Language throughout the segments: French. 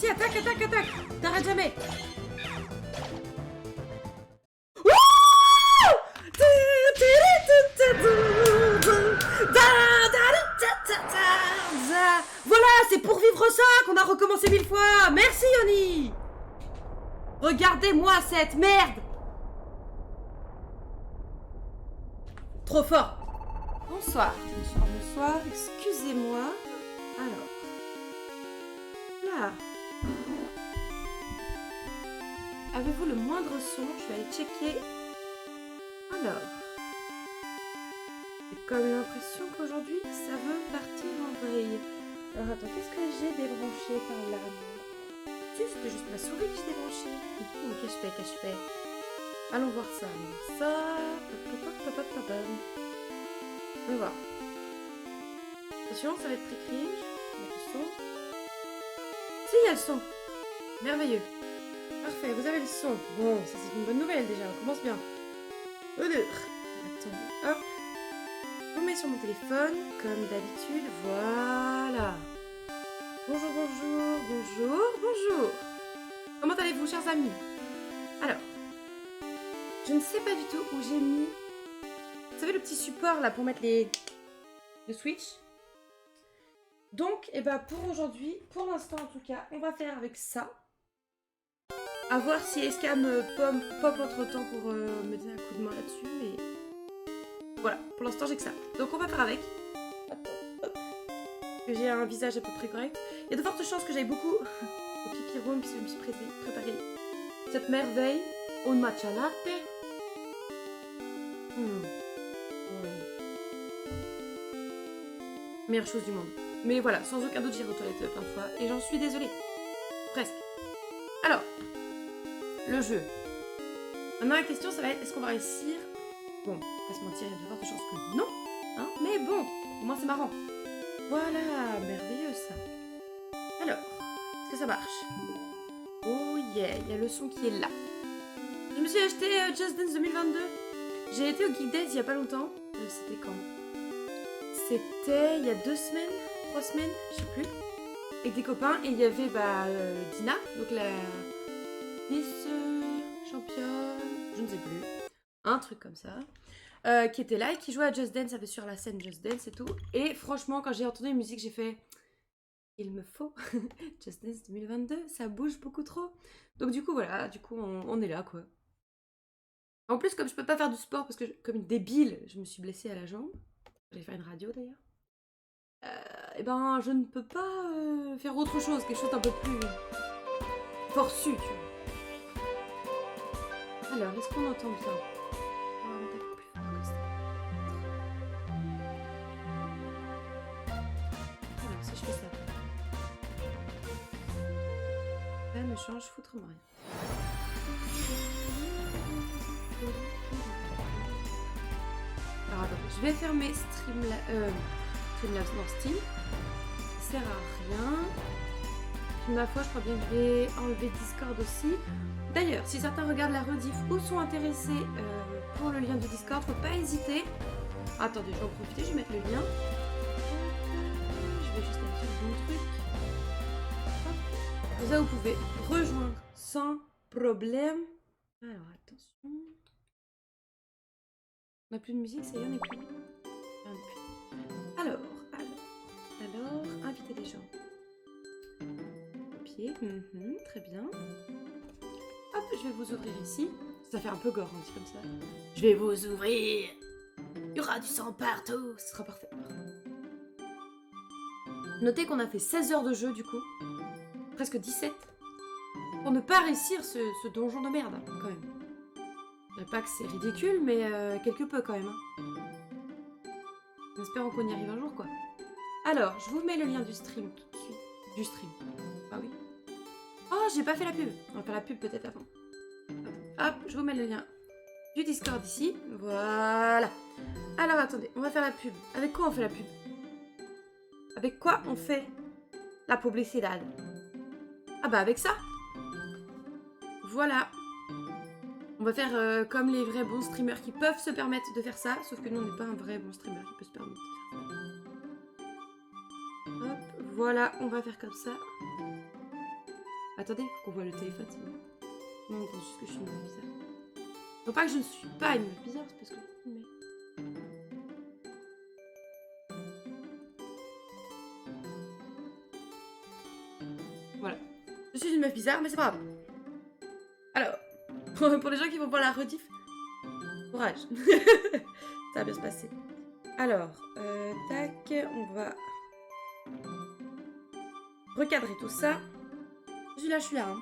Vas-y, attaque, attaque, attaque. T'arrêtes jamais. Voilà, c'est pour vivre ça qu'on a recommencé 1000 fois. Merci Yoni. Regardez-moi cette merde. Trop fort. Bonsoir, bonsoir, bonsoir. Excusez-moi. Alors. Là. Avez-vous le moindre son? Je vais aller checker. Alors. J'ai comme l'impression qu'aujourd'hui, ça veut partir en vrille. Alors attends, qu'est-ce que j'ai débranché par là? C'était juste ma souris que j'ai débranchée. Qu'est-ce que je fais? Allons voir ça, allons voir ça. On va voir. Attention, ça va être très cringe. On va mettre le son. Si, il y a le son. Merveilleux. Parfait, vous avez le son. Bon, ça c'est une bonne nouvelle déjà, on commence bien. Attendez, hop. Je vous mets sur mon téléphone, comme d'habitude. Voilà. Bonjour, bonjour, bonjour, bonjour. Comment allez-vous, chers amis? Alors, je ne sais pas du tout où j'ai mis... Vous savez, le petit support là pour mettre le switch. Donc, et ben pour aujourd'hui, pour l'instant en tout cas, on va faire avec ça. À voir si Escam pop entre temps pour me donner un coup de main là-dessus, mais voilà, pour l'instant j'ai que ça. Donc on va faire avec. Attends, hop. Que j'ai un visage à peu près correct. Il y a de fortes chances que j'aille beaucoup au pipi room puisque je me suis préparé cette merveille au matcha latte. Meilleure chose du monde. Mais voilà, sans aucun doute j'irai aux toilettes plein de fois et j'en suis désolée. Presque. Alors, le jeu. Maintenant la question ça va être, est-ce qu'on va réussir? Bon, on va pas se mentir, il y a de fortes chances que non. Hein, mais bon, au moins c'est marrant. Voilà, merveilleux ça. Alors, est-ce que ça marche? Oh yeah, il y a le son qui est là. Je me suis acheté Just Dance 2022. J'ai été au Geek Days il y a pas longtemps. C'était quand? C'était il y a 2 semaines, 3 semaines, je sais plus. Avec des copains et il y avait Dina, donc la Miss championne, je ne sais plus, un truc comme ça, qui était là et qui jouait à Just Dance, avait sur la scène Just Dance et tout. Et franchement, quand j'ai entendu la musique, j'ai fait, il me faut Just Dance 2022, ça bouge beaucoup trop. Donc du coup voilà, on est là quoi. En plus, comme je peux pas faire du sport parce que comme une débile, je me suis blessée à la jambe. J'ai fait une radio d'ailleurs. Et ben, je ne peux pas faire autre chose, quelque chose d'un peu plus forçu, tu vois. Alors, est-ce qu'on entend bien? On va mettre un peu plus fort que ça. Alors, si je fais ça. Ça ne change foutrement rien. Alors attends, je vais fermer Streamlabs dans Steam. Ça sert à rien. Puis ma foi, je crois bien que je vais enlever Discord aussi. D'ailleurs, si certains regardent la rediff ou sont intéressés pour le lien du Discord, faut pas hésiter. Attendez, je vais en profiter, je vais mettre le lien. Je vais juste aller sur le bon truc. Hop. Comme ça, vous pouvez rejoindre sans problème. Alors, attention. On n'a plus de musique, ça y est, on n'est plus. Alors, inviter des gens. Copier, très bien. Hop, je vais vous ouvrir ici. Ça fait un peu gore, on dit comme ça. Je vais vous ouvrir. Il y aura du sang partout, ce sera parfait. Notez qu'on a fait 16 heures de jeu du coup. Presque 17. Pour ne pas réussir ce donjon de merde, quand même. Je dirais pas que c'est ridicule, mais quelque peu quand même. En espérant qu'on y arrive un jour, quoi. Alors, je vous mets le lien du stream tout de suite. Du stream. Ah oui. Oh, j'ai pas fait la pub. On va faire la pub peut-être avant. Hop, je vous mets le lien du Discord ici. Voilà. Alors, attendez, on va faire la pub. Avec quoi on fait la pub? Avec quoi on fait la publicité? Ah bah avec ça. Voilà. On va faire comme les vrais bons streamers qui peuvent se permettre de faire ça. Sauf que nous, on n'est pas un vrai bon streamer qui peut se permettre de faire ça. Hop, voilà, on va faire comme ça. Attendez, faut qu'on voit le téléphone, c'est bon. Non, on pense juste que je suis une meuf bizarre. Non, pas que je ne suis pas une meuf bizarre, c'est parce que... Mais... Voilà. Je suis une meuf bizarre, mais c'est pas grave. Alors, pour les gens qui vont voir la rediff, courage. Ça va bien se passer. Alors, tac, on va recadrer tout ça. Je suis là. Hein.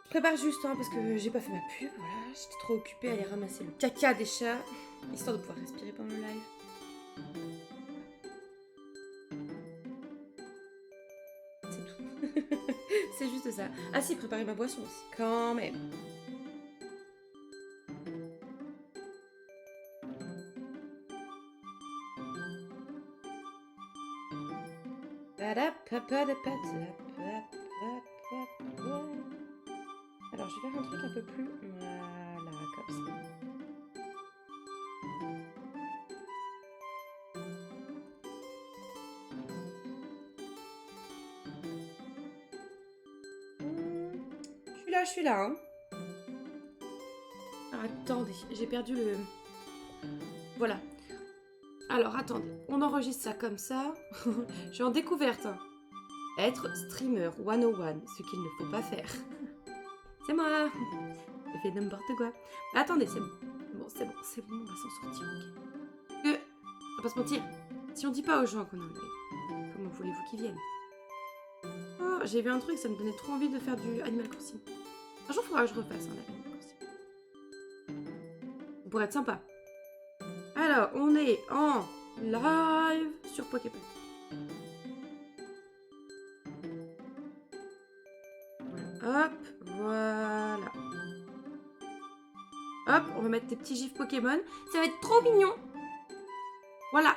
Je prépare juste, hein, parce que j'ai pas fait ma pub, voilà. J'étais trop occupée à aller ramasser le caca des chats, histoire de pouvoir respirer pendant le live. C'est tout. C'est juste ça. Ah si, préparer ma boisson aussi, quand même. Alors, je vais faire un truc un peu plus... Voilà, comme ça. Je suis là, hein. Alors, attendez, j'ai perdu le... Voilà. Alors, attendez, on enregistre ça comme ça. Je suis en découverte. Hein. Être streamer 101, ce qu'il ne faut pas faire. C'est moi. J'ai fait n'importe quoi. Mais attendez, c'est bon. Bon, c'est bon, on va s'en sortir, ok. Que, on va pas se mentir, si on dit pas aux gens qu'on est en live, comment voulez-vous qu'ils viennent? Oh, j'ai vu un truc, ça me donnait trop envie de faire du Animal Crossing. Un jour, il faudra que je refasse un Animal Crossing. Ça pourrait être sympa. Alors, on est en live sur Pokémon. Voilà. Hop, voilà. Hop, on va mettre tes petits gifs Pokémon. Ça va être trop mignon. Voilà.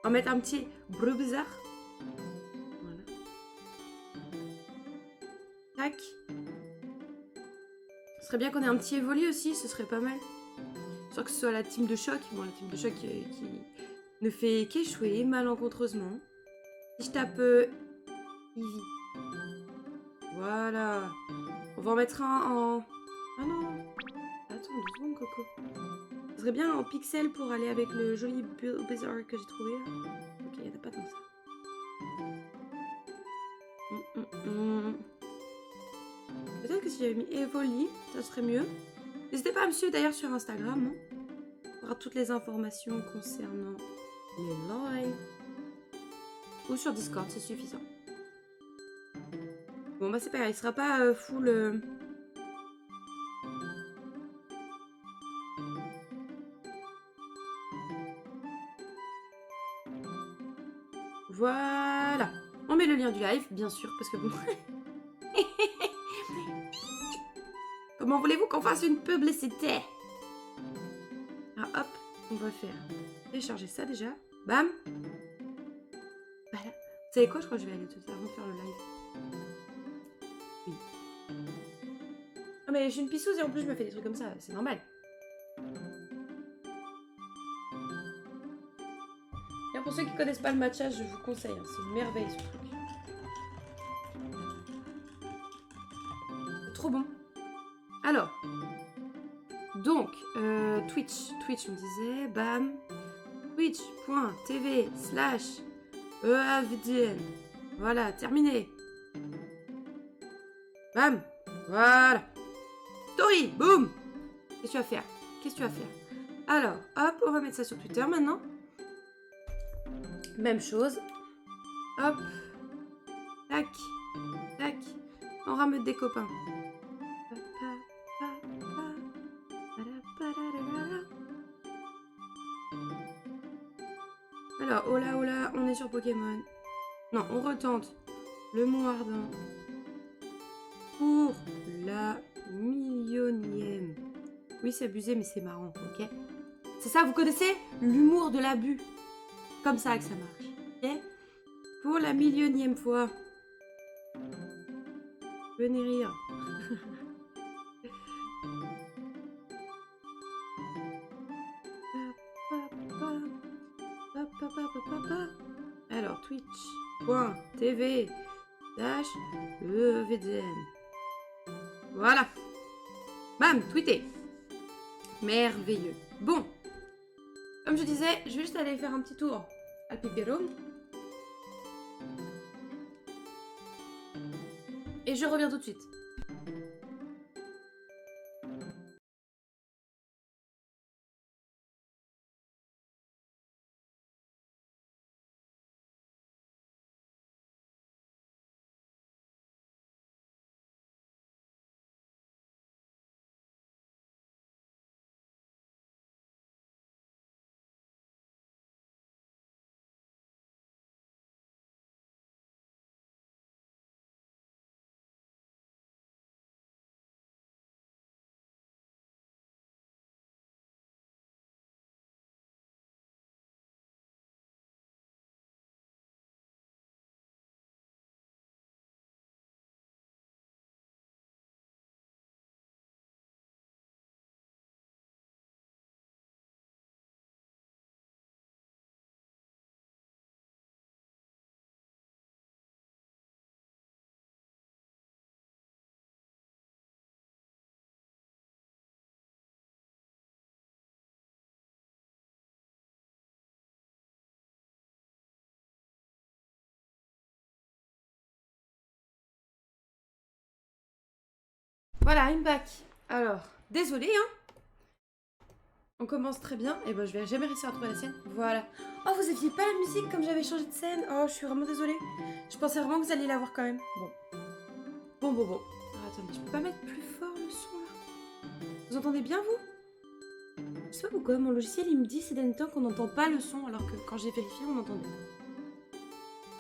On va mettre un petit Brubizarre. Voilà. Tac. Ce serait bien qu'on ait un petit Evoli aussi, ce serait pas mal. Sans que ce soit la team de choc. Bon, la team de choc qui ne fait qu'échouer malencontreusement. Si je tape Eevee. Voilà. On va en mettre un en... Ah non. Attends, 2 secondes, Coco. Ce serait bien en pixel pour aller avec le joli Bizarre que j'ai trouvé. Ok, il n'y en a pas tant que ça. Peut-être que si j'avais mis Evoli, ça serait mieux. N'hésitez pas à me suivre d'ailleurs sur Instagram. Hein, pour avoir toutes les informations concernant les lives. Ou sur Discord, c'est suffisant. Bon, bah c'est pas grave, il sera pas full... Voilà. On met le lien du live, bien sûr, parce que bon... Comment voulez-vous qu'on fasse une publicité? Alors hop, on va faire télécharger ça déjà. Bam. Voilà. Vous savez quoi, je crois que je vais aller tout ça avant de faire le live. Oui. Ah mais je suis une pissouse et en plus je me fais des trucs comme ça, c'est normal. Et pour ceux qui connaissent pas le matchage, je vous conseille, hein, c'est une merveille ce truc. C'est trop bon. Alors, donc, Twitch, on disait, bam, twitch.tv/EAVDN. Voilà, terminé. Bam, voilà. Story, boum. Qu'est-ce que tu vas faire? Alors, hop, on va mettre ça sur Twitter maintenant. Même chose. Hop. Tac. Tac. On rameute des copains. Alors, hola, on est sur Pokémon. Non, on retente le mot ardent pour la millionième. Oui, c'est abusé, mais c'est marrant, ok? C'est ça, vous connaissez l'humour de l'abus. Comme ça que ça marche, ok? Pour la millionième fois. Venez rire. Alors, twitch.tv/evdn. Voilà. Bam, tweeté. Merveilleux. Bon. Comme je disais, je vais juste aller faire un petit tour à Piperum. Et je reviens tout de suite. Voilà, I'm back. Alors, désolée, hein. On commence très bien. Et ben, je vais jamais réussir à trouver la scène. Voilà. Oh, vous aviez pas la musique comme j'avais changé de scène. Oh, je suis vraiment désolée. Je pensais vraiment que vous alliez la voir quand même. Bon. Bon. Alors, attendez, je peux pas mettre plus fort le son là. Vous entendez bien, vous? Je sais pas pourquoi, mon logiciel il me dit ces derniers temps qu'on n'entend pas le son, alors que quand j'ai vérifié, on entendait.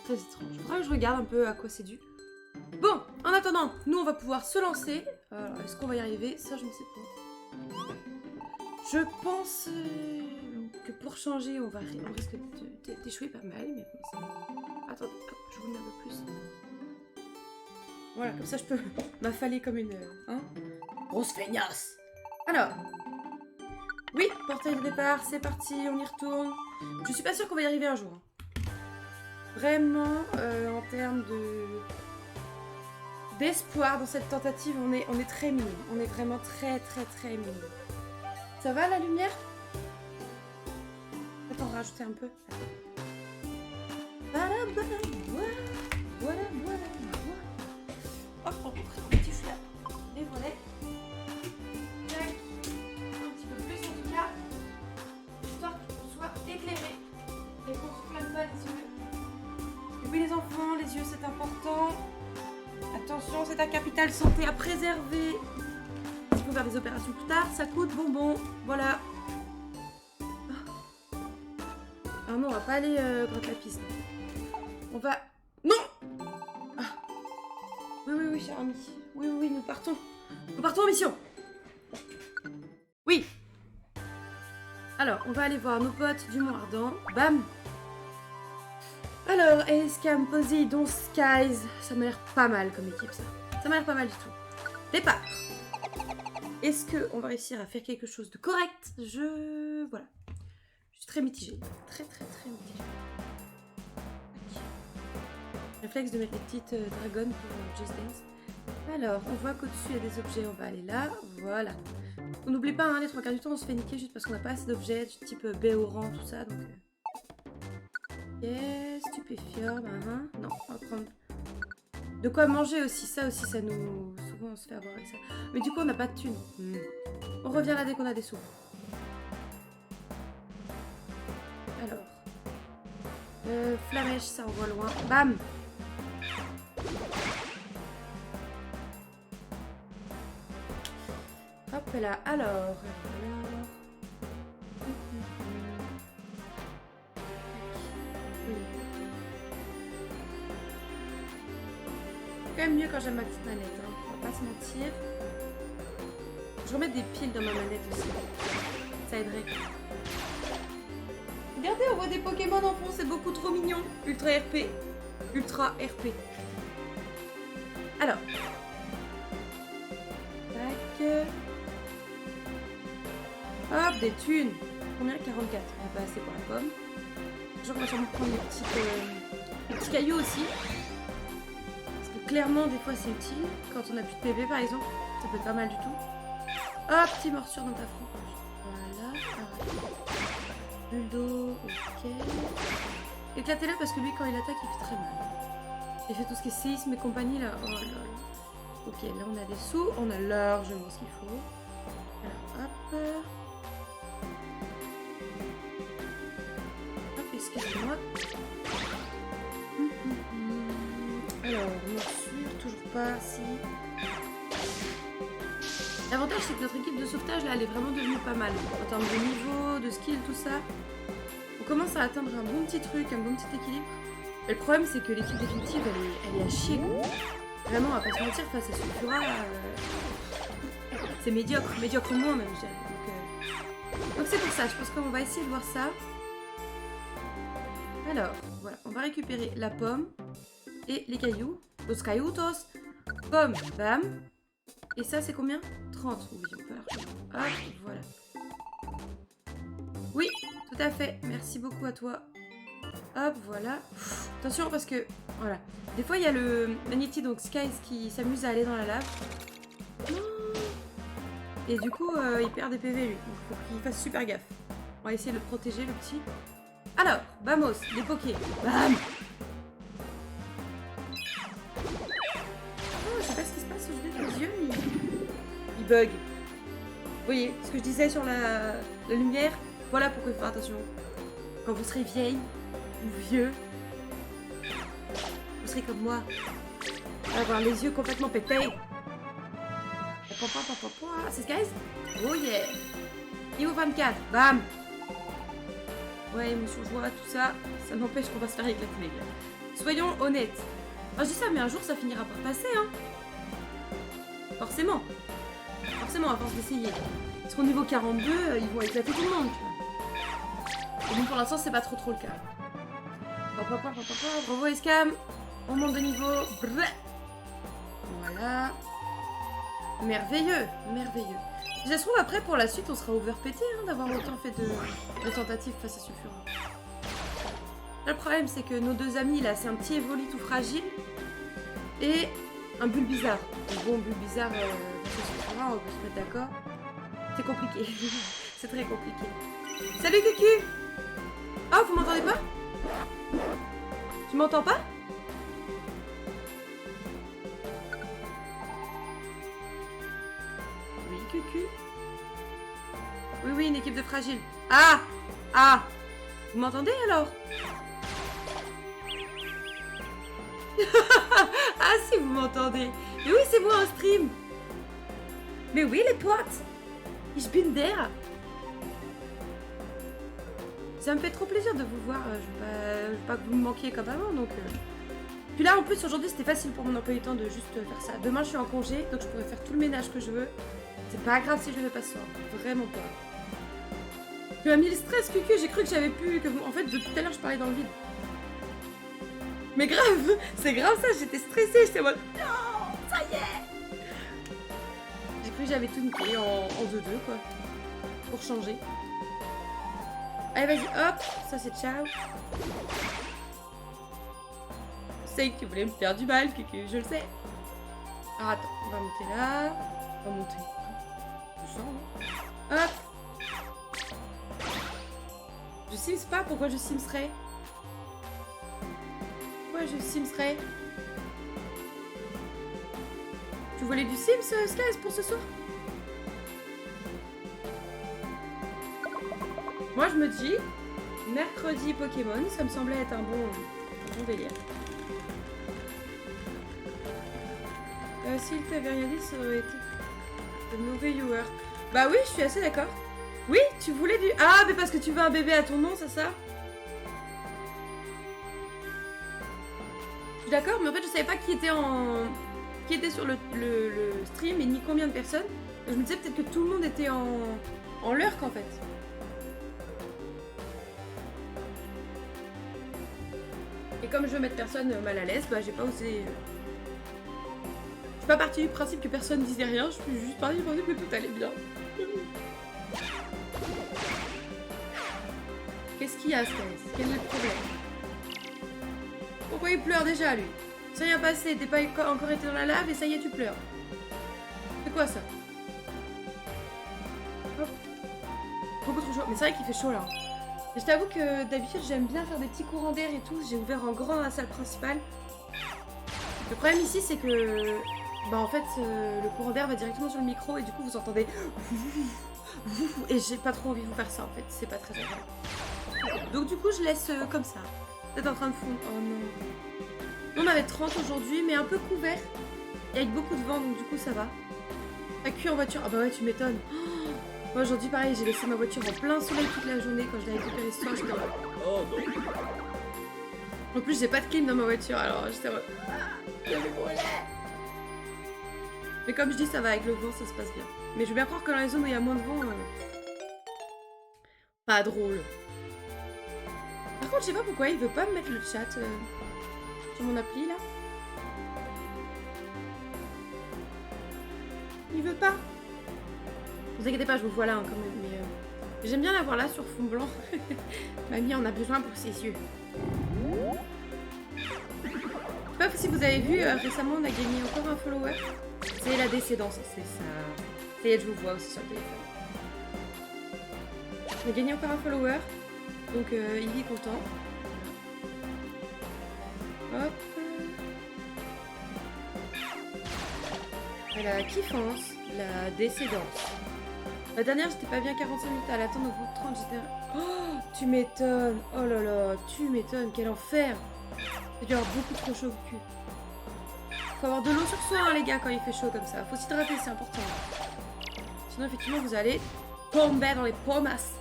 Très étrange. Faudra que je regarde un peu à quoi c'est dû. Bon, en attendant, nous on va pouvoir se lancer. Alors, est-ce qu'on va y arriver? Ça, je ne sais pas. Je pense que pour changer, on risque d'échouer pas mal, mais bon, ça... Attendez, hop, je vous mets un peu plus. Voilà, comme ça je peux m'affaler comme une... Hein, grosse feignasse. Alors... Oui, portail de départ, c'est parti, on y retourne. Je suis pas sûre qu'on va y arriver un jour. Vraiment, en termes d'espoir dans cette tentative, on est très minime. On est vraiment très minime. Ça va la lumière? Attends, rajouter un peu. Voilà. Hop, on prend un petit flap. Les volets. Tac. Un petit peu plus en tout cas. Histoire qu'on soit éclairé. Et qu'on se plane pas les yeux. Et oui les enfants, les yeux c'est important. Attention, c'est un capital santé à préserver. Il faut faire des opérations plus tard, ça coûte bonbon. Voilà. Ah non, on va pas aller gratter la piste. On va... Non ah. Oui, cher ami. Oui, nous partons. Nous partons en mission. Oui. Alors, on va aller voir nos potes du Mont Ardent. Bam. Alors, Escam, Poseidon, Skies. Ça m'a l'air pas mal comme équipe, ça. Ça m'a l'air pas mal du tout. Départ. Est-ce qu'on va réussir à faire quelque chose de correct? Voilà. Je suis très mitigée. Très mitigée. Réflexe de mettre les petites dragons pour Just Dance. Alors, on voit qu'au-dessus il y a des objets, on va aller là. Voilà. On n'oublie pas, hein, les 3 quarts du temps, on se fait niquer juste parce qu'on n'a pas assez d'objets, du type béorant, tout ça. Donc. Yes, stupéfiant, non, on va prendre. De quoi manger aussi, ça nous... Souvent on se fait avoir avec ça. Mais du coup on n'a pas de thunes. On revient là dès qu'on a des sous. Alors. Flamèche, ça envoie loin. Bam! Hop là, alors. C'est quand même mieux quand j'aime ma petite manette, hein. On va pas se mentir. Je remets des piles dans ma manette aussi. Ça aiderait. Regardez, on voit des Pokémon en fond, c'est beaucoup trop mignon. Ultra RP. Alors. Tac. Hop, des thunes. Combien? 44. On va passer pour la pomme. Genre, on va sûrement prendre les petits cailloux aussi. Parce que clairement, des fois, c'est utile. Quand on a plus de PV, par exemple, ça peut être pas mal du tout. Hop, petite morsure dans ta frange. Voilà, pareil. Bulle d'eau, ok. Éclatez-le parce que lui, quand il attaque, il fait très mal. Il fait tout ce qui est séisme et compagnie, là. Oh là là. Ok, là, on a des sous. On a largement ce qu'il faut. Alors, hop. Hop, excusez-moi. Alors, morsure, toujours pas, si. L'avantage, c'est que notre équipe de sauvetage, là, elle est vraiment devenue pas mal. En termes de niveau, de skill, tout ça. On commence à atteindre un bon petit truc, un bon petit équilibre. Mais le problème, c'est que l'équipe définitive, elle est à chier, quoi. Vraiment, on va pas se mentir, face à Sulfura, c'est médiocre, médiocrement même, je dirais. Donc c'est pour ça, je pense qu'on va essayer de voir ça. Alors, voilà, on va récupérer la pomme et les cailloux. Los caillutos. Pomme, bam. Et ça, c'est combien? 30. Oui, on peut l'argent. Hop, voilà. Oui, tout à fait. Merci beaucoup à toi. Hop, voilà. Attention parce que, voilà. Des fois, il y a le Magnéti, donc Skies, qui s'amuse à aller dans la lave. Et du coup, il perd des PV, lui. Donc, il faut qu'il fasse super gaffe. On va essayer de le protéger, le petit. Alors, vamos, les pokés. Bam! Oh, je sais pas ce qui se passe aujourd'hui, les yeux, il bug. Vous voyez, ce que je disais sur la lumière, voilà pourquoi il faut faire attention. Quand vous serez vieille ou vieux, vous serez comme moi, avoir les yeux complètement pétés. C'est Skies? Oh yeah! Niveau 24, bam! Ouais, émotion, joie, tout ça, ça n'empêche qu'on va se faire éclater, les gars. Soyons honnêtes. Ah, je dis ça, mais un jour, ça finira par passer, hein. Forcément. Forcément, à force d'essayer. Parce qu'au niveau 42, ils vont éclater tout le monde, tu vois. Et donc, pour l'instant, c'est pas trop le cas. Bravo, Escam. On monte de niveau. Brrr. Voilà. Merveilleux, merveilleux. Si ça se trouve, après, pour la suite, on sera overpété hein, d'avoir autant fait de tentatives face à Sulfura. Là, le problème, c'est que nos deux amis, là, c'est un petit Evoli tout fragile et un Bulbizarre. Donc, bon, Bulbizarre, face à Sulfura, on peut se mettre d'accord. C'est compliqué. C'est très compliqué. Salut, Cucu! Oh, vous m'entendez pas? Tu m'entends pas? Cucu. Oui, une équipe de fragiles. Ah! Ah! Vous m'entendez alors? Ah si, vous m'entendez. Mais oui, c'est moi en stream. Mais oui, les potes. Ich bin there. Ça me fait trop plaisir de vous voir. Je veux pas que vous me manquiez comme avant, donc... Puis là, en plus, aujourd'hui, c'était facile pour mon emploi du temps de juste faire ça. Demain, je suis en congé, donc je pourrais faire tout le ménage que je veux. C'est pas grave si je le fais pas ce soir. Vraiment pas. Tu m'as mis le stress, Cucu. J'ai cru que j'avais pu... En fait, depuis tout à l'heure, je parlais dans le vide. Mais grave. C'est grave ça. J'étais stressée. J'étais en mode... Non, ça y est. J'ai cru que j'avais tout niqué en 2-2, quoi. Pour changer. Allez, vas-y. Hop. Ça, c'est ciao. Je sais que tu voulais me faire du mal, Cucu. Je le sais. Alors, attends. On va monter là. On va monter... Hop. Je sims pas, pourquoi je simserais? Pourquoi je simserais? Tu voulais du Sims, Skies, pour ce soir? Moi je me dis, mercredi Pokémon, ça me semblait être un bon délire. S'il t'avait rien dit, ça aurait été... de mauvais viewer. Bah oui, je suis assez d'accord. Oui, tu voulais du... Ah, mais parce que tu veux un bébé à ton nom, c'est ça? Je suis d'accord, mais en fait, je savais pas qui était sur le stream et ni combien de personnes. Je me disais peut-être que tout le monde était en lurk, en fait. Et comme je veux mettre personne mal à l'aise, bah j'ai pas osé... Je suis pas partie du principe que personne disait rien, je suis juste partie du principe que tout allait bien. Qu'est-ce qu'il y a, Skies? Quel est le problème? Pourquoi il pleure déjà, lui? C'est rien passé, t'es pas encore été dans la lave et ça y est, tu pleures. C'est quoi ça? Hop. Beaucoup trop chaud. Mais c'est vrai qu'il fait chaud là. Et je t'avoue que d'habitude j'aime bien faire des petits courants d'air et tout. J'ai ouvert en grand dans la salle principale. Le problème ici c'est que bah en fait le courant d'air va directement sur le micro et du coup vous entendez et j'ai pas trop envie de vous faire ça en fait. C'est pas très agréable. Donc du coup je laisse comme ça. Peut-être en train de fondre. Oh non. On avait 30 aujourd'hui mais un peu couvert. Et avec beaucoup de vent donc du coup ça va. T'as cuit en voiture? Ah bah ouais tu m'étonnes. Moi aujourd'hui pareil j'ai laissé ma voiture en plein soleil toute la journée quand je l'ai récupérée ce soir j'étais là. Oh non. En plus j'ai pas de clim dans ma voiture alors j'étais en mode je vais brûler. Mais comme je dis ça va avec le vent ça se passe bien. Mais je veux bien croire que dans les zones où il y a moins de vent pas drôle. Par contre je sais pas pourquoi il veut pas me mettre le chat sur mon appli là. Il veut pas. Ne vous inquiétez pas, je vous vois là hein, quand même, mais j'aime bien l'avoir là sur fond blanc. Mamie en a besoin pour ses yeux. Je sais pas si vous avez vu, récemment on a gagné encore un follower. C'est la décédance, c'est ça. Ça y est, je vous vois aussi sur le téléphone. On a gagné encore un follower, donc il est content. Hop. Et la kiffance, la décédance. La dernière, j'étais pas bien 45 minutes à l'attendre, au bout de 30, j'étais... Oh, tu m'étonnes. Oh là là, tu m'étonnes, quel enfer. J'ai dû avoir beaucoup trop chaud au cul. Faut avoir de l'eau sur soi, hein, les gars, quand il fait chaud comme ça. Faut s'hydrater, c'est important. Sinon, effectivement, vous allez tomber dans les pommasses.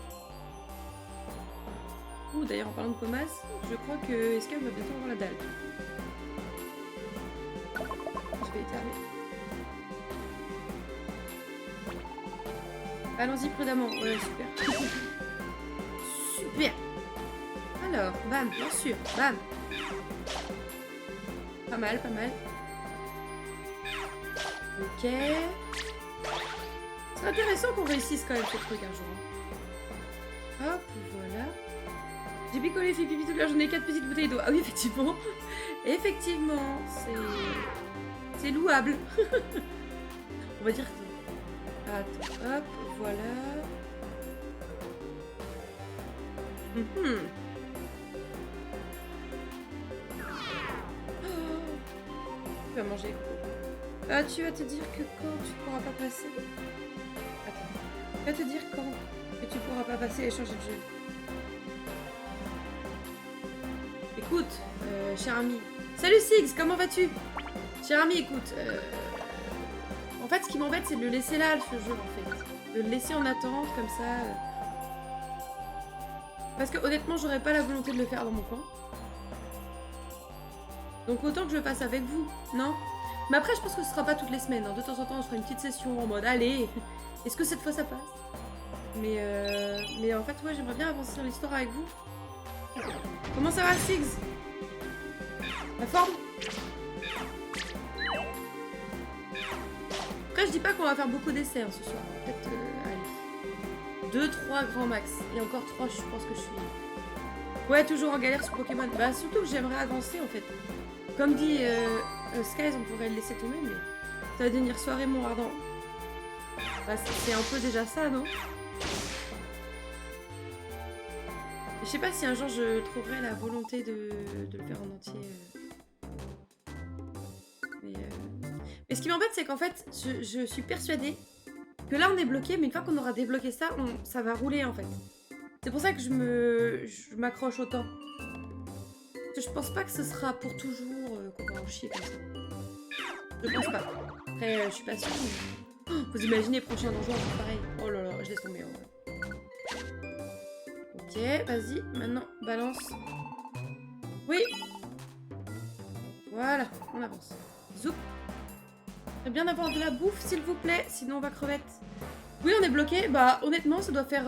Ouh, d'ailleurs, en parlant de pommasses, je crois que Escal va bientôt avoir la dalle. Je vais éternuer. Allons-y prudemment. Ouais, super. Super. Alors, bam, bien sûr. Bam. Pas mal, pas mal. Ok. C'est intéressant qu'on réussisse quand même ce truc un jour. Hop, voilà. J'ai picolé, fait pipi toute la journée, 4 petites bouteilles d'eau. Ah oui, effectivement. Effectivement, c'est louable. On va dire que... Attends, hop, voilà. Tu vas manger, Coco. Tu vas te dire que quand tu ne pourras pas passer... Attends. Tu vas te dire quand que tu ne pourras pas passer et changer de jeu. Écoute, cher ami. Salut Six, comment vas-tu? Cher ami, écoute. En fait, ce qui m'embête, c'est de le laisser là, ce jeu, en fait. De le laisser en attente, comme ça. Parce que honnêtement, j'aurais pas la volonté de le faire dans mon coin. Donc autant que je le fasse avec vous, non? Mais après, je pense que ce sera pas toutes les semaines. Hein. De temps en temps, on fera une petite session en mode, allez, est-ce que cette fois ça passe? Mais en fait, ouais, j'aimerais bien avancer dans l'histoire avec vous. Comment ça va, Six? La forme? Après, je dis pas qu'on va faire beaucoup d'essais hein, ce soir. Peut-être, allez, 2, 3 grands max. Et encore 3, je pense que je suis... Ouais, toujours en galère sur Pokémon. Bah, surtout que j'aimerais avancer, en fait. Comme dit Skies, on pourrait le laisser tomber, mais ça va devenir soirée mon ardent. Bah, c'est un peu déjà ça, non? Je sais pas si un jour je trouverai la volonté de le faire en entier. Mais ce qui m'embête, c'est qu'en fait, je suis persuadée que là on est bloqué, mais une fois qu'on aura débloqué ça, ça va rouler en fait. C'est pour ça que je m'accroche autant. Je pense pas que ce sera pour toujours qu'on va en chier comme ça. Je pense pas. Après, je suis pas sûre. Mais... Oh, vous imaginez, prochain donjon, pareil. Oh là là, je laisse tomber. Ouais. Ok, vas-y, maintenant, balance. Oui. Voilà, on avance. Zoup. Très bien d'avoir de la bouffe, s'il vous plaît, sinon on va crevette. Oui, on est bloqué. Bah, honnêtement, ça doit faire...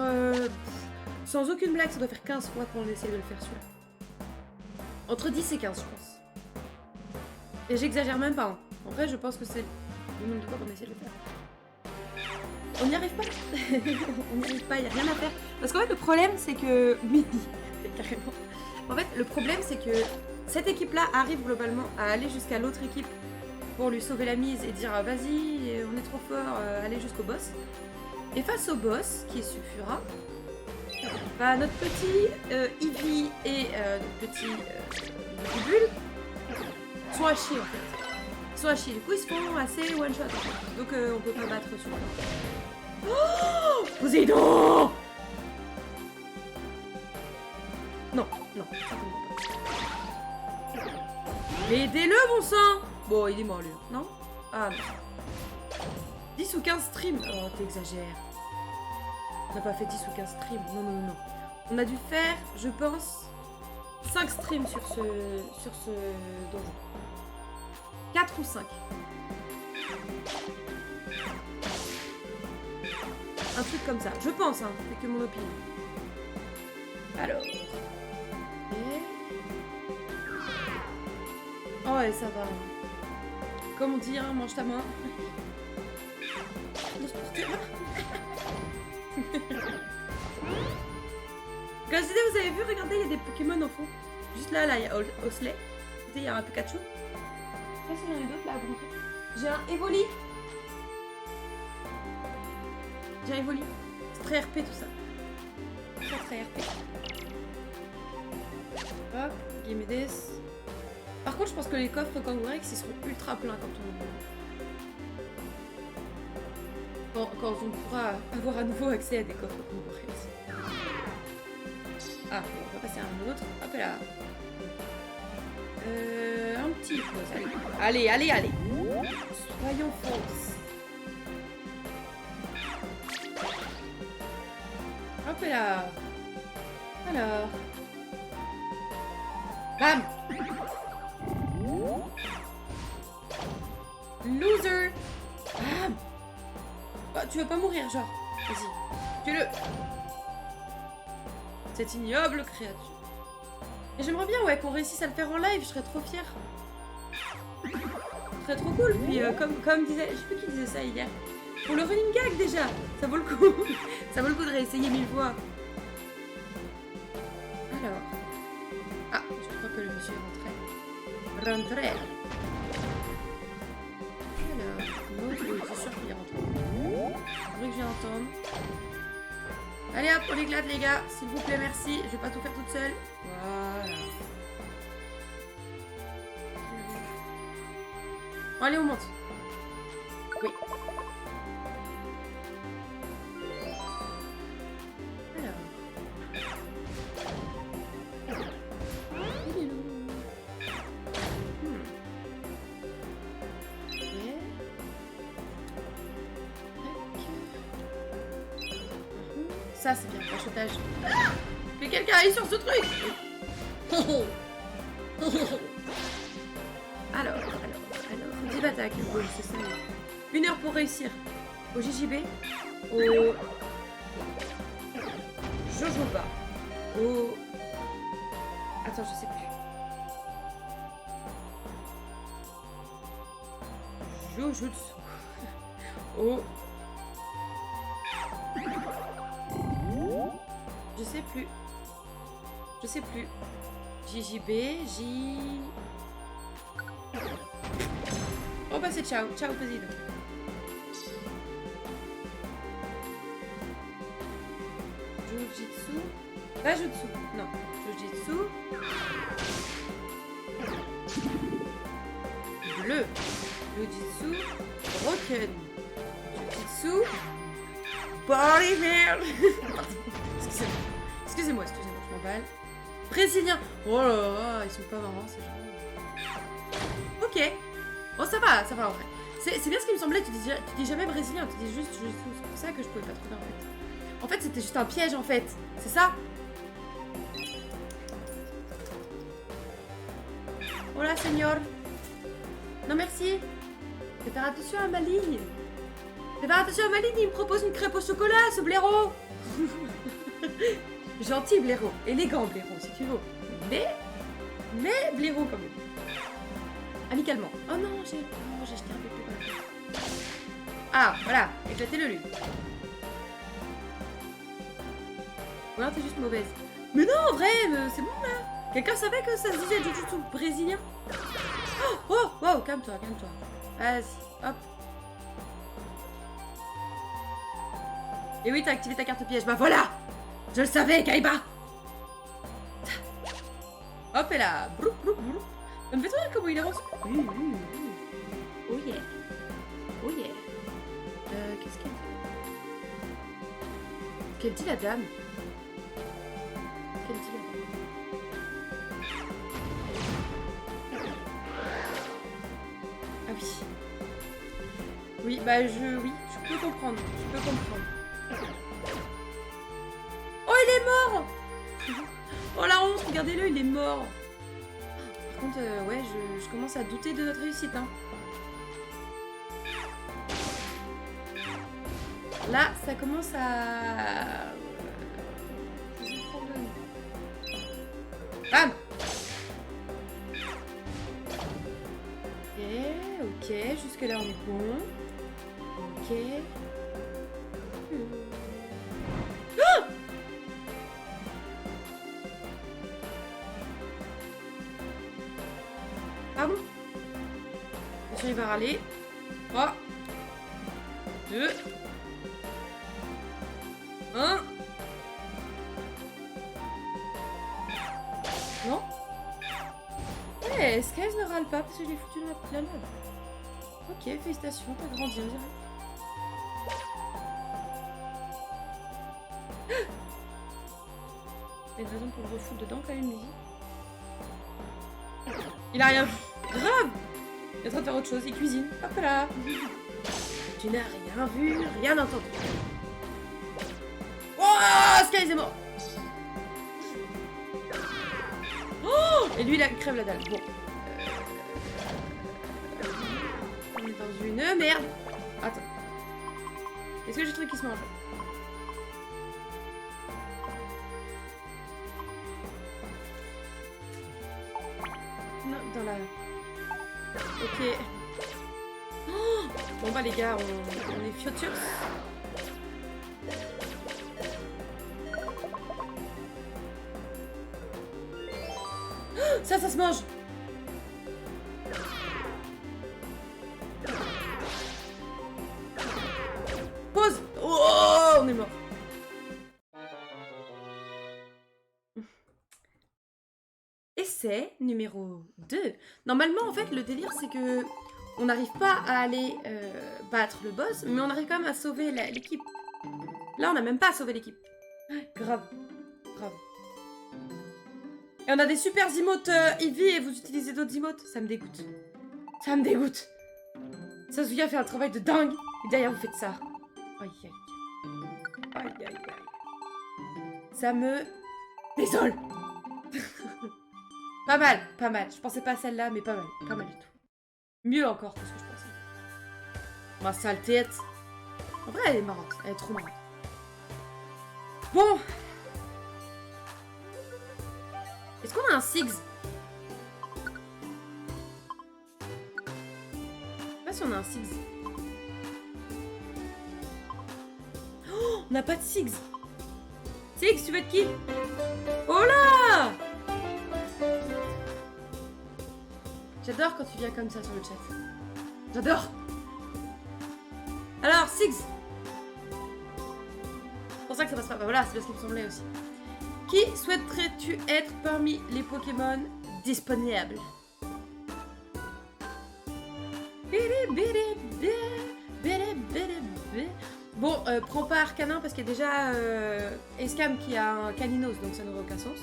sans aucune blague, ça doit faire 15 fois qu'on essaie de le faire celui-là. Entre 10 et 15, je pense. Et j'exagère même pas. Hein. En vrai, je pense que c'est le nombre de fois qu'on essaie de le faire. On n'y arrive pas. On n'y arrive pas, il n'y a rien à faire. Parce qu'en fait, le problème, c'est que... Oui, carrément. En fait, le problème, c'est que cette équipe-là arrive globalement à aller jusqu'à l'autre équipe pour lui sauver la mise et dire ah, vas-y, on est trop fort, allez jusqu'au boss. Et face au boss, qui est Sulfura, bah, notre petit Eevee et notre petit Bubule sont à chier en fait. Ils sont à chier, du coup ils se font assez one shot en fait. Donc on peut pas battre Sulfura. Oh Poséidon! Non, non, certainement pas. Mais aidez-le, bon sang! Bon, il est mort lui, non? Ah non. 10 ou 15 streams. Oh, t'exagères. On n'a pas fait 10 ou 15 streams. Non, non, non. On a dû faire, je pense, 5 streams sur ce donjon. 4 ou 5. Un truc comme ça. Je pense, hein. C'est que mon opinion. Alors. Oh, et ça va. Comme on dit, hein, mange ta main. Comme je disais, vous avez vu, regardez, il y a des Pokémon au fond. Juste là, il y a Osley. Il y a un Pikachu. Je sais pas s'il y en a d'autres là à vous montrer. J'ai un Evoli. J'ai un Evoli. C'est très RP tout ça. Très très RP. Hop, gimme this. Par contre, je pense que les coffres Kangourex, ils seront ultra pleins quand on pourra avoir à nouveau accès à des coffres Kangourex. Ah, bon, on va passer à un autre. Hop là. Un petit pause. Allez, allez, allez. Soyons force. Hop là. Alors. Bam. Loser. Bam. Oh, tu veux pas mourir, genre. Vas-y. Tue-le. Cette ignoble créature. Et j'aimerais bien, ouais, qu'on réussisse à le faire en live. Je serais trop fière. Ce serait trop cool. Puis, comme disait... Je sais plus qui disait ça hier. Pour le running gag, déjà. Ça vaut le coup. Ça vaut le coup de réessayer 1000 fois. Alors. Ah, je crois que le monsieur est rentré. Rentré. Alors. Oui, c'est sûr qu'il est rentré. C'est vrai que je viens d'entendre. Allez hop, on éclate les gars, s'il vous plaît, merci. Je vais pas tout faire toute seule. Voilà. Bon, allez, on monte. Oui. Alors. Il est où? Ça, c'est bien, l'achetage. Que quelqu'un aille sur ce truc. Alors, vive attaque. Bon, c'est ça. 1 heure pour réussir. Au JJB. Au Jojoba. Au... Attends, je sais plus. Jojutsu. Au... Je sais plus. Je sais plus. JJB, J... Oh bah c'est ciao. Ciao, Poséidon. Jujitsu. Bajutsu. Non. Jujitsu. Bleu. Jujitsu. Broken. Jujitsu. Polymer. Excusez-moi, je m'emballe. Brésilien. Oh là là, ils sont pas marrants ces gens. Ok. Bon, ça va en vrai. C'est bien ce qui me semblait, tu dis jamais brésilien, tu dis juste c'est pour ça que je pouvais pas trouver en fait. En fait, c'était juste un piège en fait. C'est ça. Hola, señor. Non, merci. Fais faire attention à ma ligne. Fais faire attention à ma ligne, il me propose une crêpe au chocolat, ce blaireau. Gentil blaireau, élégant blaireau si tu veux. Mais blaireau quand même. Amicalement. Oh non, j'ai jeté un peu plus. Ah, voilà, éclatez-le lui. Ou alors t'es juste mauvaise. Mais non, en vrai, c'est bon là. Quelqu'un savait que ça se disait Jujutsu brésilien? Oh, wow, calme-toi, calme-toi. Vas-y, hop. Et oui, t'as activé ta carte piège. Bah voilà! Je le savais, Kaiba! Hop, et là. Brou, brou, brou. Ça me fait trop rire comment il avance. Oh yeah. Oh yeah. Qu'est-ce qu'elle dit? Qu'elle dit la dame? Qu'elle dit la dame? Ah oui. Oui, bah oui, je peux comprendre. Je peux comprendre. Oh, il est mort! Oh la honte, regardez-le, il est mort. Par contre, ouais, je commence à douter de notre réussite, hein. Là, ça commence à... Bam! Ok, jusque-là on est bon. Ok. Ah! Ah bon? Bien sûr, il va râler. 3, 2, 1. Non? Ouais, Skies ne râle pas parce que j'ai foutu la lave. Ok, félicitations, t'as grandi, on dirait. Il y a une raison pour le refouler dedans quand même, lui. Il a rien vu. Grave! Il est en train de faire autre chose, il cuisine. Hop là! Tu n'as rien vu, rien entendu. Oh! Skies est mort! Oh! Et lui, il crève la dalle. Bon. On est dans une merde. Attends. Est-ce que j'ai trouvé qui se mange? Non, dans la... Ok. Oh, bon bah les gars, on est fiotures. Oh, ça se mange. Pause. Oh, on est mort. Essai numéro 2. Normalement, en fait, le délire, c'est que on n'arrive pas à aller battre le boss, mais on arrive quand même à sauver l'équipe. Là, on n'a même pas à sauver l'équipe. Grave. Grave. Et on a des super emotes Eevee et vous utilisez d'autres emotes. Ça me dégoûte. Ça me dégoûte. Sasuya fait un travail de dingue. Et derrière, vous faites ça. Aïe, aïe. Aïe, aïe, aïe. Ça me désole. Pas mal, pas mal. Je pensais pas à celle-là, mais pas mal. Pas mal du tout. Mieux encore que ce que je pensais. Ma sale tête. En vrai, elle est marrante. Elle est trop marrante. Bon. Est-ce qu'on a un Sigs? Je sais pas si on a un Sigs. Oh, on n'a pas de Sigs. Sigs, tu veux être qui? Oh là! J'adore quand tu viens comme ça sur le chat. J'adore. Alors, Sigs. C'est pour ça que ça passe pas. Bah voilà, c'est parce qu'il me semblait aussi. Qui souhaiterais-tu être parmi les Pokémon disponibles? Bon, prends pas Arcanin parce qu'il y a déjà Escam qui a un Caninos, donc ça n'aurait aucun sens.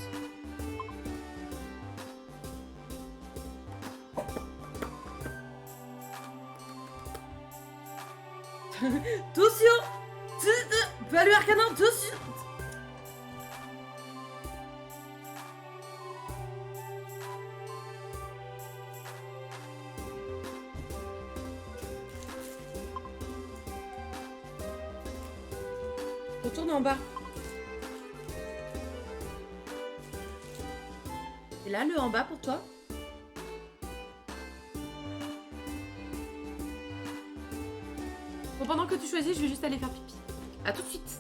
Attention! Va lui Arcanin, attention! Retourne en bas. Et là, le en bas pour toi. pendant que tu choisis, je vais juste aller faire pipi. À tout de suite.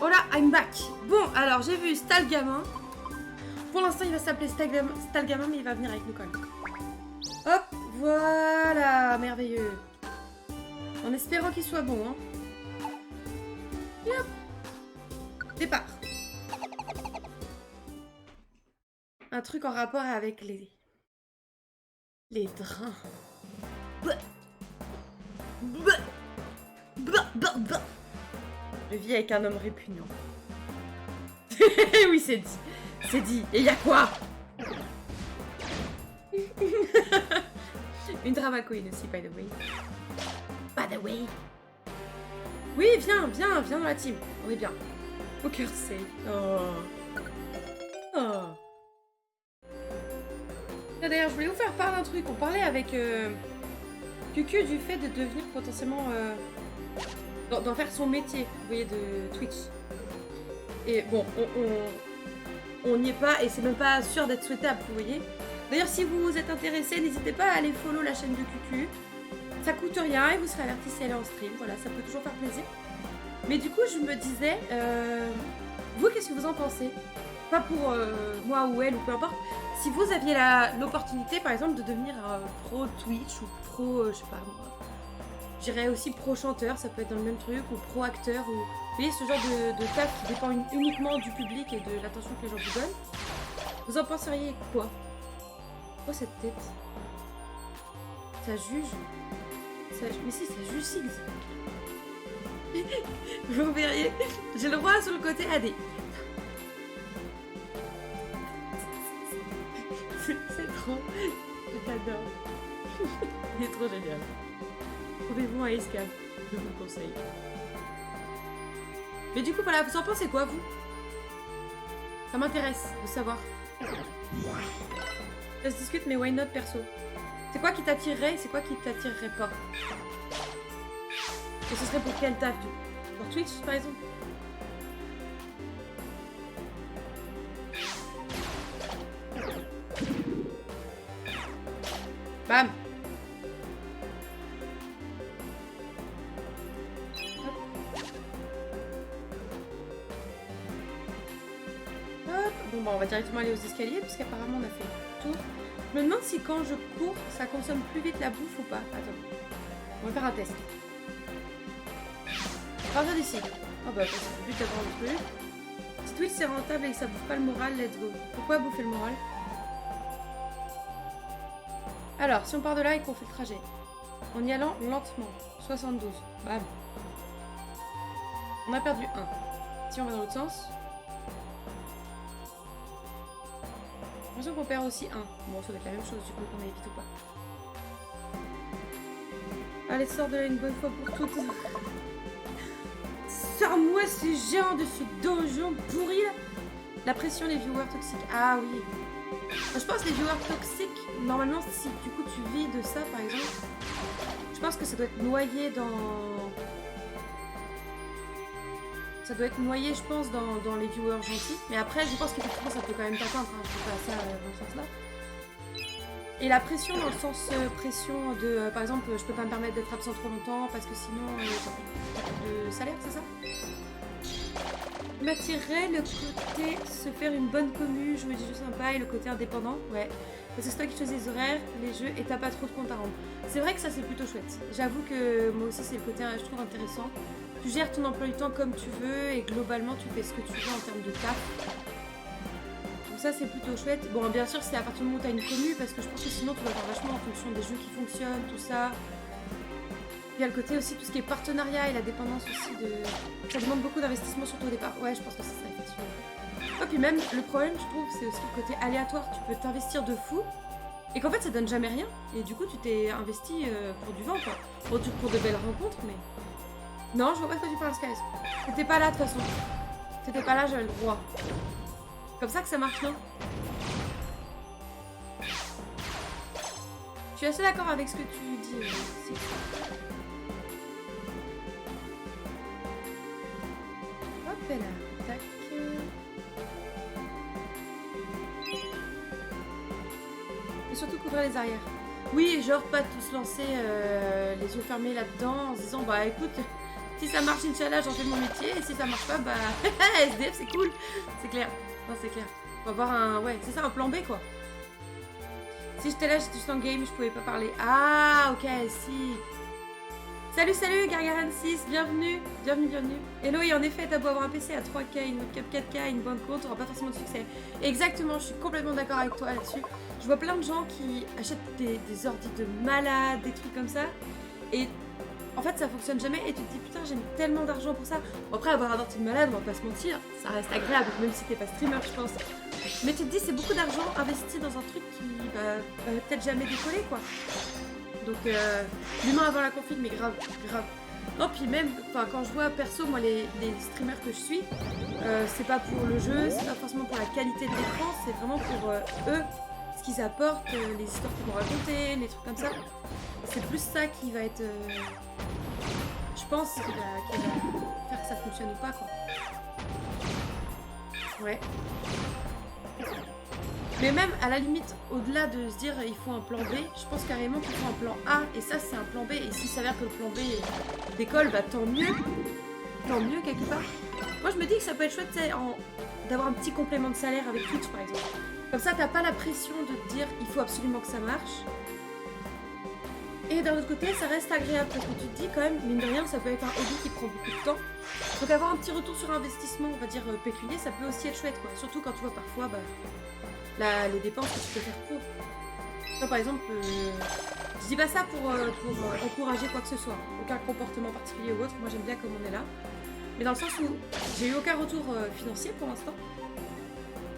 Oh là, I'm back. Bon, alors j'ai vu Stalgamin. Pour l'instant, il va s'appeler Stalgamin, mais il va venir avec nous quand même. Hop, voilà, merveilleux. En espérant qu'il soit bon, hein. Et hop. Départ. Un truc en rapport avec les drains. Je vis avec un homme répugnant. Oui, c'est dit. C'est dit. Et y a quoi? Une drama queen aussi, by the way. By the way. Oui, viens dans la team. On est bien. Au cœur sait. Oh. D'ailleurs, je voulais vous faire part d'un truc. On parlait avec QQ du fait de devenir potentiellement... d'en faire son métier, vous voyez, de Twitch. Et bon, on n'y est pas et c'est même pas sûr d'être souhaitable, vous voyez. D'ailleurs, si vous êtes intéressé, n'hésitez pas à aller follow la chaîne de QQ. Ça coûte rien et vous serez averti si elle est en stream. Voilà, ça peut toujours faire plaisir. Mais du coup, je me disais, vous, qu'est-ce que vous en pensez? Pas pour moi ou elle ou peu importe. Si vous aviez l'opportunité, par exemple, de devenir pro Twitch ou pro, je sais pas moi, j'irais aussi pro chanteur, ça peut être dans le même truc, ou pro acteur, ou... Vous voyez, ce genre de taf qui dépend uniquement du public et de l'attention que les gens vous donnent. Vous en penseriez quoi? Quoi cette tête? Ça juge. Mais si, ça juge Six. Vous verriez, j'ai le roi sur le côté AD. C'est trop... J'adore. Il est trop génial. Trouvez-vous un escape, je vous le conseille. Mais du coup, voilà, vous en pensez quoi, vous? Ça m'intéresse de savoir. Ça se discute, mais why not, perso? C'est quoi qui t'attirerait et c'est quoi qui t'attirerait pas? Et ce serait pour quel taf, du coup? Pour Twitch, par exemple? Bam! Bon, bah, on va directement aller aux escaliers, puisqu'apparemment on a fait le tour. Je me demande si quand je cours, ça consomme plus vite la bouffe ou pas. Attends. On va faire un test. Partir d'ici. Oh bah, c'est le but d'avoir le truc. Si Twitch c'est rentable et que ça bouffe pas le moral, let's go. Pourquoi bouffer le moral? Alors, si on part de là et qu'on fait le trajet, en y allant lentement, 72. Bam. On a perdu 1. Si on va dans l'autre sens... J'ai l'impression qu'on perd aussi 1. Bon, ça doit être la même chose du coup qu'on a évité ou pas. Allez, sors de là une bonne fois pour toutes. Sors-moi ces géants de ce donjon pourri là. La pression des viewers toxiques. Ah oui. Je pense que les viewers toxiques, normalement, si du coup tu vis de ça par exemple, je pense que ça doit être noyé dans... Ça doit être noyé, je pense, dans les viewers gentils. Mais après, je pense qu'effectivement, ça peut quand même t'atteindre. Hein. Je fais pas ça dans ce sens-là. Et la pression, dans le sens pression de... par exemple, je peux pas me permettre d'être absent trop longtemps parce que sinon, de salaire, c'est ça? M'attirerait le côté se faire une bonne commu, jouer des jeux sympas et le côté indépendant, ouais. Parce que c'est toi qui choisis les horaires, les jeux et t'as pas trop de compte à rendre. C'est vrai que ça c'est plutôt chouette. J'avoue que moi aussi c'est le côté je trouve intéressant. Tu gères ton emploi du temps comme tu veux et globalement tu fais ce que tu veux en termes de taf. Donc ça c'est plutôt chouette. Bon bien sûr c'est à partir du moment où t'as une commu parce que je pense que sinon tu vas faire vachement en fonction des jeux qui fonctionnent, tout ça. Il y a le côté aussi, tout ce qui est partenariat et la dépendance aussi de... Ça demande beaucoup d'investissement surtout au départ. Ouais, je pense que c'est ça, effectivement. Et puis même, le problème, je trouve, c'est aussi le côté aléatoire. Tu peux t'investir de fou et qu'en fait, ça donne jamais rien. Et du coup, tu t'es investi pour du vent, quoi. Pour de belles rencontres, mais... Non, je vois pas de quoi tu parles, Skies. T'étais pas là, de toute façon. T'étais pas là, j'avais le droit. Comme ça que ça marche, non? Je suis assez d'accord avec ce que tu dis. Hop là, tac. Et surtout couvrir les arrières. Oui, genre pas tous lancer les yeux fermés là-dedans en se disant bah écoute, si ça marche Inch'Allah j'en fais mon métier et si ça marche pas bah SDF c'est cool. C'est clair. Non c'est clair. On va avoir un... Ouais, c'est ça un plan B quoi. Si j'étais là, j'étais juste en game, je pouvais pas parler. Ah ok, si. Salut, salut, Gargaran6, bienvenue, bienvenue, bienvenue. Hello, et en effet, t'as beau avoir un PC à 3K, une webcam 4K, une bonne compte, t'auras pas forcément de succès. Exactement, je suis complètement d'accord avec toi là-dessus. Je vois plein de gens qui achètent des ordis de malades, des trucs comme ça, et en fait, ça fonctionne jamais, et tu te dis, putain, j'ai mis tellement d'argent pour ça. Bon, après, avoir un ordi de malade, on va pas se mentir, ça reste agréable, même si t'es pas streamer, je pense. Mais tu te dis, c'est beaucoup d'argent investi dans un truc qui va peut-être jamais décoller, quoi. Donc, l'humain avant la config, mais grave, grave. Non, puis même, quand je vois perso, moi, les streamers que je suis, c'est pas pour le jeu, c'est pas forcément pour la qualité de l'écran, c'est vraiment pour eux, ce qu'ils apportent, les histoires qu'ils vont raconter, les trucs comme ça. C'est plus ça qui va être, je pense, qui va faire que ça fonctionne ou pas, quoi. Ouais. Mais même à la limite, au-delà de se dire il faut un plan B, je pense carrément qu'il faut un plan A et ça c'est un plan B. Et s'il s'avère que le plan B décolle, bah tant mieux quelque part. Moi je me dis que ça peut être chouette d'avoir un petit complément de salaire avec Twitch par exemple. Comme ça t'as pas la pression de te dire il faut absolument que ça marche. Et d'un autre côté ça reste agréable parce que tu te dis quand même, mine de rien ça peut être un hobby qui prend beaucoup de temps. Donc avoir un petit retour sur investissement, on va dire pécunier, ça peut aussi être chouette quoi. Surtout quand tu vois parfois les dépenses que tu peux faire pour. Toi, par exemple, je dis pas ça pour encourager quoi que ce soit, aucun comportement particulier ou autre, moi j'aime bien comme on est là. Mais dans le sens où j'ai eu aucun retour financier pour l'instant.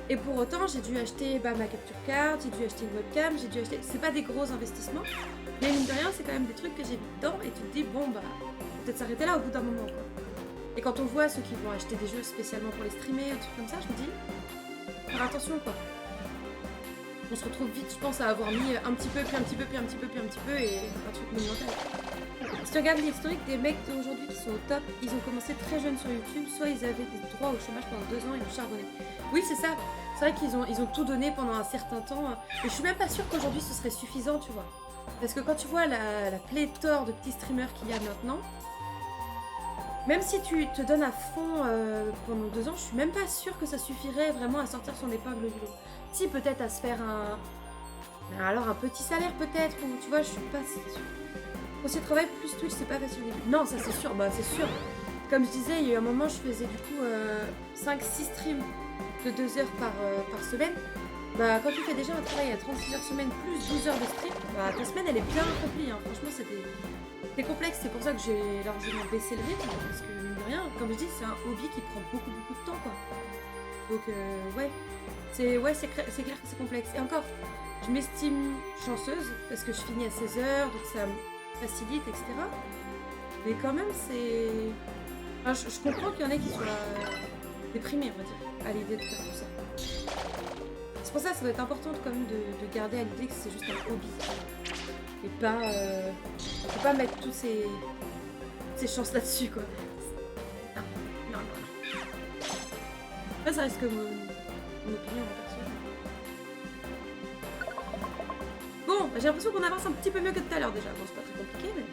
Et pour autant, j'ai dû acheter ma capture card, j'ai dû acheter une webcam, j'ai dû acheter... C'est pas des gros investissements, mais mine de rien, c'est quand même des trucs que j'ai mis dedans et tu te dis, bon peut-être s'arrêter là au bout d'un moment quoi. Et quand on voit ceux qui vont acheter des jeux spécialement pour les streamer, ou trucs comme ça, je me dis, faire attention quoi. On se retrouve vite, je pense, à avoir mis un petit peu, puis un petit peu, puis un petit peu, puis un petit peu, et un truc monumental. Si tu regardes l'historique des mecs d'aujourd'hui qui sont au top, ils ont commencé très jeunes sur YouTube, soit ils avaient des droits au chômage pendant 2 ans et ils ont charbonné. Oui, c'est ça. C'est vrai qu'ils ont tout donné pendant un certain temps, mais je suis même pas sûre qu'aujourd'hui ce serait suffisant, tu vois. Parce que quand tu vois la pléthore de petits streamers qu'il y a maintenant, même si tu te donnes à fond pendant 2 ans, je suis même pas sûre que ça suffirait vraiment à sortir son épingle du lot. Si, peut-être à se faire un petit salaire peut-être, ou tu vois, je suis pas sûre. Aussi travail plus Twitch, c'est pas facile au début. Non, ça c'est sûr, c'est sûr. Comme je disais, il y a eu un moment, je faisais du coup 5-6 streams de 2 heures par semaine. Quand tu fais déjà un travail à 36 heures semaine plus 12 heures de stream, ta semaine elle est bien remplie, hein. Franchement c'était complexe, c'est pour ça que j'ai largement baissé le rythme, parce que mine de rien, comme je dis, c'est un hobby qui prend beaucoup de temps quoi. Donc ouais, c'est clair que c'est complexe. Et encore, je m'estime chanceuse, parce que je finis à 16 heures, donc ça me facilite, etc. Mais quand même c'est... Enfin, je comprends qu'il y en ait qui soient déprimés, on va dire, à l'idée de faire tout ça. C'est pour ça que ça doit être important quand même de garder à l'idée que c'est juste un hobby. Et pas, faut pas mettre toutes ces chances là-dessus, quoi. Non. Après, ça reste que mon opinion en perso. Bon, j'ai l'impression qu'on avance un petit peu mieux que tout à l'heure déjà. Bon, c'est pas très compliqué, mais...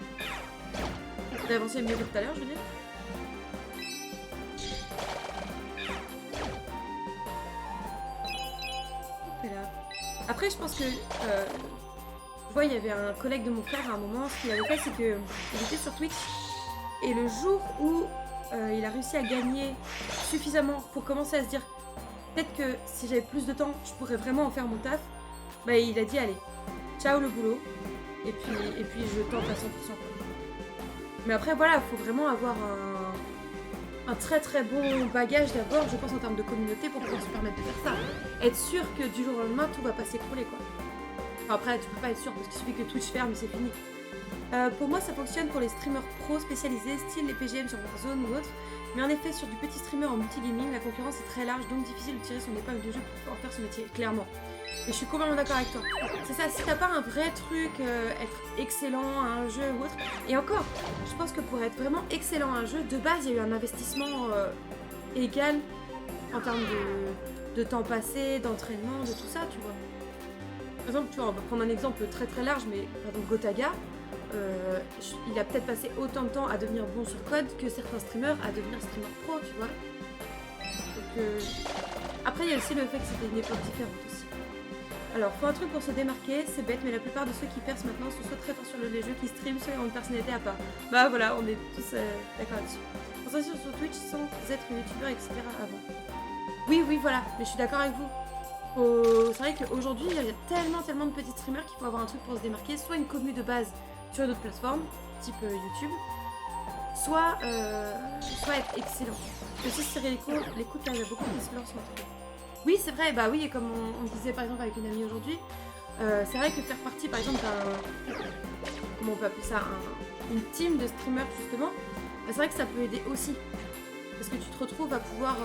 On a avancé mieux que tout à l'heure, je veux dire. Après, je pense que... je vois, il y avait un collègue de mon frère à un moment, ce qu'il avait fait, c'est qu'il était sur Twitch. Et le jour où il a réussi à gagner suffisamment pour commencer à se dire peut-être que si j'avais plus de temps, je pourrais vraiment en faire mon taf, bah il a dit allez, ciao le boulot, et puis je tente à 100%. Mais après, voilà, il faut vraiment avoir un très très bon bagage d'abord, je pense, en termes de communauté pour pouvoir se permettre de faire ça. Être sûr que du jour au lendemain, tout va pas s'écrouler, quoi. Enfin, après, tu peux pas être sûr parce qu'il suffit que Twitch ferme et c'est fini. Pour moi, ça fonctionne pour les streamers pro spécialisés, style les PGM sur Warzone ou autre. Mais en effet, sur du petit streamer en multigaming, la concurrence est très large, donc difficile de tirer son épingle du jeu pour en faire son métier, clairement. Et je suis complètement d'accord avec toi. C'est ça, si t'as pas un vrai truc, être excellent à un jeu ou autre. Et encore, je pense que pour être vraiment excellent à un jeu, de base, il y a eu un investissement égal en termes de temps passé, d'entraînement, de tout ça, tu vois. Par exemple, tu vois, on va prendre un exemple très très large, mais par exemple Gotaga, il a peut-être passé autant de temps à devenir bon sur code que certains streamers à devenir streamer pro, tu vois. Donc, après, il y a aussi le fait que c'était une époque différente aussi. Alors, faut un truc pour se démarquer, c'est bête, mais la plupart de ceux qui percent maintenant sont soit très forts sur les jeux qui streament, soit ont une personnalité à part. Bah voilà, on est tous d'accord là-dessus. On s'en sur Twitch sans être youtubeur, etc. avant. Oui, voilà, mais je suis d'accord avec vous. C'est vrai qu'aujourd'hui, il y a tellement de petits streamers qu'il faut avoir un truc pour se démarquer, soit une commu de base sur d'autres plateformes, type YouTube, soit être excellent. Aussi tirer les coups, là, il y a beaucoup qui se lancent entre eux. Oui, c'est vrai, bah oui, et comme on disait par exemple avec une amie aujourd'hui, c'est vrai que faire partie par exemple d'un... Comment on peut appeler ça, une team de streamers justement, bah, c'est vrai que ça peut aider aussi. Parce que tu te retrouves à pouvoir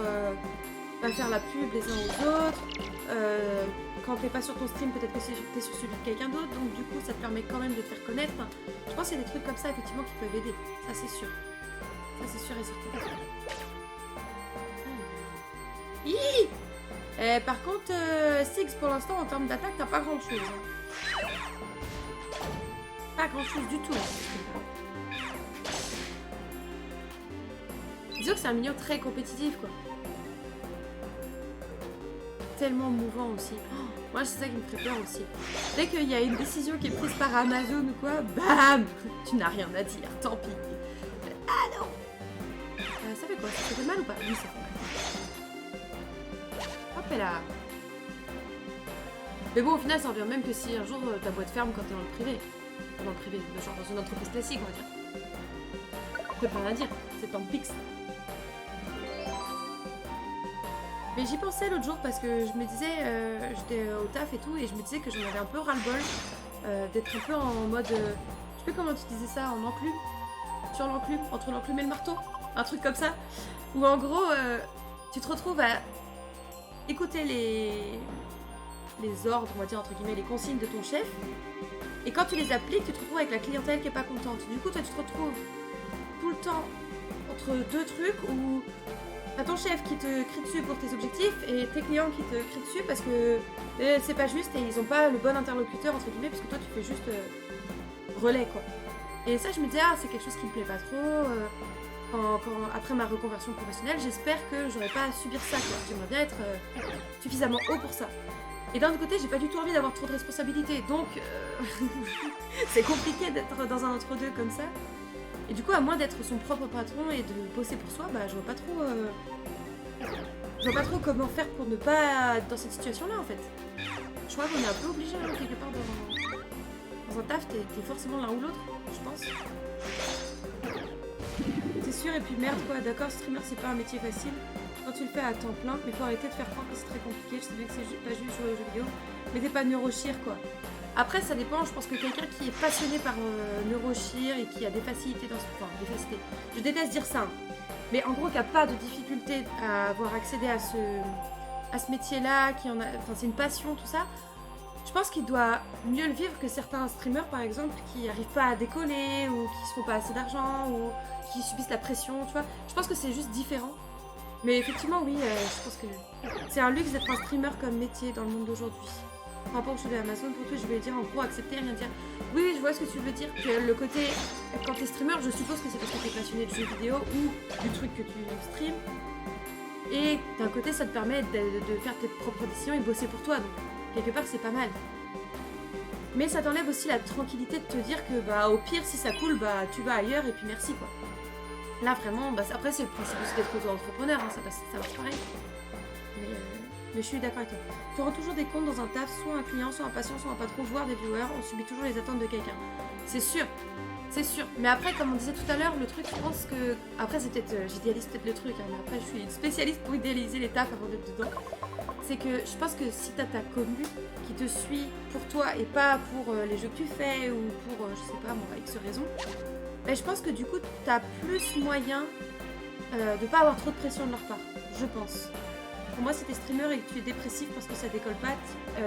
faire la pub les uns aux autres. Quand t'es pas sur ton stream, peut-être que t'es sur celui de quelqu'un d'autre, donc du coup ça te permet quand même de te faire connaître. Enfin, je pense qu'il y a des trucs comme ça effectivement qui peuvent aider, ça c'est sûr. Ça c'est sûr et certain. Par contre, Six, pour l'instant, en termes d'attaque, t'as pas grand-chose. Pas grand-chose du tout. Disons que c'est un milieu très compétitif, quoi. Tellement mouvant aussi. Oh, moi, c'est ça qui me fait peur aussi. Dès qu'il y a une décision qui est prise par Amazon ou quoi, bam, tu n'as rien à dire, tant pis. Ah non. Ça fait quoi? Ça fait mal ou pas? Oui, ça fait mal. Hop là. Mais bon, au final, ça revient même que si un jour ta boîte ferme quand t'es dans le privé. Enfin, dans le privé, genre dans une entreprise classique, on va dire. Ça peut pas rien dire, c'est en pix. Mais j'y pensais l'autre jour parce que je me disais, j'étais au taf et tout, et je me disais que j'en avais un peu ras-le-bol d'être un peu en mode, je sais plus comment tu disais ça, en enclume, sur l'enclume, entre l'enclume et le marteau, un truc comme ça, où en gros, tu te retrouves à écouter les ordres, on va dire entre guillemets, les consignes de ton chef, et quand tu les appliques, tu te retrouves avec la clientèle qui est pas contente. Du coup, toi, tu te retrouves tout le temps entre deux trucs où t'as ton chef qui te crie dessus pour tes objectifs et tes clients qui te crient dessus parce que c'est pas juste et ils ont pas le bon interlocuteur entre guillemets parce que toi tu fais juste relais quoi. Et ça je me disais c'est quelque chose qui me plaît pas trop. Après ma reconversion professionnelle, j'espère que j'aurai pas à subir ça quoi. J'aimerais bien être suffisamment haut pour ça. Et d'un autre côté, j'ai pas du tout envie d'avoir trop de responsabilités, donc c'est compliqué d'être dans un entre-deux comme ça. Et du coup, à moins d'être son propre patron et de bosser pour soi, bah je vois pas trop comment faire pour ne pas être dans cette situation-là en fait. Je crois qu'on est un peu obligé quelque part dans un taf, t'es forcément l'un ou l'autre, je pense. C'est sûr, et puis merde quoi, d'accord, streamer c'est pas un métier facile quand tu le fais à temps plein, mais faut arrêter de faire croire que c'est très compliqué, je sais bien que c'est pas juste jouer aux jeux vidéo, mais t'es pas neurochir quoi. Après ça dépend, je pense que quelqu'un qui est passionné par neurochir et qui a des facilités dans ce... Enfin, des facilités, je déteste dire ça, hein. Mais en gros qui a pas de difficulté à avoir accédé à ce métier-là, qui en a... Enfin c'est une passion, tout ça. Je pense qu'il doit mieux le vivre que certains streamers par exemple qui n'arrivent pas à décoller ou qui se font pas assez d'argent ou qui subissent la pression, tu vois. Je pense que c'est juste différent. Mais effectivement, oui, je pense que c'est un luxe d'être un streamer comme métier dans le monde d'aujourd'hui. Par rapport au jeu d'Amazon, pour toi, je voulais dire en gros accepter, rien dire. Oui, oui, je vois ce que tu veux dire. Que le côté, quand t'es streamer, je suppose que c'est parce que t'es passionné de jeux vidéo ou du truc que tu streams. Et d'un côté, ça te permet de faire tes propres décisions et de bosser pour toi. Donc, quelque part, c'est pas mal. Mais ça t'enlève aussi la tranquillité de te dire que, bah, au pire, si ça coule, bah, tu vas ailleurs et puis merci, quoi. Là, vraiment, bah, après, c'est le principe aussi d'être auto-entrepreneur, hein, ça marche pareil. Mais je suis d'accord avec toi. Tu auras toujours des comptes dans un taf, soit un client, soit un patient, soit un patron, voire des viewers. On subit toujours les attentes de quelqu'un. C'est sûr. C'est sûr. Mais après, comme on disait tout à l'heure, le truc, je pense que... Après, c'est peut-être... j'idéalise peut-être le truc, hein, mais après, je suis une spécialiste pour idéaliser les tafs avant d'être dedans. C'est que je pense que si t'as ta commu qui te suit pour toi et pas pour les jeux que tu fais ou pour, je sais pas, moi, X raison, ben, je pense que du coup, t'as plus moyen de pas avoir trop de pression de leur part. Je pense. Pour moi, si t'es streamer et que tu es dépressif parce que ça décolle pas,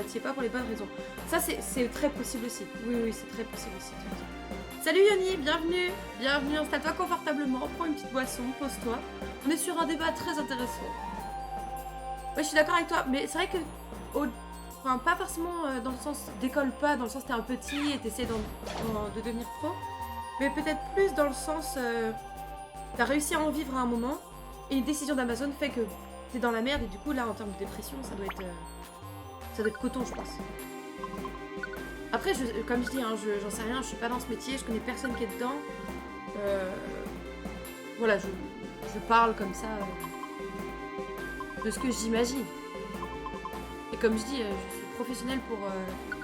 t'y es pas pour les bonnes raisons. Ça, c'est très possible aussi. Oui, oui, c'est très possible aussi. Salut Yoni, bienvenue. Bienvenue, installe-toi confortablement, prends une petite boisson, pose-toi. On est sur un débat très intéressant. Ouais, je suis d'accord avec toi, mais c'est vrai que... Enfin, pas forcément dans le sens décolle pas, dans le sens t'es un petit et t'essaies de devenir pro, mais peut-être plus dans le sens t'as réussi à en vivre à un moment et une décision d'Amazon fait que t'es dans la merde et du coup là en termes de dépression ça doit être coton, je pense. Après, comme je dis, hein, j'en sais rien, je suis pas dans ce métier, je connais personne qui est dedans. Voilà, je parle comme ça de ce que j'imagine. Et comme je dis, je suis professionnelle pour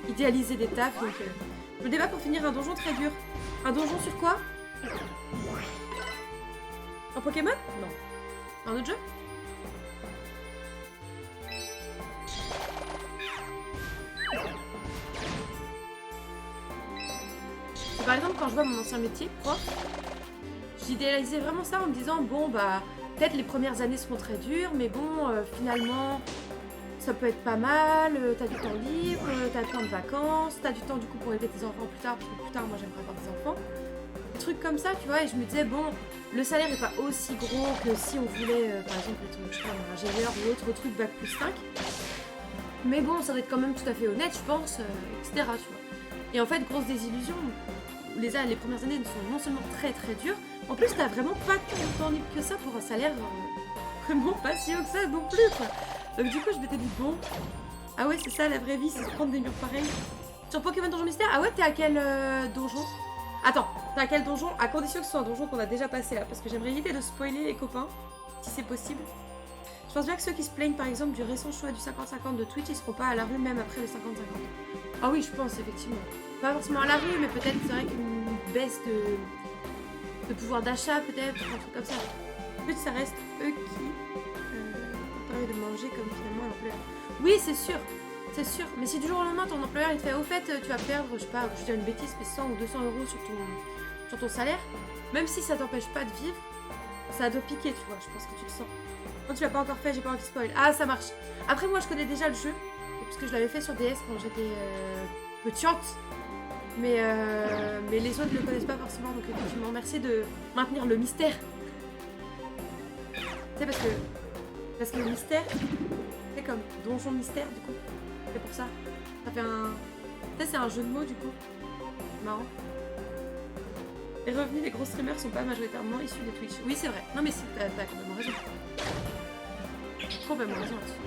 idéaliser des tafs, donc je me débat pour finir un donjon très dur. Un donjon sur quoi? Un Pokémon? Non. Un autre jeu? Par exemple, quand je vois mon ancien métier, prof, j'idéalisais vraiment ça en me disant, bon, bah, peut-être les premières années seront très dures, mais bon, finalement, ça peut être pas mal, t'as du temps libre, t'as plein de vacances, t'as du temps du coup pour aider tes enfants plus tard, parce que plus tard, moi, j'aimerais avoir des enfants. Des trucs comme ça, tu vois, et je me disais, bon, le salaire n'est pas aussi gros que si on voulait, par exemple, être, je sais pas, ingénieur ou autre truc, bac plus 5. Mais bon, ça doit être quand même tout à fait honnête, je pense, etc., tu vois. Et en fait, grosse désillusion, les premières années sont non seulement très très dures, en plus t'as vraiment pas tant de temps libre que ça pour un salaire vraiment pas si haut que ça non plus, quoi. Donc du coup je m'étais dit bon, ah ouais c'est ça la vraie vie, c'est se prendre des murs pareils. Sur Pokémon Donjon Mystère, ah ouais t'es à quel donjon? Attends, t'es à quel donjon? À condition que ce soit un donjon qu'on a déjà passé là, parce que j'aimerais éviter de spoiler les copains, si c'est possible. Je pense bien que ceux qui se plaignent par exemple du récent choix du 50-50 de Twitch, ils seront pas à la rue même après le 50-50. Ah oui, je pense effectivement. Pas forcément à la rue, mais peut-être c'est vrai qu'une baisse de pouvoir d'achat, peut-être, un truc comme ça. En plus, ça reste eux qui permettent de manger comme finalement l'employeur. Oui, c'est sûr, mais si du jour au lendemain ton employeur il te fait au fait, tu vas perdre, je sais pas, je dis une bêtise, mais 100 ou 200 euros sur ton salaire, même si ça t'empêche pas de vivre, ça doit piquer, tu vois, je pense que tu le sens. Quand tu l'as pas encore fait, j'ai pas envie de spoil. Ah, ça marche. Après, moi je connais déjà le jeu, parce que je l'avais fait sur DS quand j'étais petite. Mais les autres ne le connaissent pas forcément, donc effectivement, merci de maintenir le mystère. Tu sais, parce que le mystère, c'est comme donjon mystère, du coup. C'est pour ça. Ça fait un... Tu sais, c'est un jeu de mots, du coup. Marrant. Les revenus des gros streamers sont pas majoritairement issus de Twitch. Oui, c'est vrai. Non, mais t'as complètement raison. Complètement raison là-dessus.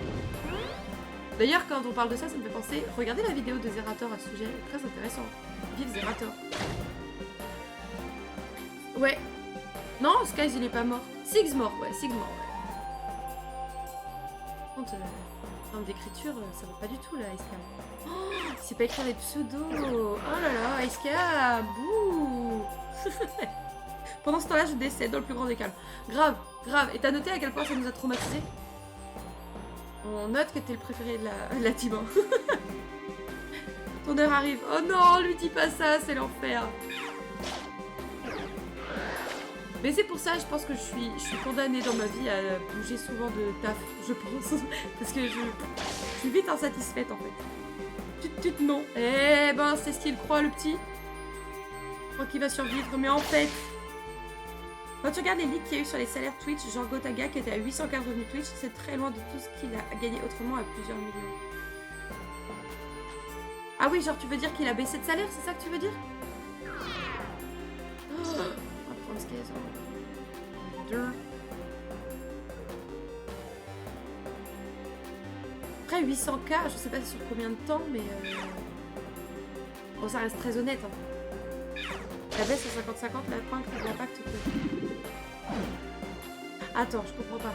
D'ailleurs, quand on parle de ça, ça me fait penser... Regardez la vidéo de Zerator à ce sujet, très intéressant. Vive Zerator. Ouais. Non, Skies, il est pas mort. Six mort, ouais, Six mort, ouais. Par contre, en termes d'écriture, ça va pas du tout, là, Iska. Oh, c'est pas écrire des pseudos. Oh là là, Iska, bouh. Pendant ce temps-là, je décède dans le plus grand des calmes. Grave, grave. Et t'as noté à quel point ça nous a traumatisés? On note que t'es le préféré de la team. Ton heure arrive. Oh non, lui dis pas ça, c'est l'enfer. Mais c'est pour ça, je pense que je suis condamnée dans ma vie à bouger souvent de taf, je pense. Parce que je suis vite insatisfaite en fait. Non. Eh ben, c'est ce qu'il croit le petit. Je crois qu'il va survivre, mais en fait... Quand tu regardes les leaks qu'il y a eu sur les salaires Twitch, genre Gotaga qui était à 800K de revenus Twitch, c'est très loin de tout ce qu'il a gagné autrement à plusieurs millions. Ah oui, genre tu veux dire qu'il a baissé de salaire, c'est ça que tu veux dire? Oh, on va prendre ce qu'il y a sur... Après 800K, je sais pas sur combien de temps, mais... Bon, ça reste très honnête. Hein. La baisse à 50-50, l'impact peut... Attends, je comprends pas.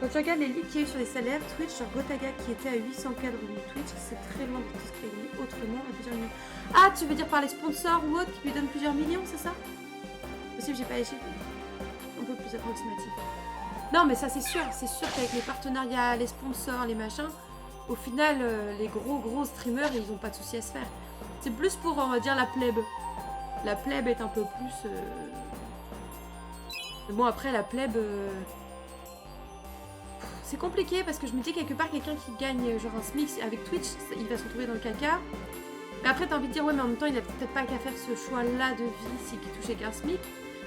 Quand tu regardes les leaks qu'il y a eu sur les salaires, Twitch, genre Gotaga qui était à 800K de revenus Twitch, c'est très loin de tout ce qu'il a gagné autrement à plusieurs millions. Ah, tu veux dire par les sponsors ou autres qui lui donnent plusieurs millions, c'est ça? Possible, j'ai pas les chiffres. Un peu plus approximatif. Non, mais ça c'est sûr qu'avec les partenariats, les sponsors, les machins, au final, les gros streamers, ils ont pas de soucis à se faire. C'est plus pour, on va dire, la plèbe. La plèbe est un peu plus... Bon, après, la plèbe... C'est compliqué parce que je me dis quelque part, quelqu'un qui gagne genre un SMIC avec Twitch, il va se retrouver dans le caca. Mais après, t'as envie de dire, ouais, mais en même temps, il a peut-être pas qu'à faire ce choix-là de vie s'il touchait qu'un SMIC.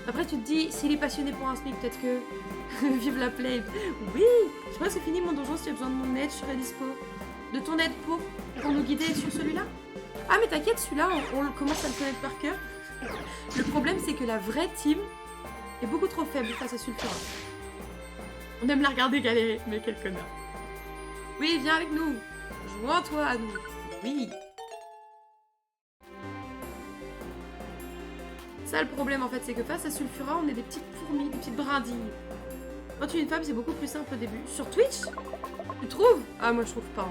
Après, tu te dis, s'il est passionné pour un SMIC, peut-être que... Vive la plèbe. Oui, je crois que c'est fini mon donjon. Si tu as besoin de mon aide, je serai dispo. De ton aide pour nous guider sur celui-là? Ah, mais t'inquiète, celui-là, on commence à le connaître par cœur. Le problème, c'est que la vraie team est beaucoup trop faible face à Sulfura. On aime la regarder galérer, mais quel connard. Oui, viens avec nous. Joins-toi à nous. Oui. Ça, le problème, en fait, c'est que face à Sulfura, on est des petites fourmis, des petites brindilles. Quand tu es une femme, c'est beaucoup plus simple au début. Sur Twitch? Tu trouves? Ah, moi, je trouve pas.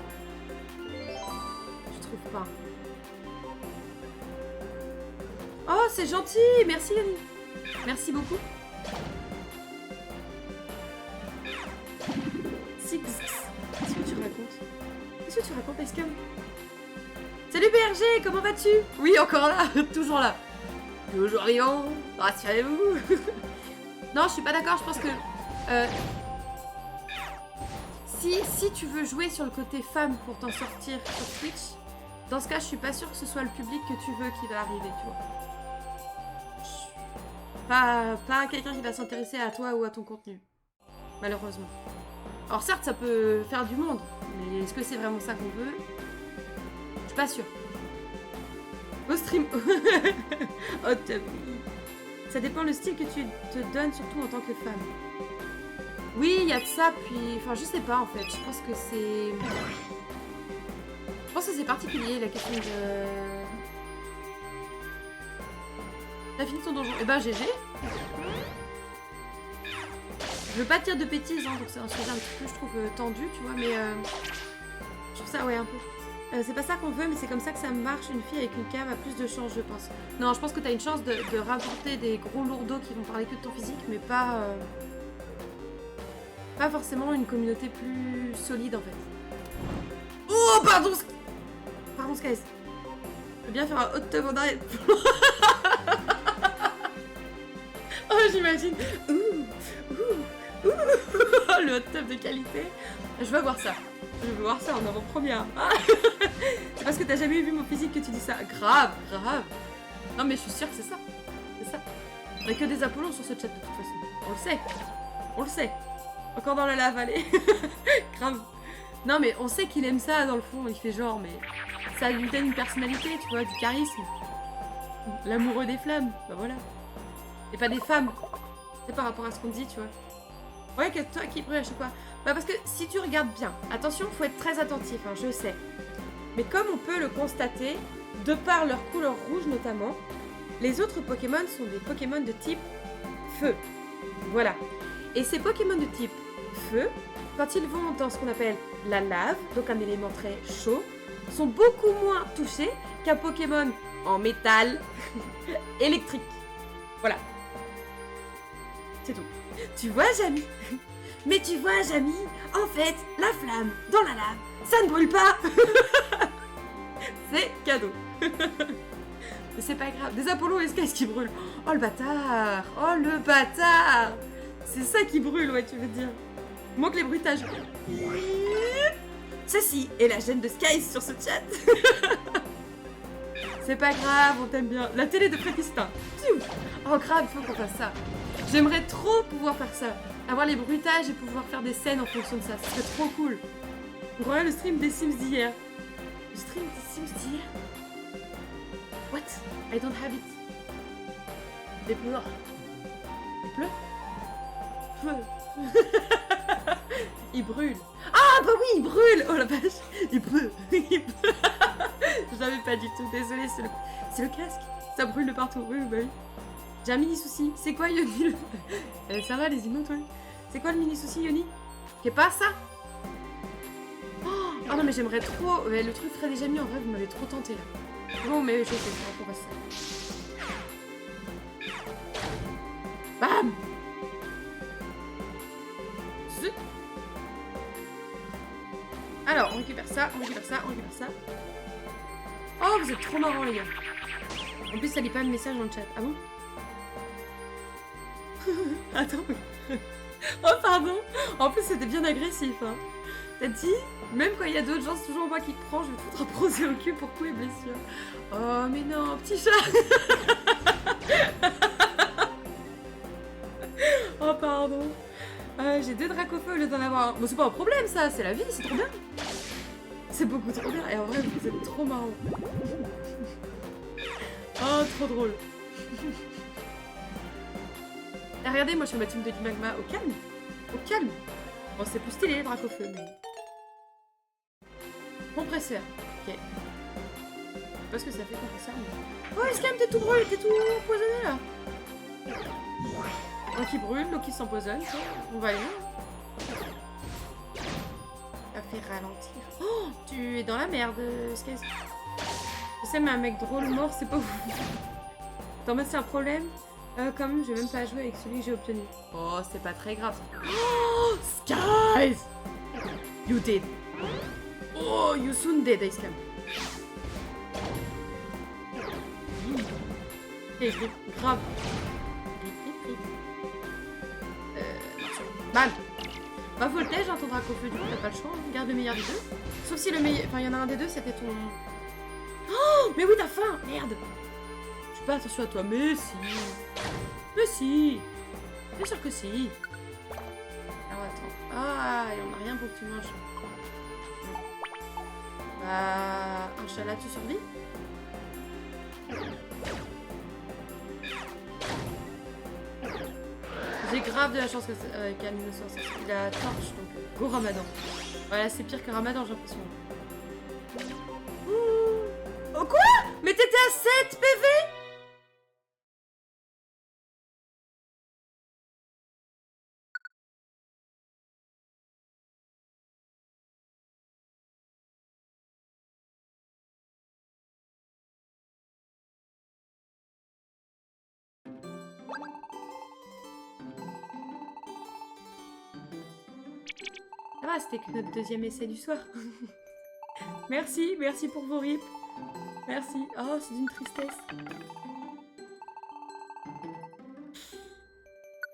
Je trouve pas. Oh, c'est gentil. Merci, Yanni. Merci beaucoup. Qu'est-ce que tu racontes? Qu'est-ce que tu racontes, Escam? Salut BRG, comment vas-tu? Oui, encore là, toujours là. Toujours vivant, rassurez-vous. Non, je suis pas d'accord, je pense que... Si tu veux jouer sur le côté femme pour t'en sortir sur Twitch, dans ce cas, je suis pas sûre que ce soit le public que tu veux qui va arriver, tu vois. Pas quelqu'un qui va s'intéresser à toi ou à ton contenu. Malheureusement. Alors certes, ça peut faire du monde, mais est-ce que c'est vraiment ça qu'on veut? Je suis pas sûre. Au stream... Oh, ça dépend le style que tu te donnes, surtout en tant que femme. Oui, il y a de ça, puis... Enfin, je sais pas, en fait. Je pense que c'est... Je pense que c'est particulier, la question de... T'as fini ton donjon? Eh ben, GG. Je veux pas te dire de bêtises, hein, donc c'est un sujet un petit peu, je trouve, tendu, tu vois, mais je trouve ça, ouais, un peu. C'est pas ça qu'on veut, mais c'est comme ça que ça marche. Une fille avec une cam a plus de chance, je pense. Non, je pense que t'as une chance de rapporter des gros lourdeaux qui vont parler que de ton physique, mais pas forcément une communauté plus solide, en fait. Oh, pardon! Pardon, Skies. Je veux bien faire un hot tub en arrière. Oh, j'imagine. Le hot tub de qualité. Je veux voir ça. Je veux voir ça en avant-première. C'est parce que t'as jamais vu mon physique que tu dis ça. Grave. Non mais je suis sûre que c'est ça. C'est ça. Il n'y a que des Apollons sur ce chat de toute façon. On le sait. Encore dans la lave, allez. Grave. Non mais on sait qu'il aime ça dans le fond. Il fait genre, mais ça lui donne une personnalité, tu vois, du charisme. L'amoureux des flammes. Bah voilà. Et pas des femmes. C'est par rapport à ce qu'on dit, tu vois. Ouais, que toi qui brûle à chaque fois. Bah parce que si tu regardes bien, attention, faut être très attentif, hein, je sais. Mais comme on peut le constater, de par leur couleur rouge notamment, les autres Pokémon sont des Pokémon de type feu. Voilà. Et ces Pokémon de type feu, quand ils vont dans ce qu'on appelle la lave, donc un élément très chaud, sont beaucoup moins touchés qu'un Pokémon en métal électrique. Voilà. C'est tout. Tu vois, Jamie? Mais tu vois, Jamie, en fait, la flamme dans la lave, ça ne brûle pas. C'est cadeau. Mais c'est pas grave. Des Apollons et Skies qui brûlent. Oh, le bâtard. Oh, le bâtard. C'est ça qui brûle, ouais, tu veux dire. Manque les bruitages. Ceci est la gêne de Skies sur ce chat. C'est pas grave, on t'aime bien. La télé de Fréquistin. Oh grave, il faut qu'on fasse ça. J'aimerais trop pouvoir faire ça. Avoir les bruitages et pouvoir faire des scènes en fonction de ça. Ce serait trop cool. On regarde le stream des Sims d'hier. Le stream des Sims d'hier? What? I don't have it. Des pleurs. Des pleurs? Il brûle. Ah bah oui, il brûle. Oh la vache. Il brûle. Il brûle. Je l'avais pas du tout. Désolée, c'est le casque. Ça brûle de partout. Oui, bah oui. J'ai un mini souci. C'est quoi, Yoni? Ça va, les humains, toi? C'est quoi le mini souci, Yoni? C'est pas ça? Oh non, mais j'aimerais trop. Ouais, le truc Fred et Jamie, en vrai, vous m'avez trop tenté là. Bon, mais je sais, on va ça. Bam! Zut. Alors, on récupère ça, on récupère ça, on récupère ça. Oh, vous êtes trop marrants, les gars. En plus, ça lit pas le message dans le chat. Ah bon? Attends. Oh, pardon. En plus, c'était bien agressif. Hein. T'as dit? Même quand il y a d'autres gens, c'est toujours moi qui te prends. Je vais te foutre un procès au cul pour coups et blessures. Oh, mais non, petit chat. Oh, pardon. J'ai 2 dracofeux au lieu d'en avoir un. Bon, c'est pas un problème, ça. C'est la vie, c'est trop bien. C'est beaucoup trop bien. Et en vrai, vous êtes trop marrants. Oh, trop drôle. Et regardez, moi je fais ma team de Magma au calme. Au calme. Bon, c'est plus stylé les dracs au feu, mais. Compresseur. Ok. Je sais pas ce que ça fait, compresseur. Mais... Oh, Escam, t'es tout brûlé, t'es tout empoisonné là. Donc il brûle, donc il s'empoisonne. On va aller. Ça fait ralentir. Oh, tu es dans la merde, Skaz. Je sais, mais un mec drôle mort, c'est pas ouf. Attends, mais c'est un problème. Quand même, je vais même pas jouer avec celui que j'ai obtenu. Oh, c'est pas très grave. Oh, Skies! You did. Oh, you soon dead, Icecam. Et grave. Bam! Bah, voltage, hein, ton drac au feu, du coup, t'as pas le choix. Hein. Garde le meilleur des deux. Sauf si le meilleur. Enfin, il y en a un des deux, c'était ton. Oh, mais oui, t'as faim! Merde! Je fais pas attention à toi, mais si! Mais si! Bien sûr que si! Alors attends. Ah, et on a rien pour que tu manges. Bah. Inch'Allah, tu survis? J'ai grave de la chance qu'Amine soit sorti. Il a torche, donc go Ramadan. Voilà, c'est pire que Ramadan, j'ai l'impression. Oh quoi? Mais t'étais à 7 PV? Ça va, c'était que notre deuxième essai du soir. Merci, merci pour vos rips. Merci. Oh, c'est d'une tristesse.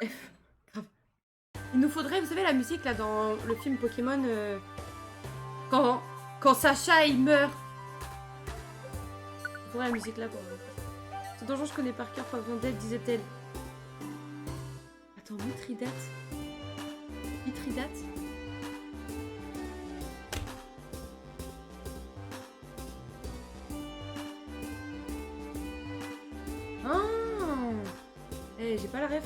F. Grave. Il nous faudrait, vous savez, la musique là dans le film Pokémon, quand Sacha il meurt. Il faudrait la musique là pour. Ce donjon je connais par cœur, pas besoin d'aide, disait-elle. Attends, Mithridate. Mithridate. J'ai pas la ref.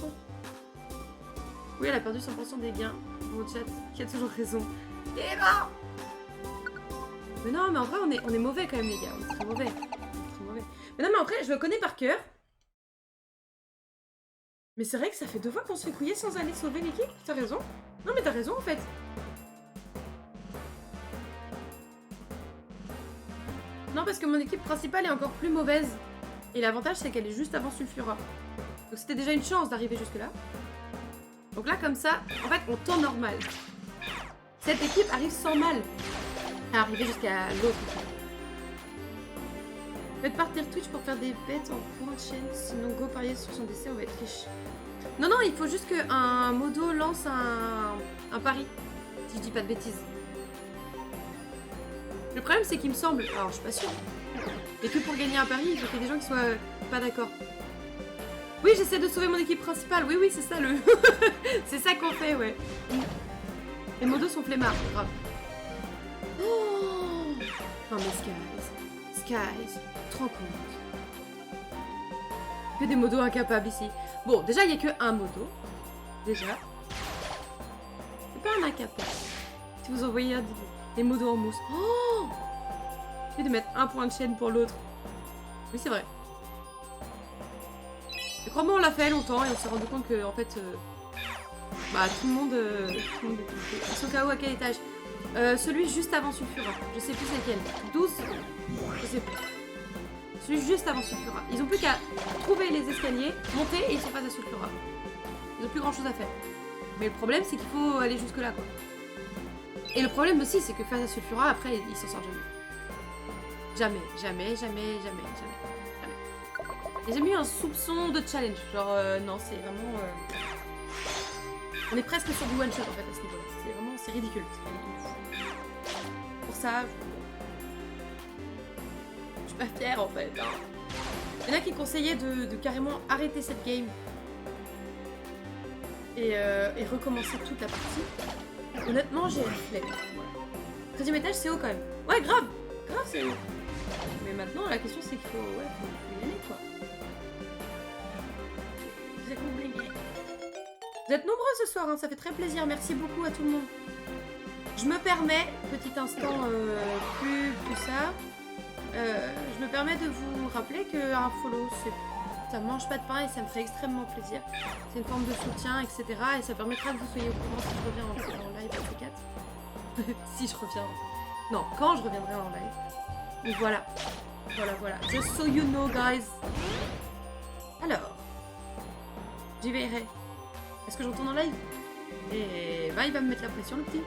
Oui, elle a perdu 100% des gains. Mon chat, qui a toujours raison. Et bah mais non, mais en vrai, on est mauvais quand même, les gars. On est très mauvais. Très mauvais. Mais non, mais après, je le connais par cœur. Mais c'est vrai que ça fait 2 fois qu'on se fait couiller sans aller sauver l'équipe. T'as raison. Non, mais t'as raison, en fait. Non, parce que mon équipe principale est encore plus mauvaise. Et l'avantage, c'est qu'elle est juste avant Sulfura. Donc c'était déjà une chance d'arriver jusque là. Donc là comme ça, en fait on tourne normal. Cette équipe arrive sans mal à arriver jusqu'à l'autre. Faites partir Twitch pour faire des bêtes en point de chaîne. Sinon go parier sur son décès, on va être riche. Non non, il faut juste qu'un modo lance un pari. Si je dis pas de bêtises. Le problème c'est qu'il me semble... Alors je suis pas sûre. Et que pour gagner un pari, il faut qu'il y ait des gens qui soient pas d'accord. Oui, j'essaie de sauver mon équipe principale. Oui, oui, c'est ça le... c'est ça qu'on fait, ouais. Les modos sont flemmards, grave. Oh non mais Skies, tu te rends compte? Que des modos incapables ici. Bon, déjà, il n'y a que un modo. Déjà. C'est pas un incapable. Si vous envoyez des modos en mousse. Oh j'ai de mettre un point de chaîne pour l'autre. Oui, c'est vrai. Et crois-moi, on l'a fait longtemps et on s'est rendu compte que, en fait, bah, tout le monde ils sont KO à quel étage? Celui juste avant Sulfura. Je sais plus c'est lequel. 12? Je sais plus. Celui juste avant Sulfura. Ils ont plus qu'à trouver les escaliers, monter et ils sont face à Sulfura. Ils ont plus grand chose à faire. Mais le problème, c'est qu'il faut aller jusque là, quoi. Et le problème aussi, c'est que face à Sulfura, après, il s'en sort jamais. Jamais. J'ai jamais eu un soupçon de challenge. Genre, non, c'est vraiment... On est presque sur du one shot en fait à ce niveau-là. C'est vraiment, c'est ridicule. Pour ça, je suis pas fière en fait. Hein. Il y en a qui conseillaient de carrément arrêter cette game et recommencer toute la partie. Honnêtement, j'ai la flemme. Voilà. 13e étage, c'est haut quand même. Ouais, grave, c'est haut. Mais maintenant, la question c'est qu'il faut y aller quoi. C'est compliqué. Vous êtes nombreux ce soir, hein, ça fait très plaisir. Merci beaucoup à tout le monde. Je me permets, petit instant plus ça, je me permets de vous rappeler qu'un follow, ça mange pas de pain et ça me fait extrêmement plaisir. C'est une forme de soutien, etc. Et ça permettra que vous soyez au courant si je reviens en live à C4. Si je reviens. Non, quand je reviendrai en live. Donc voilà. Voilà. Just so you know, guys. Alors, j'y verrai. Est-ce que j'entends en live? Et bah il va me mettre la pression le petit.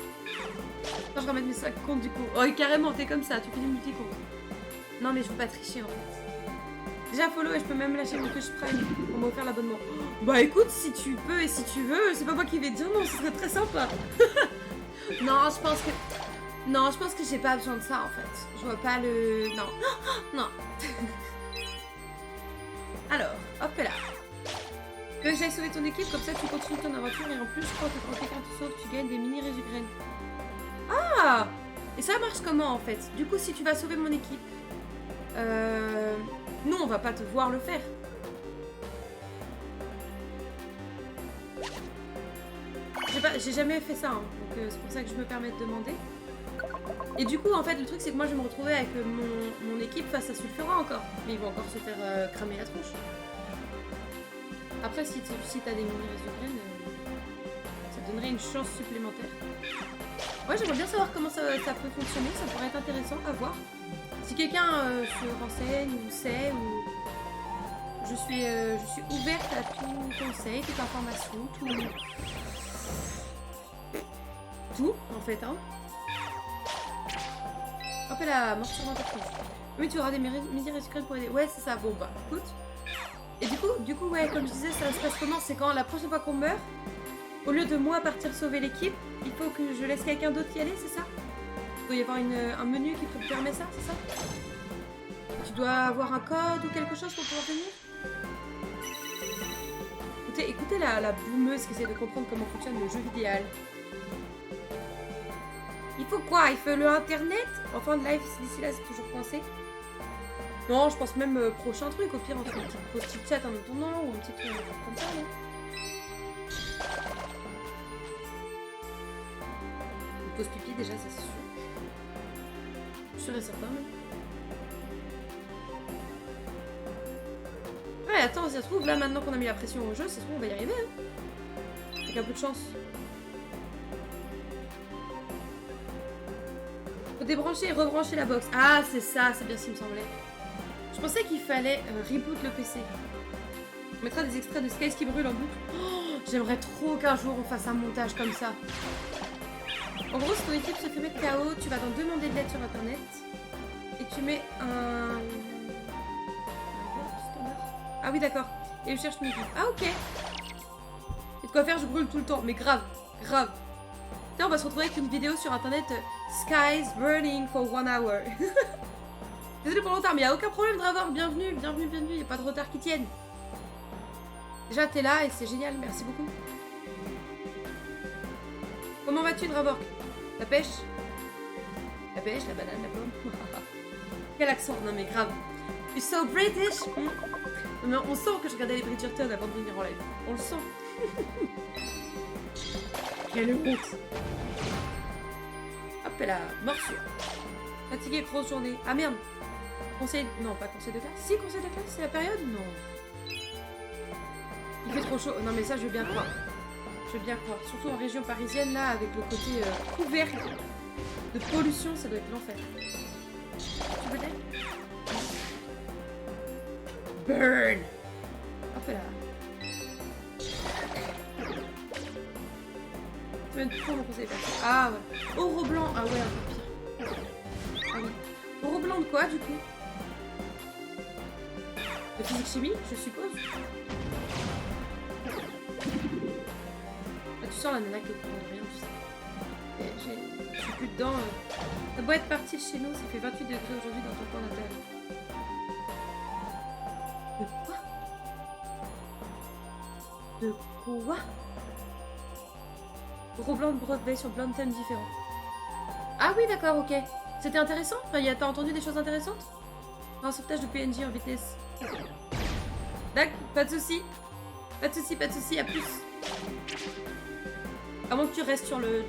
Attends, je vais remettre mes 5 comptes du coup. Oh carrément t'es comme ça, tu fais du multi-compte. Non mais je veux pas tricher en fait. Déjà follow et je peux même lâcher mon Twitch Prime pour m'offrir l'abonnement. Bah écoute, si tu peux et si tu veux, c'est pas moi qui vais te dire non, ce serait très sympa. Non, je pense que j'ai pas besoin de ça en fait. Je vois pas le... Non. Alors, hop là. Tu veux que j'aille sauver ton équipe, comme ça tu continues ton aventure et en plus je crois que quand quelqu'un te sauve, tu gagnes des mini résugraines. Ah! Et ça marche comment en fait? Du coup si tu vas sauver mon équipe, nous on va pas te voir le faire. J'ai jamais fait ça, hein, donc c'est pour ça que je me permets de demander. Et du coup en fait le truc c'est que moi je vais me retrouver avec mon équipe face à Sulfura encore. Mais ils vont encore se faire cramer la tronche. Après, si t'as des mini-résugraines, ça donnerait une chance supplémentaire. Ouais, j'aimerais bien savoir comment ça peut fonctionner, ça pourrait être intéressant à voir. Si quelqu'un se renseigne ou sait, ou... Je suis ouverte à tout conseil, toute information, tout, en fait, hein. Hop là, morsure dans ta tronche. Oui, tu auras des mini-résugraines pour aider. Ouais, c'est ça, bon bah, écoute. Et du coup, ouais, comme je disais, ça se passe comment? C'est quand la prochaine fois qu'on meurt, au lieu de moi partir sauver l'équipe, il faut que je laisse quelqu'un d'autre y aller, c'est ça? Il doit y avoir un menu qui te permet ça, c'est ça? Tu dois avoir un code ou quelque chose pour pouvoir venir? Écoutez la boumeuse qui essaie de comprendre comment fonctionne le jeu vidéo. Il faut quoi? Il faut le internet? En fin de live, d'ici là, c'est toujours coincé. Non, je pense même prochain truc, au pire, entre un petit post-it chat en attendant, ou un petit truc comme ça, non? Une pause pipi, déjà, ça c'est sûr. Je suis sûr et certain, même. Ouais, attends, si ça se trouve, là, maintenant qu'on a mis la pression au jeu, ça se trouve, on va y arriver, hein. Avec un peu de chance. Faut débrancher et rebrancher la box. Ah, c'est ça, c'est bien ce qui me semblait. Je pensais qu'il fallait reboot le PC. On mettra des extraits de Skies qui brûlent en boucle. Oh, j'aimerais trop qu'un jour on fasse un montage comme ça. En gros, si ton équipe se fait mettre KO, tu vas t'en demander de l'aide sur internet. Et tu mets un... Ah oui, d'accord. Et je cherche une équipe. Ah, ok. Et de quoi faire, je brûle tout le temps. Mais grave. Tiens, on va se retrouver avec une vidéo sur internet. Skies burning for 1 hour. Désolé pour le retard, mais y a aucun problème, Dravor. Bienvenue, bienvenue, bienvenue. Y a pas de retard qui tienne. Déjà, t'es là et c'est génial. Merci beaucoup. Comment vas-tu, Dravor? La pêche? La pêche, la banane, la pomme. Quel accent? Non mais grave. You're so British. Non, mais on sent que je regardais les Bridgerton avant de venir en live. On le sent. Quelle honte. Hop là, morsure. Fatigué, grosse journée. Ah merde. Conseil... Non, pas conseil de classe. Si, conseil de classe, c'est la période? Non. Il fait trop chaud. Non mais ça, je veux bien croire. Je veux bien croire. Surtout en région parisienne, là, avec le côté couvert de pollution, ça doit être l'enfer. Tu veux dire? Burn! Hop là. Tu m'aimes trop mon conseil perso. Ah ouais. Oro blanc. Ah ouais, un peu pire. Ah oui. Oro blanc de quoi, du coup? De physique chimie, je suppose. Ah, tu sens la nana qui est au courant de rien, tu sais. Et je suis plus dedans. Ça doit être parti de chez nous, ça fait 28 degrés aujourd'hui dans ton coin natal. De quoi? De quoi? Gros blanc de Broadway sur plein de thèmes différents. Ah oui, d'accord, ok. C'était intéressant? Enfin, t'as entendu des choses intéressantes? Un sauvetage de PNJ en vitesse. D'accord, pas de soucis. Pas de soucis, pas de soucis, à plus. À moins que tu restes sur le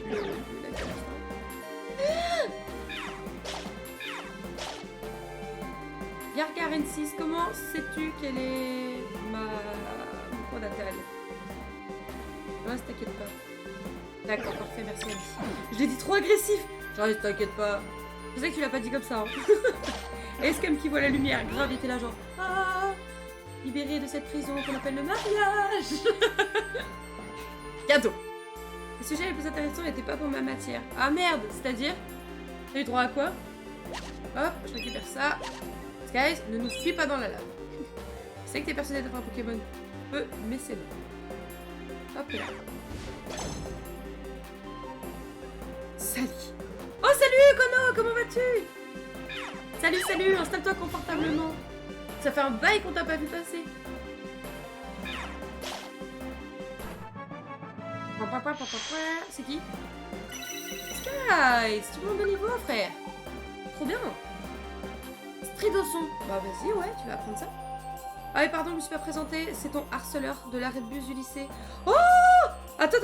Yargar N6, comment sais-tu quelle est mon point natal? Ouais, t'inquiète pas. D'accord, parfait, merci Alice. Je l'ai dit trop agressif. J'arrête, t'inquiète pas. Je sais que tu l'as pas dit comme ça. Hein. Escam qui voit la lumière, grave, il était là genre... Ah, libéré de cette prison qu'on appelle le mariage. Cadeau. Les sujets les plus intéressants n'étaient pas pour ma matière. Ah merde, c'est-à-dire? T'as eu droit à quoi? Hop, je récupère ça. Skies, ne nous suis pas dans la lave. Je sais que t'es persuadé d'être un Pokémon peu, mais c'est bon. Hop là. Salut. Oh salut Kono, comment vas-tu? Salut, salut, installe-toi confortablement. Ça fait un bail qu'on t'a pas vu passer. C'est qui? Skies, tout le monde de niveau, frère. Trop bien. Stridosson. Bah vas-y, ouais, tu vas apprendre ça. Ah oui, pardon, je me suis pas présentée. C'est ton harceleur de l'arrêt de bus du lycée. Oh! Attends.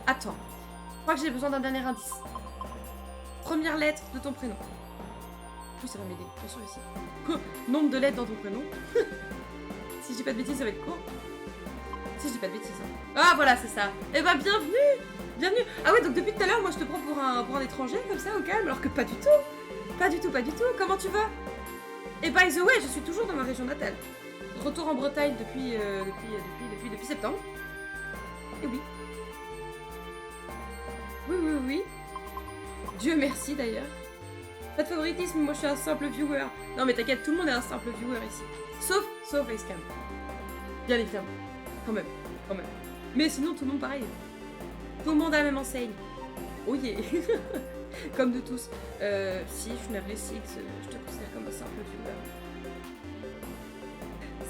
Attends. Je crois que j'ai besoin d'un dernier indice. Première lettre de ton prénom. Oui, ça va m'aider. Bien sûr, ici. Nombre de lettres dans ton prénom. Si je dis pas de bêtises, ça va être court. Si je dis pas de bêtises. Hein. Ah, voilà, c'est ça. Eh ben, bienvenue. Bienvenue. Ah ouais, donc depuis tout à l'heure, moi, je te prends pour un étranger, comme ça, au calme, alors que pas du tout. Pas du tout. Comment tu vas? Et by the way, je suis toujours dans ma région natale. Retour en Bretagne depuis septembre. Et oui. Oui. Dieu merci d'ailleurs. Pas de favoritisme, moi je suis un simple viewer. Non mais t'inquiète, tout le monde est un simple viewer ici. Sauf Facecam. Bien évidemment. Quand même. Mais sinon tout le monde pareil. Tout le monde a la même enseigne. Oh yeah. Comme de tous. Si, je suis navrée, Six, je te considère comme un simple viewer.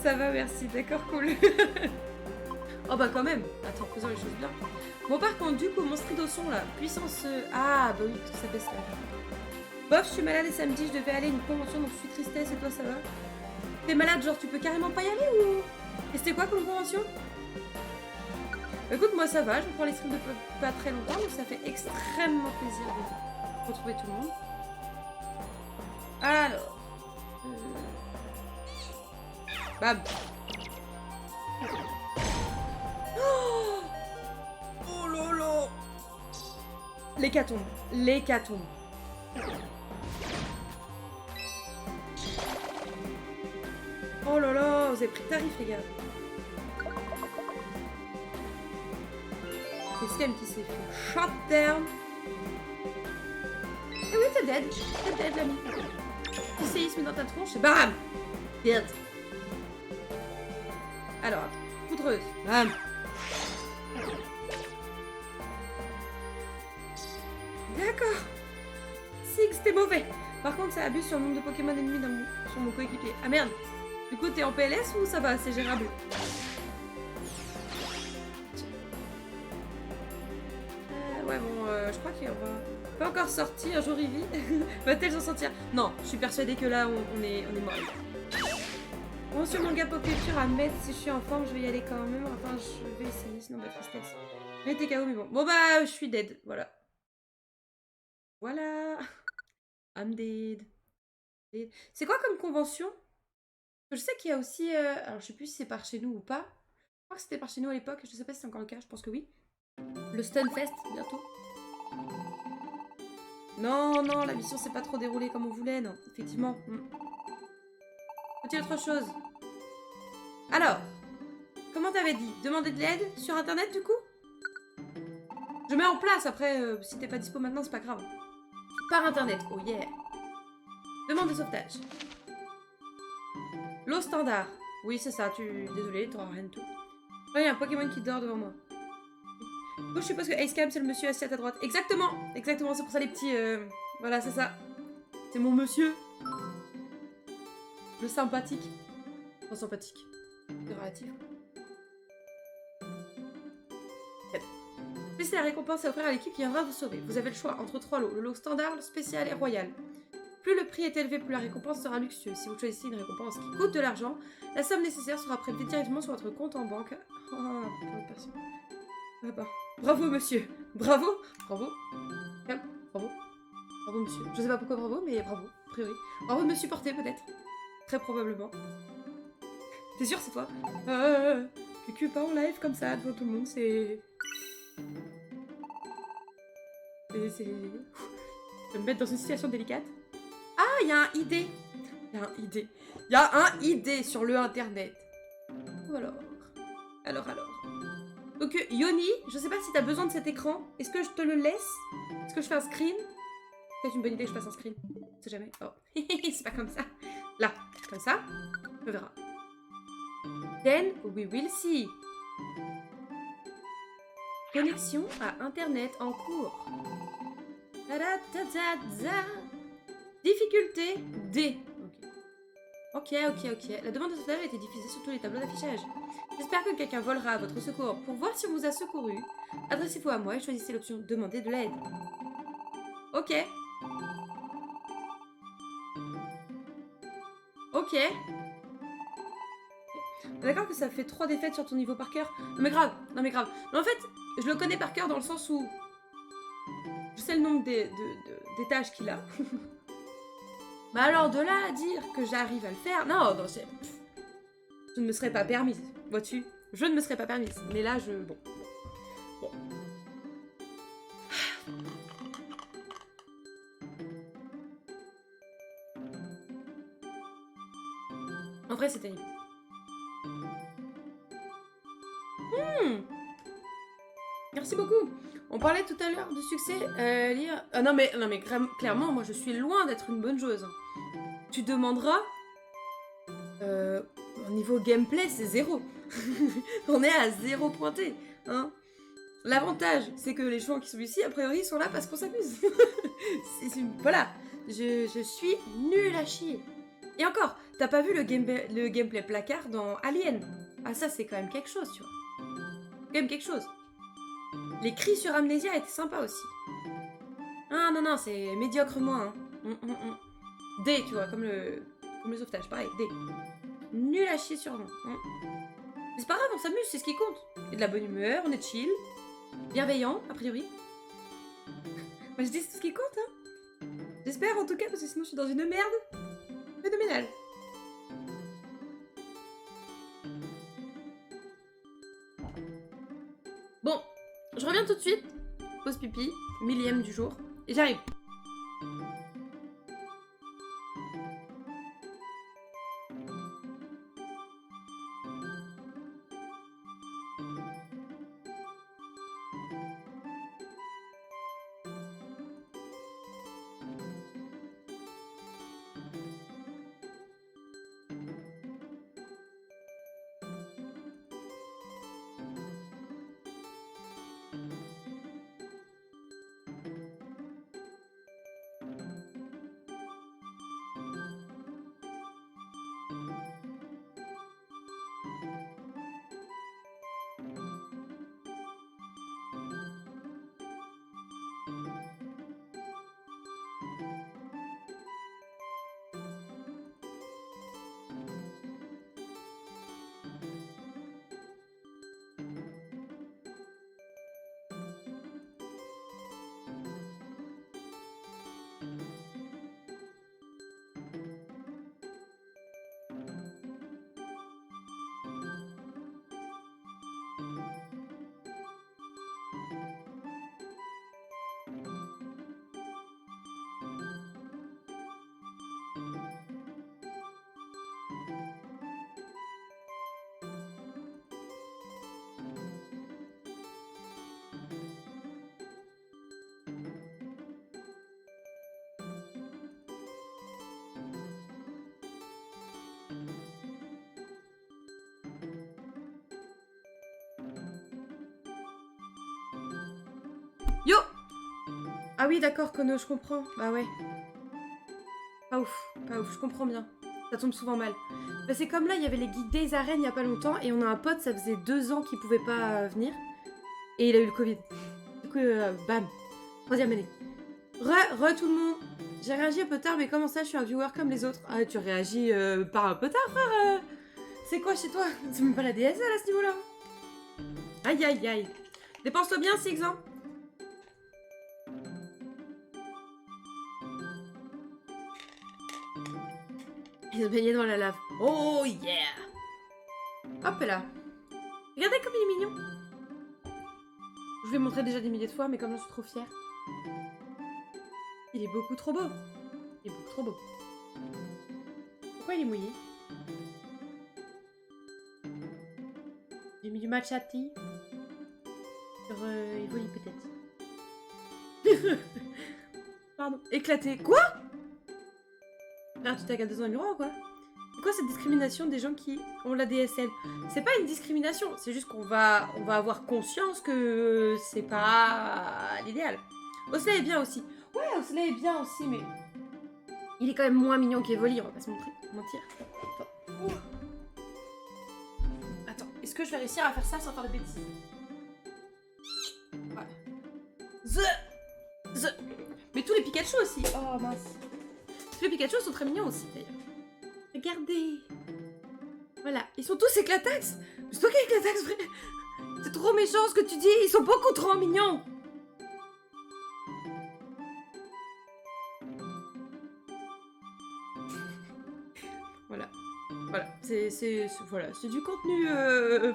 Ça va, merci, d'accord, cool. Oh bah quand même. Attends, faisons les choses bien. Bon par contre, du coup, mon stridosson là, puissance... Ah bah oui, parce que ça baisse là. Bof, je suis malade et samedi, je devais aller à une convention, donc je suis tristesse, et toi ça va? T'es malade, genre tu peux carrément pas y aller ou... Et c'était quoi comme convention? Écoute, moi ça va, je prends les streams de pas très longtemps, donc ça fait extrêmement plaisir de retrouver tout le monde. Alors... Bam. Oh lolo. L'hécatombe. Oh là là, vous avez pris tarif les gars. Escam qui s'est fait shot down. Eh oui, t'es dead l'ami. Tu séisme dans ta tronche et bam. Dead. Alors, attends. Poudreuse. Bam. D'accord. Six, t'es mauvais. Par contre, ça abuse sur le nombre de Pokémon ennemis sur mon coéquipier. Ah merde. Du coup, t'es en PLS ou ça va? C'est gérable? Ouais, bon, je crois qu'il va pas encore sorti. Un jour, il vit. Va-t-elle s'en sortir? Non, je suis persuadée que là, on est mort. Bon, sur mon gars Pokéculture à mettre, si je suis en forme, je vais y aller quand même. Enfin, je vais essayer, sinon, bah, tristesse. Mais t'es KO, mais bon. Bon, bah, je suis dead. Voilà. Voilà. I'm dead. C'est quoi comme convention? Je sais qu'il y a aussi... alors, je sais plus si c'est par chez nous ou pas. Je crois que c'était par chez nous à l'époque. Je sais pas si c'est encore le cas. Je pense que oui. Le Stunfest, bientôt. Non, non, la mission s'est pas trop déroulée comme on voulait, non. Effectivement. Faut-il autre chose? Alors, comment t'avais dit? Demander de l'aide sur internet du coup? Je mets en place après, si t'es pas dispo maintenant, c'est pas grave. Par internet, oh yeah. Demande de sauvetage. L'eau standard. Oui, c'est ça, désolé, t'auras rien de tout. Oh, il y a un Pokémon qui dort devant moi. Oh, je suppose que Acecam, c'est le monsieur assis à ta droite. Exactement, exactement, c'est pour ça les petits... Voilà, c'est ça. C'est mon monsieur. Le sympathique. Enfin, sympathique. C'est relatif. C'est la récompense à offrir à l'équipe qui viendra vous sauver. Vous avez le choix entre 3 lots. Le lot standard, le spécial et royal. Plus le prix est élevé, plus la récompense sera luxueuse. Si vous choisissez une récompense qui coûte de l'argent, la somme nécessaire sera prélevée directement sur votre compte en banque. Oh, personne. Ah bah. Bravo, monsieur. Bravo. Bravo. Calme. Bravo. Bravo, monsieur. Je sais pas pourquoi bravo, mais bravo. A priori. Bravo de me supporter, peut-être. Très probablement. T'es sûr, c'est toi? Cucu pas en live comme ça, devant tout le monde, c'est... Je vais me mettre dans une situation délicate. Ah, il y a un ID. Il y a un ID. Il y a un ID sur le internet. Ou alors. Donc, Yoni, je sais pas si t'as besoin de cet écran. Est-ce que je te le laisse? Est-ce que je fais un screen? Peut-être une bonne idée que je fasse un screen. On sait jamais. Oh, c'est pas comme ça. Là, comme ça. On verra. Then we will see. Connexion à internet en cours. Difficulté D. Ok. La demande de sauvetage a été diffusée sur tous les tableaux d'affichage. J'espère que quelqu'un volera à votre secours. Pour voir si on vous a secouru, adressez-vous à moi et choisissez l'option demander de l'aide. Ok. Ok. D'accord que ça fait 3 défaites sur ton niveau par cœur. Non mais grave. Mais en fait, je le connais par cœur dans le sens où je sais le nombre d'étages qu'il a. Mais alors de là à dire que j'arrive à le faire, non, c'est... Je ne me serais pas permise, vois-tu? Je ne me serais pas permise. Mais là, Bon. En vrai, c'est terrible. Merci beaucoup. On parlait tout à l'heure du succès. Lire... Ah non mais clairement, moi je suis loin d'être une bonne joueuse. Tu demanderas... au niveau gameplay, c'est 0. On est à 0 pointé. Hein. L'avantage, c'est que les gens qui sont ici, a priori, sont là parce qu'on s'amuse. Voilà. Je suis nulle à chier. Et encore, t'as pas vu le gameplay placard dans Alien? Ah ça, c'est quand même quelque chose, tu vois. Quand même quelque chose. Les cris sur Amnesia étaient sympas aussi. Ah non, c'est médiocrement. Hein. D, tu vois, comme le sauvetage, pareil, D. Nul à chier sur moi. Mais c'est pas grave, on s'amuse, c'est ce qui compte. Il y a de la bonne humeur, on est chill. Bienveillant, a priori. Moi je dis c'est tout ce qui compte, hein. J'espère en tout cas, parce que sinon je suis dans une merde phénoménale. Bon, je reviens tout de suite. Pause pipi, millième du jour. Et j'arrive. Yo! Ah oui, d'accord, Kono, je comprends. Bah ouais. Pas ouf, je comprends bien. Ça tombe souvent mal. Bah c'est comme là, il y avait les Geek Days Arène il y a pas longtemps, et on a un pote, ça faisait 2 ans qu'il pouvait pas venir, et il a eu le Covid. Du coup, bam. 3e année. Re tout le monde. J'ai réagi un peu tard, mais comment ça, je suis un viewer comme les autres? Ah, tu réagis pas un peu tard, frère C'est quoi chez toi? C'est même pas la DSL à ce niveau-là. Aïe, aïe, aïe. Dépense-toi bien, c'est exempt. Il se baignait dans la lave. Oh yeah! Hop là. Regardez comme il est mignon. Je vous l'ai montré déjà des milliers de fois, mais comme j'en suis trop fière. Il est beaucoup trop beau. Il est beaucoup trop beau. Pourquoi il est mouillé? J'ai mis du matcha tea. Sur Evoli peut-être. Pardon. Éclaté. Quoi? Ah, tu t'as dans un miroir ou quoi? C'est quoi cette discrimination des gens qui ont la DSL? C'est pas une discrimination, c'est juste qu'on va avoir conscience que c'est pas l'idéal. Osley est bien aussi. Ouais, Osley est bien aussi, mais il est quand même moins mignon qu'Evoli, on va pas se mentir. Attends, est-ce que je vais réussir à faire ça sans faire de bêtises? Voilà. Mais tous les Pikachu aussi. Oh mince. Tous les Pikachu sont très mignons aussi d'ailleurs. Regardez. Voilà, ils sont tous éclatax. C'est toi qui es éclatax, vrai. C'est trop méchant ce que tu dis, ils sont beaucoup trop mignons. Voilà. Voilà, c'est du contenu,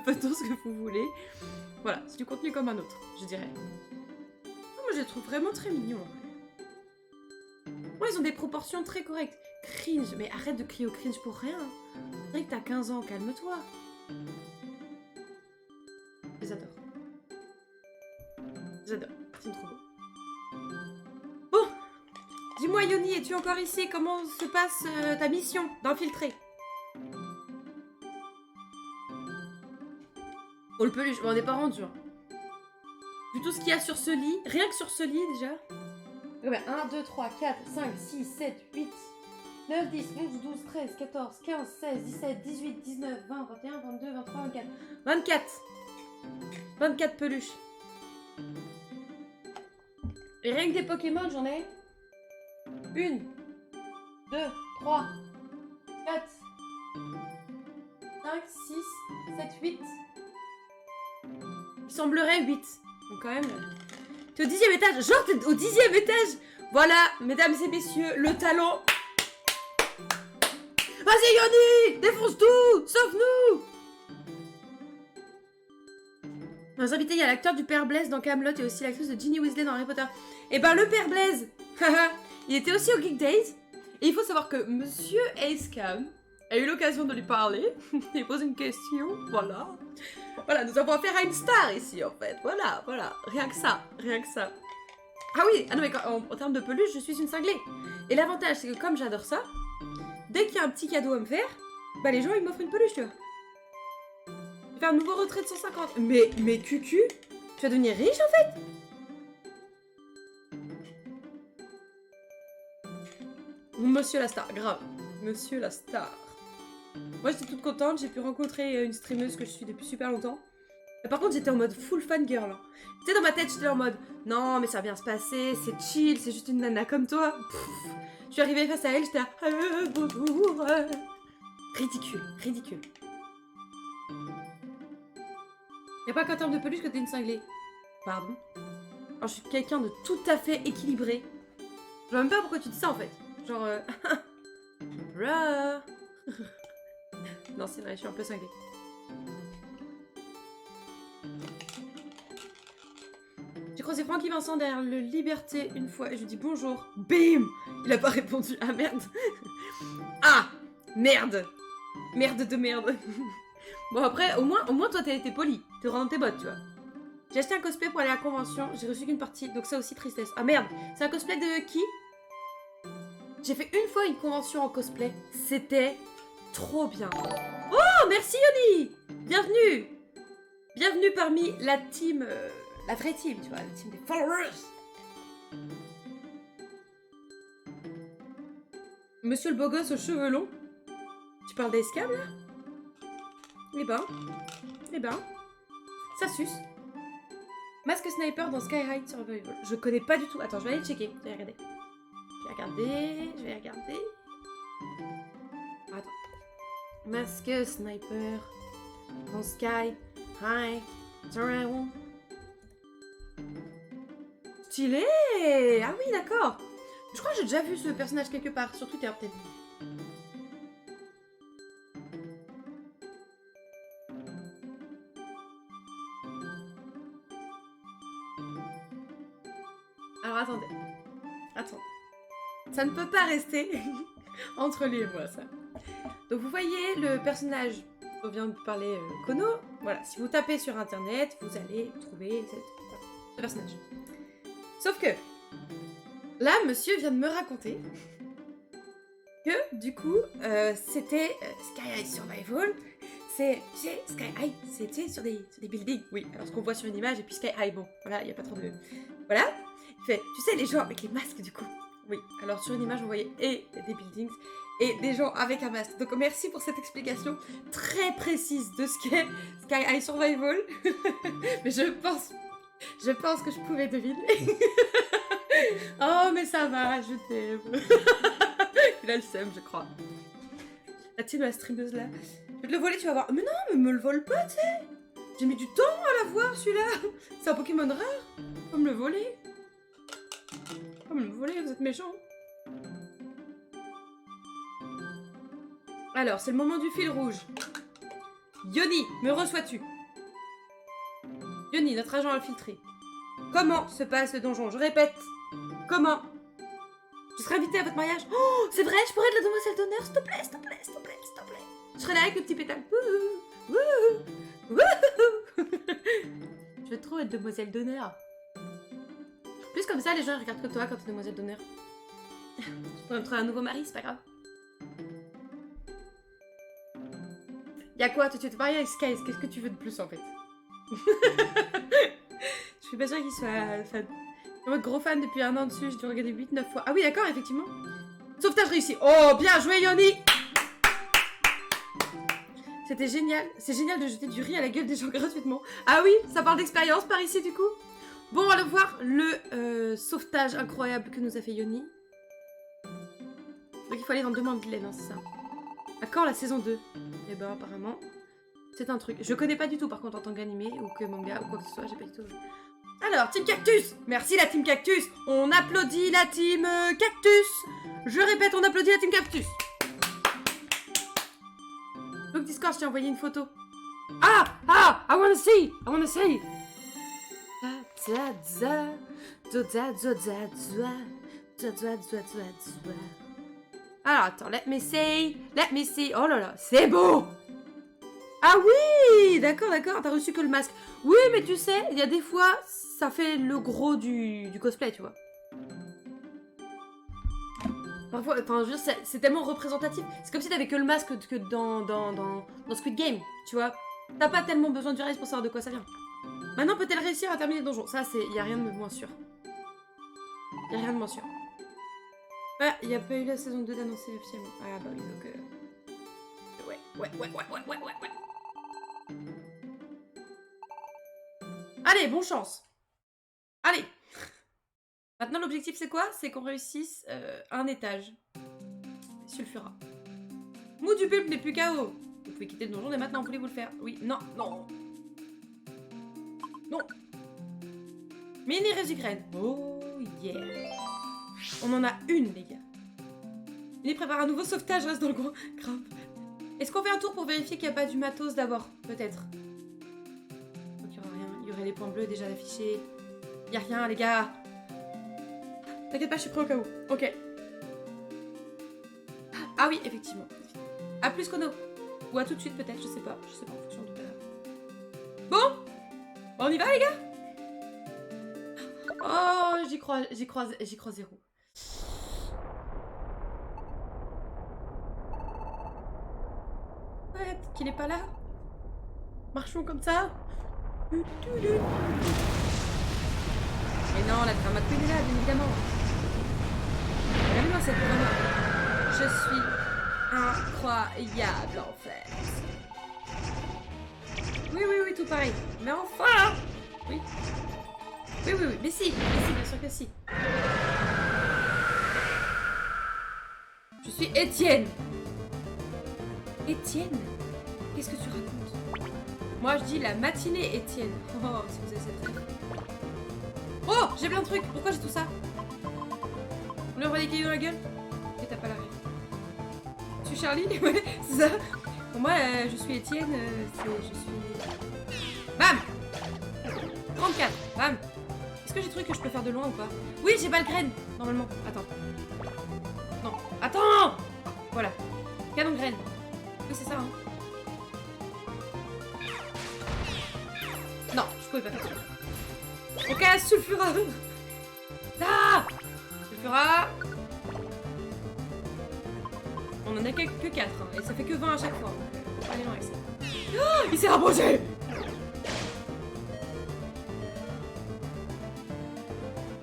faites ce que vous voulez. Voilà, c'est du contenu comme un autre, je dirais. Moi, je les trouve vraiment très mignons. Moi, ils ont des proportions très correctes. Cringe, mais arrête de crier au cringe pour rien. C'est vrai que t'as 15 ans, calme-toi. Je les adore. J'adore, c'est trop beau. Bon, dis-moi Yoni, es-tu encore ici? Comment se passe ta mission d'infiltrer? Oh le peluche, on n'est pas rendu. Hein. Vu tout ce qu'il y a sur ce lit, rien que sur ce lit déjà. Ouais, 1, 2, 3, 4, 5, 6, 7, 8, 9, 10, 11, 12, 13, 14, 15, 16, 17, 18, 19, 20, 21, 22, 23, 24. 24 24 peluches. Et rien que des Pokémon, j'en ai 1, 2, 3, 4, 5, 6, 7, 8. Il semblerait 8. Donc quand même... T'es au 10e étage. Genre, t'es au 10e étage. Voilà, mesdames et messieurs, le talent. Vas-y, Yoni, défonce tout. Sauve-nous. Dans les invités, il y a l'acteur du Père Blaise dans Camelot et aussi l'actrice de Ginny Weasley dans Harry Potter. Et ben, le Père Blaise, il était aussi au Geek Days. Et il faut savoir que Monsieur Acecam a eu l'occasion de lui parler. Il pose une question, voilà. Voilà, nous avons affaire à une star ici, en fait. Voilà, rien que ça, Ah oui, ah non, mais en termes de peluche, je suis une cinglée. Et l'avantage, c'est que comme j'adore ça, dès qu'il y a un petit cadeau à me faire, bah les gens, ils m'offrent une peluche, tu vois. Je vais faire un nouveau retrait de 150. Mais Cucu, tu vas devenir riche, en fait. Monsieur la star, grave. Monsieur la star. Moi j'étais toute contente, j'ai pu rencontrer une streameuse que je suis depuis super longtemps. Et par contre j'étais en mode full fangirl. Hein. Tu sais dans ma tête j'étais en mode non mais ça va bien se passer, c'est chill, c'est juste une nana comme toi. Pff. Je suis arrivée face à elle, j'étais là bonjour. Ridicule. Y'a pas qu'en termes de peluche que t'es une cinglée. Pardon. Alors je suis quelqu'un de tout à fait équilibré. Je vois même pas pourquoi tu dis ça en fait. Genre Bruh. Non, c'est vrai, je suis un peu cinglée. J'ai croisé Francky Vincent derrière le Liberté une fois et je lui dis bonjour. Bim! Il a pas répondu. Ah merde! Ah! Merde! Merde de merde! Bon après, au moins toi t'as été poli. T'es rentré dans tes bottes, tu vois. J'ai acheté un cosplay pour aller à la convention, j'ai reçu qu'une partie, donc ça aussi tristesse. Ah merde! C'est un cosplay de qui? J'ai fait une fois une convention en cosplay. C'était trop bien. Oh, merci Yoni. Bienvenue parmi la team la vraie team, tu vois, la team des followers. Monsieur le beau gosse aux cheveux longs. Tu parles d'escam là? Eh ben, ça suce. Masque sniper dans Sky High Survival. Je connais pas du tout. Attends, je vais aller checker. Je vais regarder. Je vais regarder. Attends. Masque sniper dans Sky High Survival. Stylé! Ah oui, d'accord. Je crois que j'ai déjà vu ce personnage quelque part, sur Twitter peut-être. Alors attendez. Ça ne peut pas rester entre lui et moi, ça. Donc vous voyez le personnage dont vient de parler Kono. Voilà, si vous tapez sur internet, vous allez trouver ce personnage. Sauf que là, monsieur vient de me raconter que du coup, c'était Sky High Survival. Sky High, c'était sur des buildings. Oui, alors ce qu'on voit sur une image et puis Sky High, bon, voilà, il n'y a pas trop de... Voilà. Il fait, tu sais, les gens avec les masques du coup. Oui, alors sur une image, on voyait et des buildings et des gens avec un masque. Donc merci pour cette explication très précise de ce qu'est Sky High Survival. Mais je pense que je pouvais deviner. Oh, mais ça va, je t'aime. Il a le seum, je crois. La team de la streameuse là. Je vais te le voler, tu vas voir. Mais non, mais me le vole pas, tu sais. J'ai mis du temps à l'avoir, celui-là. C'est un Pokémon rare. Faut me le voler. Vous êtes méchants. Alors, c'est le moment du fil rouge. Yoni, me reçois-tu? Yoni, notre agent infiltré. Comment se passe le donjon? Je répète. Comment? Je serai invitée à votre mariage? Oh, c'est vrai, je pourrais être la demoiselle d'honneur, s'il te plaît, s'il te plaît, s'il te plaît, s'il te plaît. Je serai là avec le petit pétale. Wouhou, wouhou, wouhou. Je veux trop être demoiselle d'honneur. Plus comme ça, les gens regardent que toi quand t'es demoiselle d'honneur. Tu pourrais me trouver un nouveau mari, c'est pas grave. Y'a quoi? Tu veux te marier avec Sky? Qu'est-ce que tu veux de plus en fait? Je suis pas sûre qu'il soit fan. Je suis gros fan depuis 1 an dessus, j'ai dû regarder 8-9 fois. Ah oui, d'accord, effectivement. Sauvetage réussi. Oh, bien joué, Yoni! C'était génial. C'est génial de jeter du riz à la gueule des gens gratuitement. Ah oui, ça parle d'expérience par ici, du coup. Bon, on va aller voir le sauvetage incroyable que nous a fait Yoni. Donc il faut aller dans Demande de l'aide, hein, c'est ça. À quand la saison 2? Eh ben, apparemment, c'est un truc. Je connais pas du tout, par contre, en tant qu'animé, ou que manga, ou quoi que ce soit, j'ai pas du tout... Alors, Team Cactus! Merci la Team Cactus! On applaudit la Team Cactus! Je répète, on applaudit la Team Cactus! Donc Discord, je t'ai envoyé une photo. Ah! I wanna see! Alors, attends, let me see. Oh là là, c'est beau! Ah oui! D'accord, t'as reçu que le masque. Oui, mais tu sais, il y a des fois, ça fait le gros du cosplay, tu vois. Parfois, enfin, je veux dire, c'est tellement représentatif. C'est comme si t'avais que le masque que dans Squid Game, tu vois. T'as pas tellement besoin du reste pour savoir de quoi ça vient. Maintenant, peut-elle réussir à terminer le donjon? Ça, c'est... Y a rien de moins sûr. Ah, il y a pas eu la saison 2 d'annoncer officiellement. Ah bah oui, donc... Ouais. Allez, bon chance. Allez. Maintenant, l'objectif, c'est quoi? C'est qu'on réussisse un étage. Sulfura. Mou du pulpe n'est plus KO. Vous pouvez quitter le donjon dès maintenant, voulez-vous le faire? Oui, non. Mini résucrène. Oh yeah. On en a une, les gars. Il prépare un nouveau sauvetage, reste dans le coin. Grave. Est-ce qu'on fait un tour pour vérifier qu'il n'y a pas du matos d'abord? Peut-être. Donc il n'y aura rien. Il y aurait les points bleus déjà affichés. Il n'y a rien, les gars. T'inquiète pas, je suis prêt au cas où. Ok. Ah oui, effectivement. À plus, Kono. Ou à tout de suite, peut-être, je sais pas. En fonction de tout à l'heure. Bon, on y va, les gars? Oh, j'y crois zéro. Ouais, qu'il est pas là. Marchons comme ça. Et non, la drama queen est là, bien évidemment. Regardez-moi cette drama. Je suis incroyable, en fait. Oui, oui, oui, tout pareil. Mais enfin! Oui. Oui, oui, oui. Mais si, bien sûr que si. Je suis Étienne. Étienne? Qu'est-ce que tu racontes? Moi, je dis la matinée Étienne. Oh, si vous avez cette rêve. Oh, j'ai plein de trucs. Pourquoi j'ai tout ça? On lui envoie des cailloux dans la gueule? Et t'as pas la rêve. Je suis Charlie? Ouais, c'est ça. Pour moi, je suis Étienne. Je suis... Bam! 34. Bam! Est-ce que j'ai des trucs que je peux faire de loin ou pas? Oui, j'ai pas le graine, normalement. Attends. Non. Attends! Voilà. Canon graine. Oui, c'est ça, hein. Non, je pouvais pas faire ça. Ok, sulfura. Ah! Sulfura. On en a que 4, hein, et ça fait que 20 à chaque fois. Donc, faut pas aller loin avec ça. Oh, il s'est rapproché!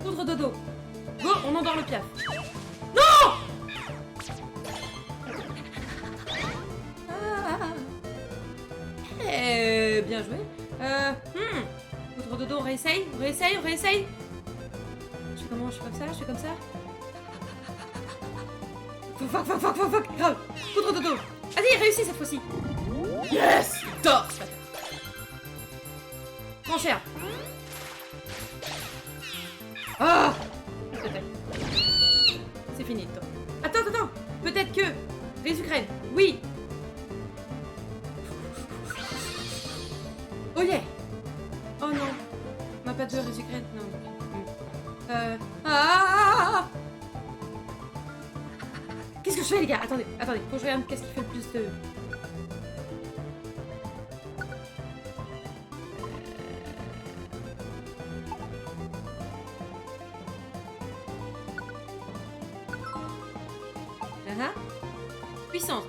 Poudre dodo. Go, on endort le piaf. Non! Bien joué. Poudre dodo, on réessaye? On réessaye? On réessaye? Je fais comment? Je fais comme ça? Je fais comme ça? Fuck, grave. Poudre dodo. Vas-y, réussi cette fois-ci. Yes! Dors, ce bâtard. Prends cher. Ah! C'est fini, toi. Attends. Peut-être que... Résucrène. Oui. Oh yeah. Oh non. On n'a pas de résucrène. Non. Qu'est-ce que je fais, les gars? Attendez. Faut que je regarde qu'est-ce qui fait le plus de... Puissance.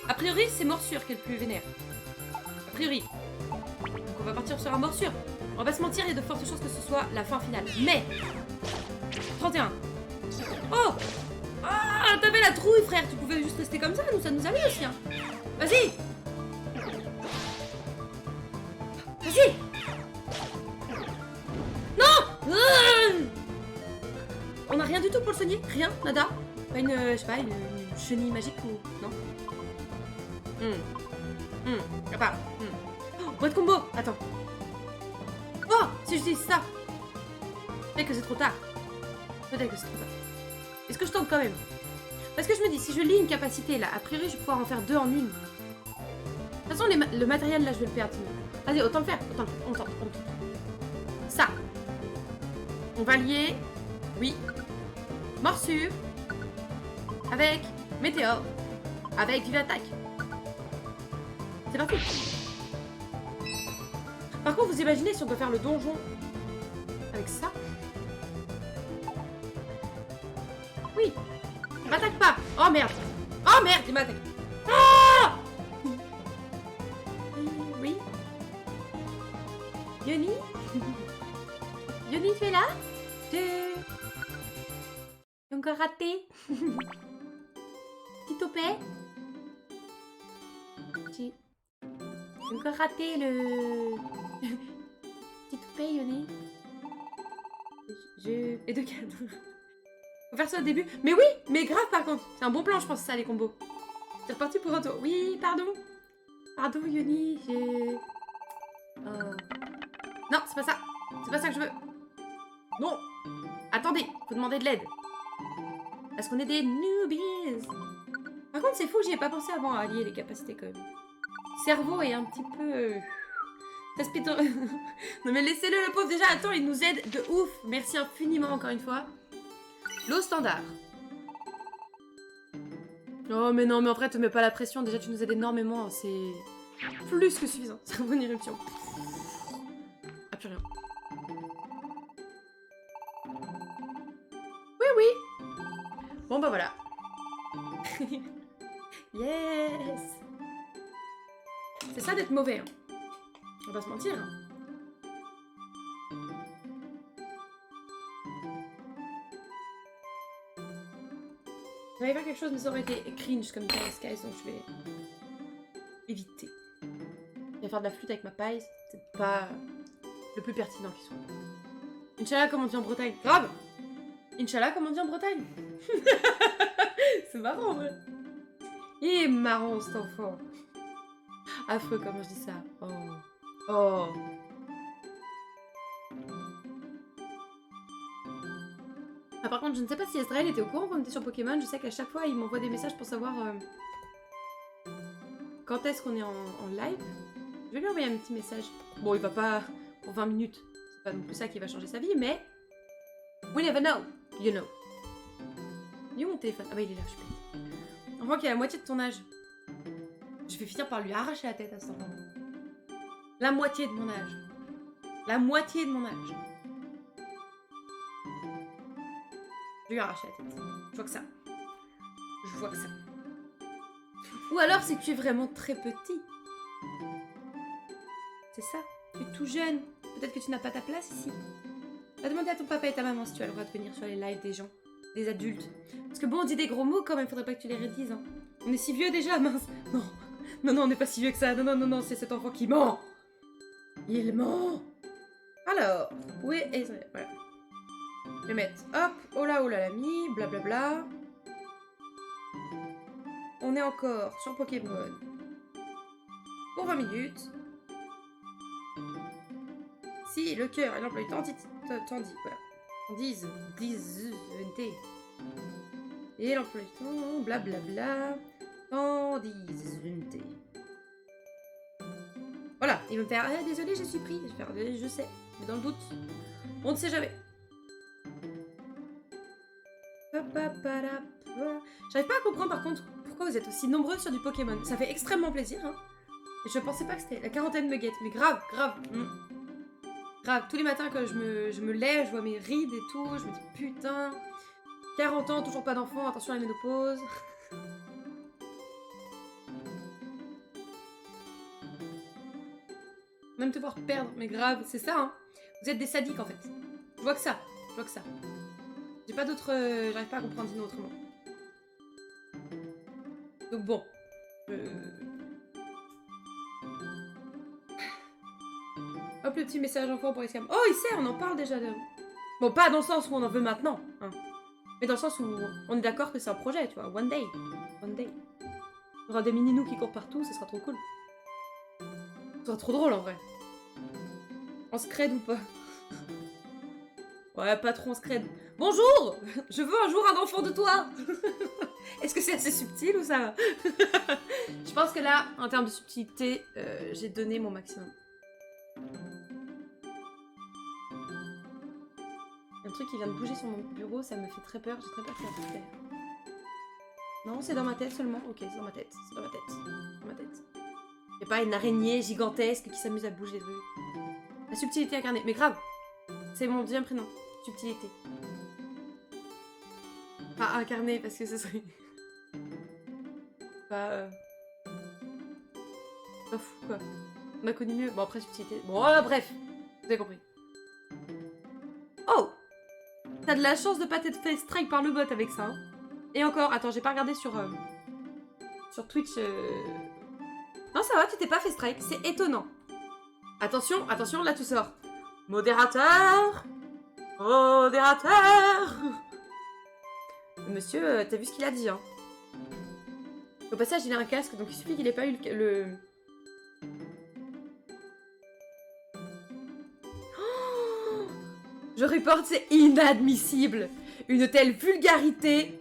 A priori, c'est morsure qui est le plus vénère. A priori. Donc on va partir sur un morsure. On va pas se mentir, il y a de fortes chances que ce soit la fin finale. Mais 31. Oh! Ah, t'avais la trouille, frère. Tu pouvais juste rester comme ça, nous, ça nous allait aussi, hein. Vas-y! Vas-y! Non! On a rien du tout pour le soigner? Rien? Nada? Pas une, je sais pas, une chenille magique ou... Non? À part. Oh, boîte combo! Attends. Oh! Si je dis ça! Peut-être que c'est trop tard. Est-ce que je tente quand même? Parce que je me dis, si je lis une capacité là, a priori je vais pouvoir en faire 2 en une. De toute façon, le matériel là, je vais le perdre. Allez, autant le faire. On tente. Ça. On va lier. Oui. Morsure. Avec météore. Avec vive attaque. C'est parti. Par contre, vous imaginez si on peut faire le donjon avec ça? Oui. Il m'attaque pas. Oh merde. Il m'attaque. Ah! Oui. Yoni? Yoni, tu es là? J'ai encore raté. Petit topet. J'ai encore raté le... Petit topet, Yoni. Et de cadre. Faut faire ça au début. Mais oui, mais grave par contre. C'est un bon plan, je pense, ça, les combos. C'est reparti pour un tour. Oui, pardon. Pardon, Yoni, j'ai... Non, c'est pas ça. C'est pas ça que je veux. Non. Attendez, faut demander de l'aide. Parce qu'on est des newbies. Par contre, c'est fou, j'y ai pas pensé avant à allier les capacités quand même. Cerveau est un petit peu... Ça se pète... Non mais laissez-le, le pauvre, déjà, attends, il nous aide de ouf. Merci infiniment, encore une fois. L'eau standard. Oh mais non, mais en vrai, te mets pas la pression. Déjà, tu nous aides énormément. C'est plus que suffisant. C'est une bonne éruption. Ah, plus rien. Oui. Bon, bah voilà. Yes. C'est ça d'être mauvais. Hein. On va pas se mentir. Hein. J'allais faire quelque chose, mais ça aurait été cringe comme Terra Skies, donc je vais éviter. Je vais faire de la flûte avec ma paille, c'est pas le plus pertinent qui soit. Inch'Allah, comme on dit en Bretagne. Grave! Inch'Allah, comme on dit en Bretagne. C'est marrant, en vrai. Il est marrant, cet enfant. Affreux, comment je dis ça. Oh. Oh. Ah, par contre, je ne sais pas si Ezraël était au courant qu'on était sur Pokémon. Je sais qu'à chaque fois, il m'envoie des messages pour savoir quand est-ce qu'on est en live. Je vais lui envoyer un petit message. Bon, il va pas pour 20 minutes. C'est pas non plus ça qui va changer sa vie, mais... We never know, you know. Il est où mon téléphone? Ah bah il est là, je pète. Enfant qui a la moitié de ton âge. Je vais finir par lui arracher la tête à cet enfant. La moitié de mon âge. La moitié de mon âge. Je lui arrache la tête. Je vois que ça. Je vois que ça. Ou alors c'est que tu es vraiment très petit. C'est ça. Tu es tout jeune. Peut-être que tu n'as pas ta place ici. Va demander à ton papa et ta maman si tu as le droit de venir sur les lives des gens. Des adultes. Parce que bon, on dit des gros mots quand même. Faudrait pas que tu les rédises. Hein. On est si vieux déjà, mince. Non. Non, non, on n'est pas si vieux que ça. Non, non, non, non. C'est cet enfant qui ment. Il ment. Alors, où est Ezraël? Voilà. Je vais mettre, hop, oh là, l'ami, blablabla. On est encore sur Pokémon pour 20 minutes. Si le cœur et l'emploi du temps dit, voilà. Tandis, et l'emploi du temps, blablabla. Tandis. Voilà, ils vont me faire, ah, désolé, je suis pris. Je vais faire, je sais, mais dans le doute, on ne sait jamais. J'arrive pas à comprendre par contre pourquoi vous êtes aussi nombreux sur du Pokémon. Ça fait extrêmement plaisir. Hein. Et je pensais pas que c'était la quarantaine me guette. Mais grave, grave. Grave. Tous les matins quand je me lève, je vois mes rides et tout. Je me dis putain. 40 ans, toujours pas d'enfant. Attention à la ménopause. Même te voir perdre. Mais grave, c'est ça. Hein. Vous êtes des sadiques en fait. Je vois que ça. Je vois que ça. J'ai pas d'autre... J'arrive pas à comprendre sinon autrement. Donc bon. Hop, le petit message enfant pour Escam. Oh, il sait, on en parle déjà de... Bon, pas dans le sens où on en veut maintenant. Hein. Mais dans le sens où on est d'accord que c'est un projet, tu vois. One day. One day. Il y aura des mini-nous qui courent partout, ce sera trop cool. Ce sera trop drôle en vrai. En scred ou pas? Ouais, pas trop en scred. Bonjour! Je veux un jour un enfant de toi! Est-ce que c'est assez subtil ou ça va? Je pense que là, en termes de subtilité, j'ai donné mon maximum. Un truc qui vient de bouger sur mon bureau, ça me fait très peur. J'ai très peur que ça puisse faire. Non, c'est dans ma tête seulement. Ok, c'est dans ma tête. C'est dans ma tête. Dans ma tête. Y a pas une araignée gigantesque qui s'amuse à bouger des trucs. La subtilité incarnée. Mais grave! C'est mon deuxième prénom. Subtilité. Pas incarné parce que ce serait... Pas... Pas fou quoi. On a connu mieux. Bon après subtilité... Bon bref. Vous avez compris. Oh! T'as de la chance de pas t'être fait strike par le bot avec ça. Hein. Et encore, attends, j'ai pas regardé sur Twitch. Non ça va, tu t'es pas fait strike. C'est étonnant. Attention, attention, là tu sors. Modérateur! Modérateur! Monsieur, t'as vu ce qu'il a dit, hein? Au passage, il a un casque, donc il suffit qu'il ait pas eu le... Oh, je reporte, c'est inadmissible! Une telle vulgarité!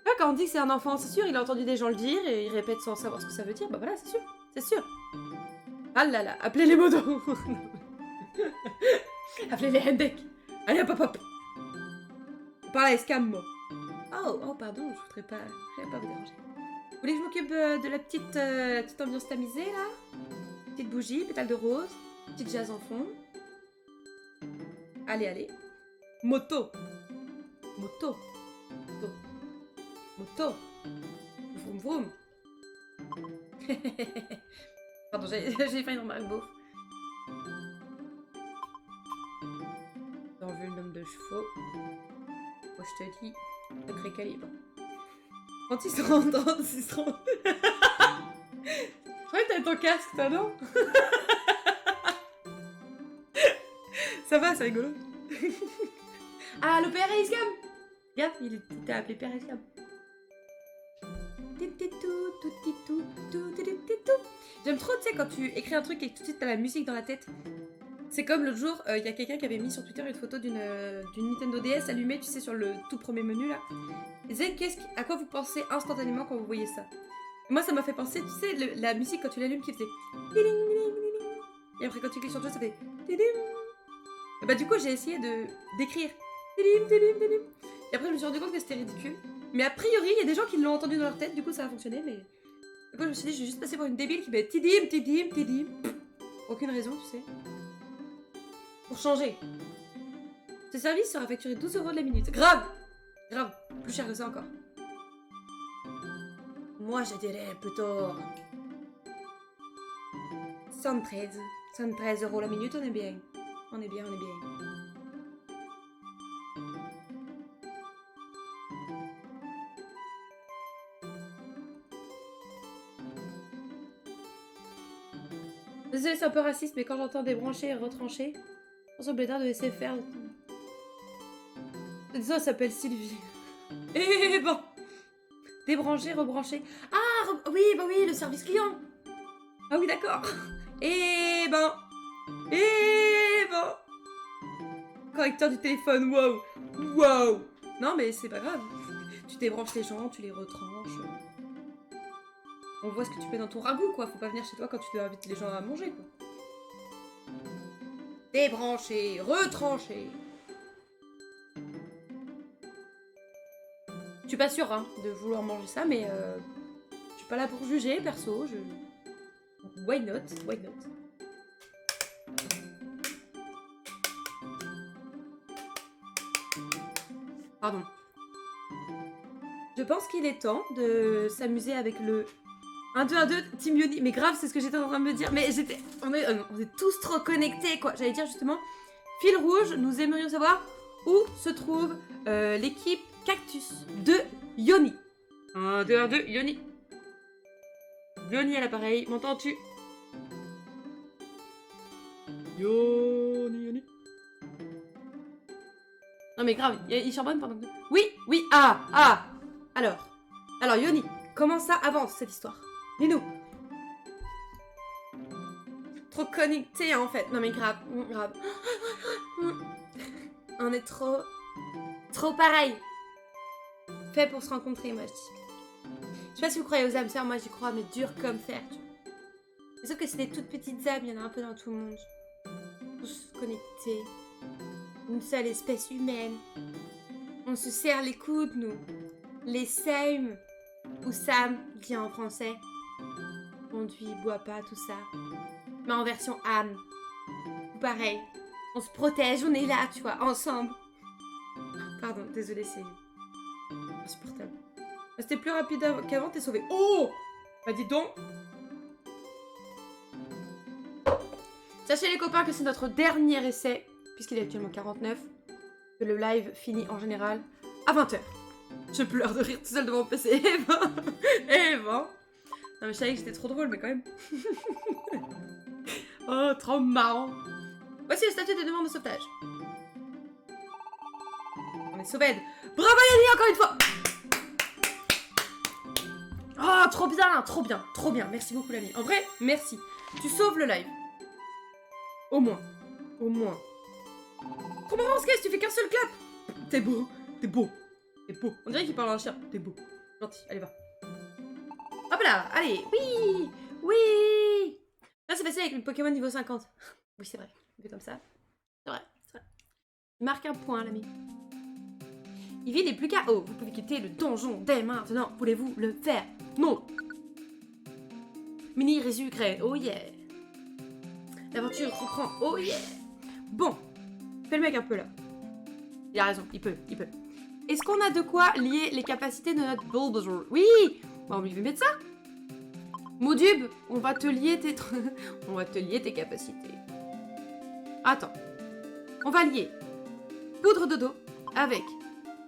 Ah, quand on dit que c'est un enfant, c'est sûr, il a entendu des gens le dire et il répète sans savoir ce que ça veut dire. Bah voilà, c'est sûr, c'est sûr. Ah là là, appelez les modos! Appelez les Hendek! Allez hop hop hop! Parle à Escam, moi. Oh, pardon, je voudrais pas vous déranger. Vous voulez que je m'occupe de la petite ambiance tamisée, là? Petite bougie, pétale de rose, petite jazz en fond. Allez, allez. Moto. Moto. Moto. Moto. Vroom vroom. Pardon, j'ai fait une remarque beauf. Dans vu le nombre de chevaux. Moi, je te dis, sacré calibre. 36 30, 36 30. Je croyais que t'avais ton casque, toi, non? Ça va, c'est rigolo. Ah, le père Iscam. Regarde, il était appelé père Iscam. J'aime trop, tu sais, quand tu écris un truc et que tout de suite t'as la musique dans la tête. C'est comme l'autre jour, il y a quelqu'un qui avait mis sur Twitter une photo d'une Nintendo DS allumée, tu sais, sur le tout premier menu là. Il disait à quoi vous pensez instantanément quand vous voyez ça. Et moi, ça m'a fait penser, tu sais, la musique quand tu l'allumes qui faisait. Et après, quand tu cliques sur le jeu, ça fait. Et bah, du coup, j'ai essayé d'écrire. Et après, je me suis rendu compte que c'était ridicule. Mais a priori, il y a des gens qui l'ont entendu dans leur tête, du coup, ça a fonctionné. Mais. Du coup, je me suis dit, je vais juste passer pour une débile qui met tidim. Aucune raison, tu sais. Pour changer. Ce service sera facturé 12 € de la minute. Grave! Grave. Plus cher que ça encore. Moi, je dirais plutôt. 113. 113 € la minute, on est bien. On est bien. Désolé, c'est un peu raciste, mais quand j'entends débrancher et retrancher, je pense au blédard de SFR. Disons, elle s'appelle Sylvie. Eh bon! Débrancher, rebrancher. Ah, oui, bah oui, le service client. Ah oui, d'accord. Eh ben. Correcteur du téléphone, wow. Non, mais c'est pas grave. Tu débranches les gens, tu les retranches. On voit ce que tu fais dans ton ragoût, quoi. Faut pas venir chez toi quand tu dois inviter les gens à manger, quoi. Débrancher, retrancher. Je suis pas sûre hein, de vouloir manger ça, mais je suis pas là pour juger, perso. Why not? Pardon. Je pense qu'il est temps de s'amuser avec le 1-2-1-2 Team Yoni. Mais grave, c'est ce que j'étais en train de me dire. Mais on est tous trop connectés, quoi. J'allais dire justement, fil rouge, nous aimerions savoir où se trouve l'équipe Cactus de Yoni. 1-2-1-2 Yoni. Yoni à l'appareil, m'entends-tu? Yoni. Non mais grave, il charbonne pendant que... Oui, Alors, Yoni, comment ça avance cette histoire? Dis-nous. Trop connecté en fait. Non mais grave. On est trop pareil. Fait pour se rencontrer, moi je dis. Je sais pas si vous croyez aux âmes sœurs, moi j'y crois, mais dur comme fer. Sauf que c'est des toutes petites âmes, il y en a un peu dans tout le monde. Tous connectés. Une seule espèce humaine. On se serre les coudes, nous. Les same. Ou Sam, dit en français. Conduit, boit pas, tout ça. Mais en version âme. Pareil. On se protège, on est là, tu vois, ensemble. Pardon, désolé, c'est insupportable. C'était plus rapide qu'avant, t'es sauvé. Oh! Bah dis donc. Sachez les copains que c'est notre dernier essai, puisqu'il est actuellement 49, que le live finit en général à 20h. Je pleure de rire tout seul devant mon PC. Eh ben. Non mais je savais que j'étais trop drôle, mais quand même. Oh, trop marrant. Voici le statut de demande de sauvetage. On est sauvés. Bravo Yanni, encore une fois. Oh, trop bien. Merci beaucoup l'ami. En vrai, merci. Tu sauves le live. Au moins. Trop marrant, Sketch, tu fais qu'un seul clap. T'es beau. On dirait qu'il parle à un chien. T'es beau. Gentil, allez va. Hop là, allez. Oui. Là, c'est facile avec le Pokémon niveau 50. Oui, c'est vrai. On fait comme ça. C'est vrai. Il marque un point, l'ami. Yvi n'est plus KO. Vous pouvez quitter le donjon dès maintenant. Voulez-vous le faire? Non. Mini résucré. Oh yeah. L'aventure reprend. Oh yeah. Bon. Fais le mec un peu là. Il a raison. Il peut. Est-ce qu'on a de quoi lier les capacités de notre Bulbasaur? Oui. Bon, on lui fait mettre ça. Modub, on va te lier tes capacités. Attends. On va lier Poudre Dodo avec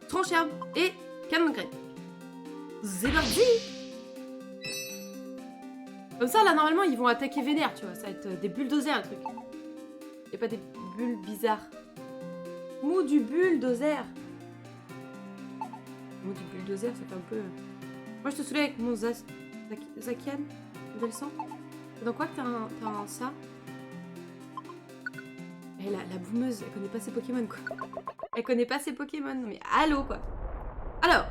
Trancherbe et Canon Graine. C'est parti. Comme ça, là, normalement, ils vont attaquer vénère, tu vois. Ça va être des bulldozers, le truc. Et pas des bulles bizarres. Mou du bulldozer. Mou du bulldozer, ça fait un peu... Moi, je te saoulais avec mon Zakian. Delsan. Dans quoi que t'as un ça? Et la boumeuse, elle connaît pas ses Pokémon, quoi. Elle connaît pas ses Pokémon. Mais allô, quoi. Alors.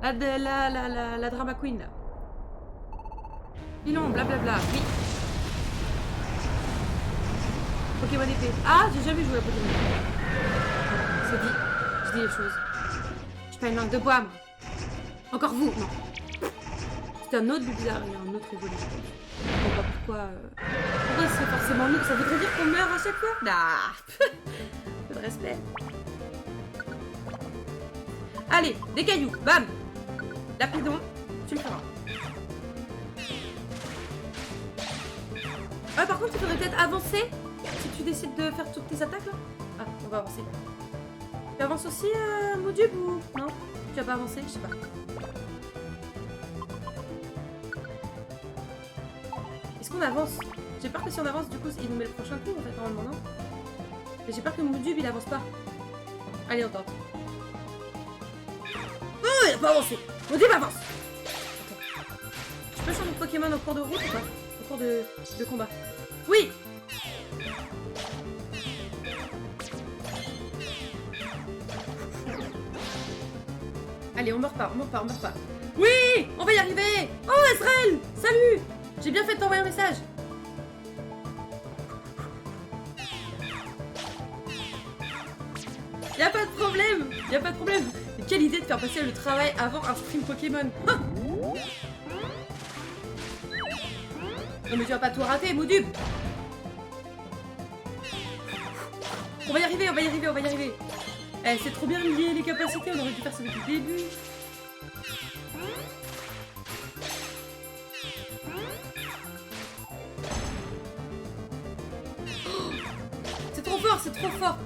La Drama Queen, là. Pilon, blablabla. Oui. Pokémon épée. Ah, j'ai jamais joué à Pokémon épée. C'est dit. Je dis les choses. Je suis pas une langue de bois, moi. Encore vous, non. C'est un autre bizarre et un autre évolué. Je comprends pas pourquoi... Pourquoi c'est forcément nous? Ça voudrait dire qu'on meurt à chaque fois? Nah. Peu de respect. Allez, des cailloux. Bam. Lapidon. Tu le feras. Ah, par contre, il faudrait peut-être avancer si tu décides de faire toutes tes attaques, là. Ah, on va avancer. Tu avances aussi, Modub, ou... Non? Tu vas pas avancer? Je sais pas. Est-ce qu'on avance? J'ai peur que si on avance, du coup, il nous met le prochain coup, en fait, normalement, non? Mais j'ai peur que Modub, il avance pas. Allez, on tente. Oh, il a pas avancé! Modub avance! Attends. Je peux changer de Pokémon au cours de route ou pas? Au cours de combat. Oui! Allez, on meurt pas, on meurt pas, on meurt pas. Oui! On va y arriver! Oh, Ezreal! Salut! J'ai bien fait de t'envoyer un message. Y'a pas de problème! Y'a pas de problème! Mais quelle idée de faire passer le travail avant un stream Pokémon! Ah, non mais tu vas pas tout rater, Modub! On va y arriver, on va y arriver, on va y arriver! Eh, c'est trop bien lié les capacités, on aurait dû faire ça depuis le début! Oh, c'est trop fort, c'est trop fort!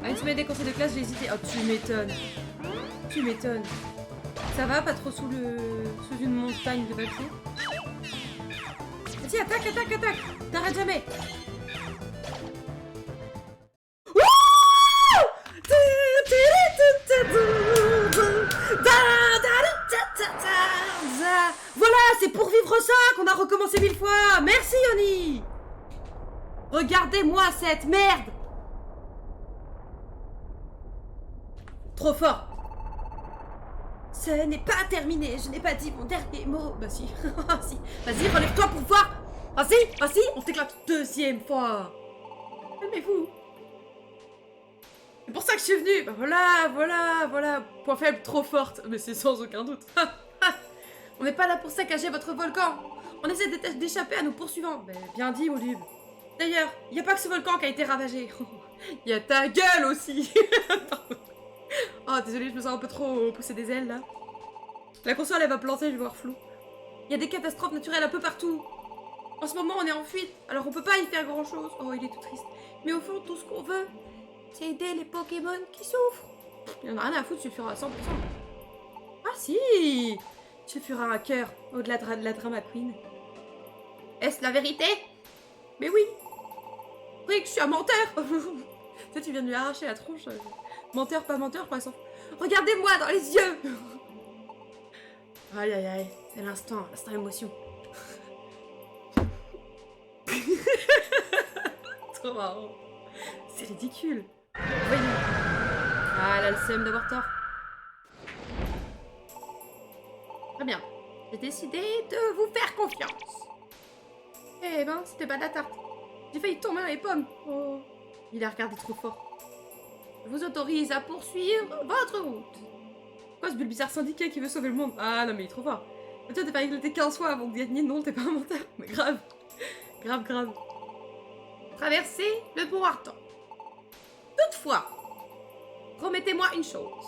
Ah, tu mets des conseils de classe, j'ai hésité. Oh, tu m'étonnes. Tu m'étonnes. Ça va, pas trop sous une montagne de papier. Vas-y, attaque, attaque, attaque. T'arrêtes jamais. Voilà, c'est pour vivre ça qu'on a recommencé 1000 fois. Merci, Yoni. Regardez-moi cette merde. Trop fort. Ce n'est pas terminé, je n'ai pas dit mon dernier mot. Bah si, si. Vas-y, relève-toi pour voir. Vas-y, vas-y, on t'éclate deuxième fois. Calmez-vous. C'est pour ça que je suis venue. Bah voilà, voilà, voilà. Point faible, trop forte. Mais c'est sans aucun doute. On n'est pas là pour saccager votre volcan. On essaie d'échapper à nos poursuivants. Mais bien dit, Modub. D'ailleurs, il n'y a pas que ce volcan qui a été ravagé. Il y a ta gueule aussi. Pardon. Oh, désolé, je me sens un peu trop pousser des ailes, là. La console, elle va planter, je vais voir flou. Il y a des catastrophes naturelles un peu partout. En ce moment, on est en fuite, alors on peut pas y faire grand-chose. Oh, il est tout triste. Mais au fond, tout ce qu'on veut, c'est aider les Pokémon qui souffrent. Il y en a rien à foutre, tu feras à 100%. Ah si, tu feras un cœur au-delà de la Drama Queen. Est-ce la vérité? Mais oui. Oui, que je suis un menteur. Tu sais, tu viens de lui arracher la tronche. Menteur, pas menteur, par exemple. Regardez-moi dans les yeux. Aïe, aïe, aïe. C'est l'instant émotion. Trop marrant. C'est ridicule. Voyons. Ah, elle a le seum d'avoir tort. Très bien. J'ai décidé de vous faire confiance. Eh ben, c'était pas de la tarte. J'ai failli tomber dans les pommes. Oh. Il a regardé trop fort. Je vous autorise à poursuivre votre route. Quoi, ce Bulbizarre syndicat qui veut sauver le monde? Ah non, mais il est trop fort. Mais toi, t'es pas réglé 15 fois avant de gagner. Non, t'es pas un menteur. Mais grave. Grave, grave. Traversez le pont Artan. Toutefois, promettez-moi une chose.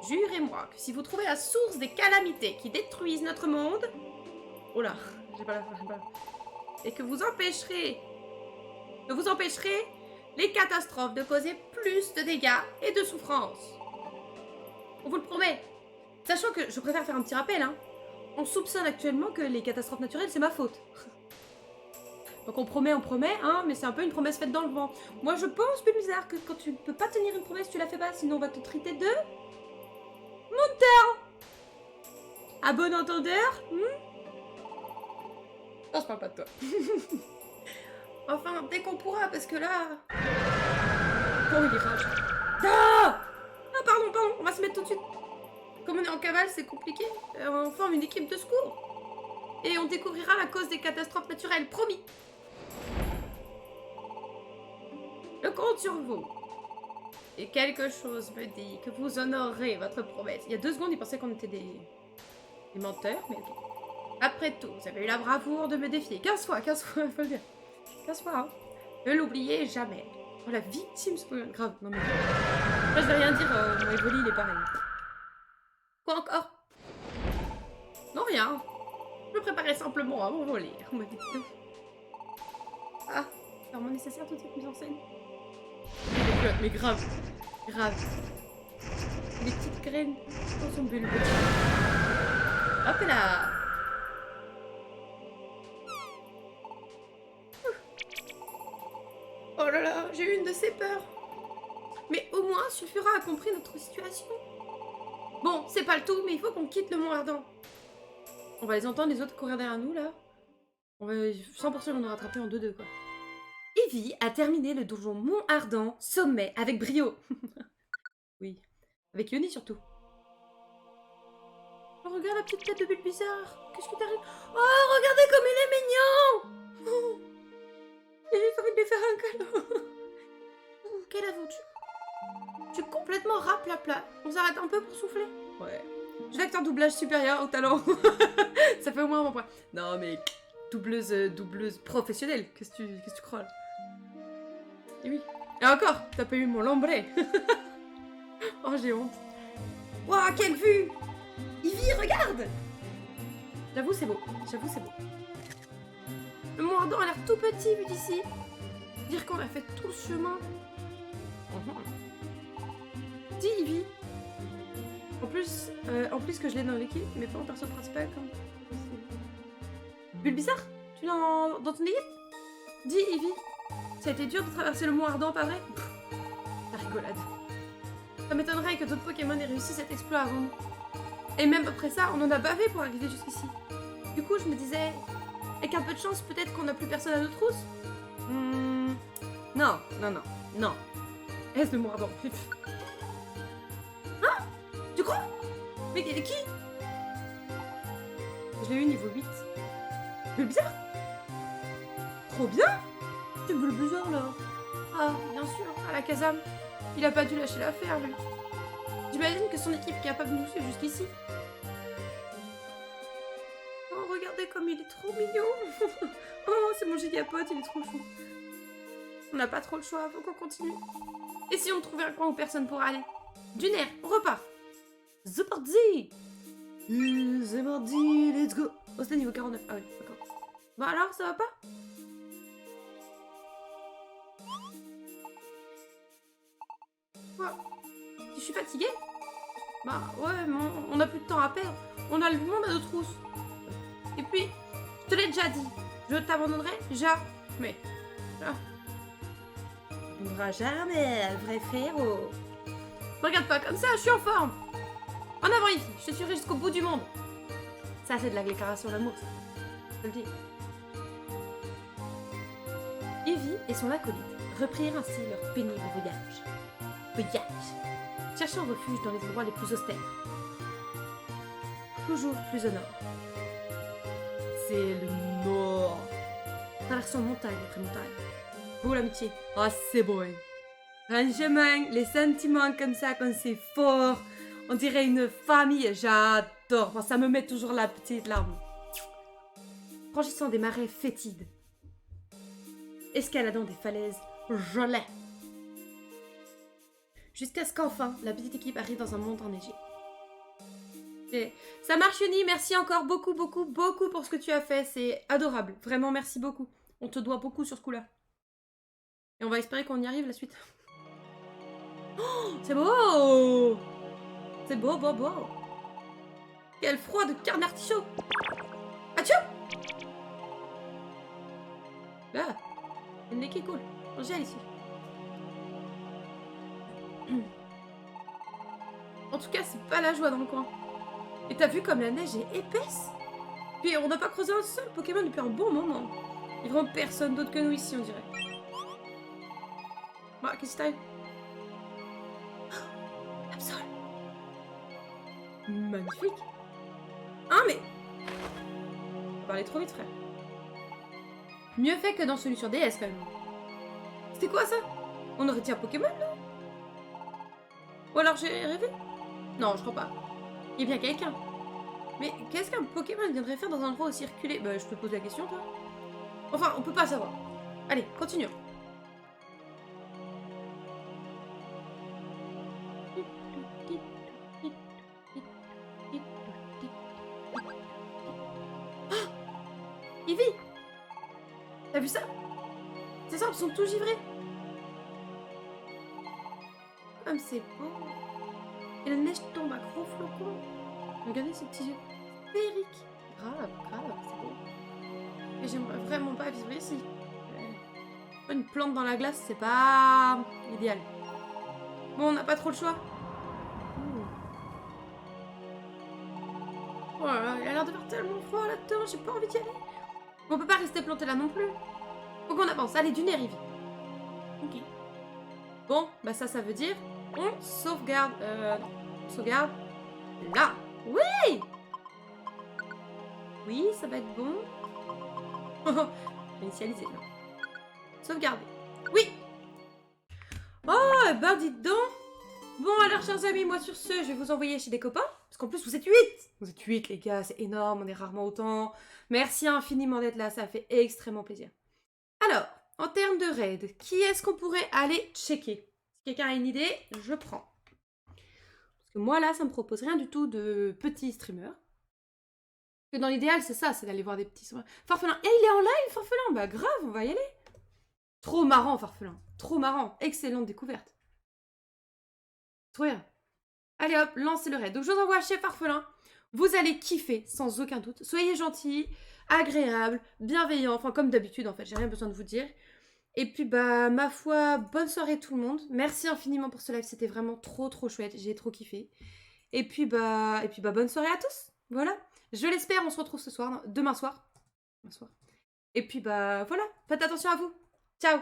Jurez-moi que si vous trouvez la source des calamités qui détruisent notre monde... Oh là, j'ai pas la... et que vous empêcherez les catastrophes de causer plus de dégâts et de souffrances. On vous le promet. Sachant que je préfère faire un petit rappel, hein. On soupçonne actuellement que les catastrophes naturelles, c'est ma faute. Donc on promet, hein, mais c'est un peu une promesse faite dans le vent. Moi je pense, Bulbizarre, que quand tu ne peux pas tenir une promesse, tu la fais pas, sinon on va te traiter de... menteur. À bon entendeur, Non, je parle pas de toi. Enfin, dès qu'on pourra, parce que là... Oh, il est rage. Ah, pardon, on va se mettre tout de suite. Comme on est en cavale, c'est compliqué. On forme une équipe de secours. Et on découvrira la cause des catastrophes naturelles, promis. Je compte sur vous. Et quelque chose me dit que vous honorerez votre promesse. Il y a 2 secondes, il pensait qu'on était des menteurs, mais ok. Après tout, vous avez eu la bravoure de me défier. 15 fois, faut le dire. 15 fois, hein. Ne l'oubliez jamais. Oh, la victime, c'est pas grave. Non, mais... Moi, je vais rien dire, mon Evoli, il est pareil. Quoi encore? Non, rien. Je me préparais simplement à m'envoler. On m'a dit tout. Ah, c'est vraiment nécessaire toute cette mise en scène. Mais grave. Les petites graines dans son bulbe. Hop là. Oh là là, j'ai eu une de ces peurs. Mais au moins, Sulfura a compris notre situation. Bon, c'est pas le tout, mais il faut qu'on quitte le Mont Ardent. On va les entendre, les autres courir derrière nous, là. On va 100% nous rattraper en 2-2, quoi. Evie a terminé le donjon Mont Ardent, sommet, avec brio. Oui, avec Yoni surtout. Oh, regarde la petite tête de Bulbizarre. Qu'est-ce qui t'arrive? Oh, regardez comme il est mignon. Oh, j'ai juste envie de lui faire un câlin. Oh, quelle aventure. Je suis complètement raplapla. On s'arrête un peu pour souffler? Ouais. Je vais acteur doublage supérieur au talent. Ça fait au moins un bon point. Non mais doubleuse professionnelle. Qu'est-ce que tu crois là? Et oui. Et encore, t'as pas eu mon lambré. Oh, j'ai honte. Waouh, quelle vue! Ivy, regarde! J'avoue, c'est beau. Le Mont Ardent a l'air tout petit vu d'ici. Dire qu'on a fait tout ce chemin. Dis, Ivy. En plus que je l'ai dans l'équipe, mais pas en perso principal comme... Bulbizarre? Tu l'as dans ton équipe? Dis, Ivy. Ça a été dur de traverser le Mont Ardent, pas vrai? La rigolade. Ça m'étonnerait que d'autres Pokémon aient réussi cet exploit avant nous. Et même après ça, on en a bavé pour arriver jusqu'ici. Du coup, je me disais, avec un peu de chance, peut-être qu'on n'a plus personne à nos trousses. Non. Est-ce le Mont Ardent? Hein? Tu crois? Mais qui? Je l'ai eu niveau 8. Bulbizarre? Trop bien! C'est Bulbizarre là. Ah, bien sûr, à la Kazam. Il a pas dû lâcher l'affaire, lui. J'imagine que son équipe est capable de nous suivre jusqu'ici. Oh, regardez comme il est trop mignon. Oh, c'est mon gigapote, il est trop chou. On n'a pas trop le choix, faut qu'on continue. Et si on trouvait un coin où personne pourra aller? Du nerf, on repart. C'est parti. C'est mardi, let's go. Oh, c'est niveau 49. Ah oui, d'accord. Bon alors, ça va pas? Quoi? Si je suis fatiguée? Bah ouais, mais on a plus de temps à perdre. On a le monde à nos trousses. Et puis, je te l'ai déjà dit, je t'abandonnerai jamais. On ne mourra jamais, vrai frérot. Regarde pas comme ça, je suis en forme. En avant, Ivy, je te suivrai jusqu'au bout du monde. Ça, c'est de la déclaration d'amour, ça. Je te le dis. Ivy et son acolyte reprirent ainsi leur pénible voyage. Cherchant refuge dans les endroits les plus austères. Toujours plus au nord. C'est le nord. Traversons montagne après montagne. Beau l'amitié. Ah, c'est beau, hein. Franchement, les sentiments comme ça, quand c'est fort, on dirait une famille, j'adore. Enfin, ça me met toujours la petite larme. Franchissant des marais fétides. Escaladant des falaises gelées. Jusqu'à ce qu'enfin, la petite équipe arrive dans un monde enneigé. Et ça marche, Yoni, merci encore beaucoup pour ce que tu as fait. C'est adorable. Vraiment, merci beaucoup. On te doit beaucoup sur ce coup-là. Et on va espérer qu'on y arrive la suite. Oh, c'est beau! C'est beau, beau, beau. Quel froid de carne artichaut! Atchou! Là, il y a une nez qui coule. On gèle ici. En tout cas, c'est pas la joie dans le coin. Et t'as vu comme la neige est épaisse? Puis on n'a pas creusé un seul Pokémon depuis un bon moment. Il y a vraiment personne d'autre que nous ici, on dirait. Bah, qu'est-ce que t'as eu? Absol! Magnifique! Ah, mais... On va parler trop vite, frère. Mieux fait que dans celui sur DS, quand même. C'était quoi, ça? On aurait dit un Pokémon, non? Ou alors j'ai rêvé? Non, je crois pas. Il y a bien quelqu'un. Mais qu'est-ce qu'un Pokémon viendrait faire dans un endroit aussi reculé? Bah, je te pose la question, toi. Enfin, on peut pas savoir. Allez, continuons. Ah, Ivy! T'as vu ça? Ces arbres sont tous givrés. Comme c'est beau. Et la neige tombe à gros flocons. Regardez ces petits yeux. Féerique. Grave, grave, c'est beau. Et j'aimerais vraiment pas vivre ici. Une plante dans la glace, c'est pas idéal. Bon, on n'a pas trop le choix. Oh là là, il a l'air de faire tellement froid là-dedans, j'ai pas envie d'y aller. On peut pas rester planté là non plus. Faut qu'on avance. Allez, du nez, Rivi. Ok. Bon, bah ça veut dire on sauvegarde. Non. On sauvegarde là. Oui! Oui, ça va être bon. Initialiser, non. Sauvegarder. Oui! Oh, ben dites donc. Bon, alors, chers amis, moi sur ce, je vais vous envoyer chez des copains. Parce qu'en plus, vous êtes 8. Vous êtes 8, les gars, c'est énorme, on est rarement autant. Merci infiniment d'être là, ça fait extrêmement plaisir. Alors, en termes de raid, qui est-ce qu'on pourrait aller checker? Si quelqu'un a une idée, je prends. Parce que moi, là, ça me propose rien du tout de petits streamers. Parce que dans l'idéal, c'est ça, c'est d'aller voir des petits streamers. Farfelin, et il est en live, Farfelin? Bah grave, on va y aller. Trop marrant, Farfelin. Trop marrant. Excellente découverte. Trop bien. Allez hop, lancez le raid. Donc je vous envoie chez Farfelin. Vous allez kiffer, sans aucun doute. Soyez gentils, agréables, bienveillants. Enfin, comme d'habitude, en fait, j'ai rien besoin de vous dire. Et puis, bah, ma foi, bonne soirée tout le monde. Merci infiniment pour ce live, c'était vraiment trop chouette. J'ai trop kiffé. Et puis, bah, bonne soirée à tous. Voilà. Je l'espère, on se retrouve ce soir, demain soir. Et puis, bah, voilà. Faites attention à vous. Ciao!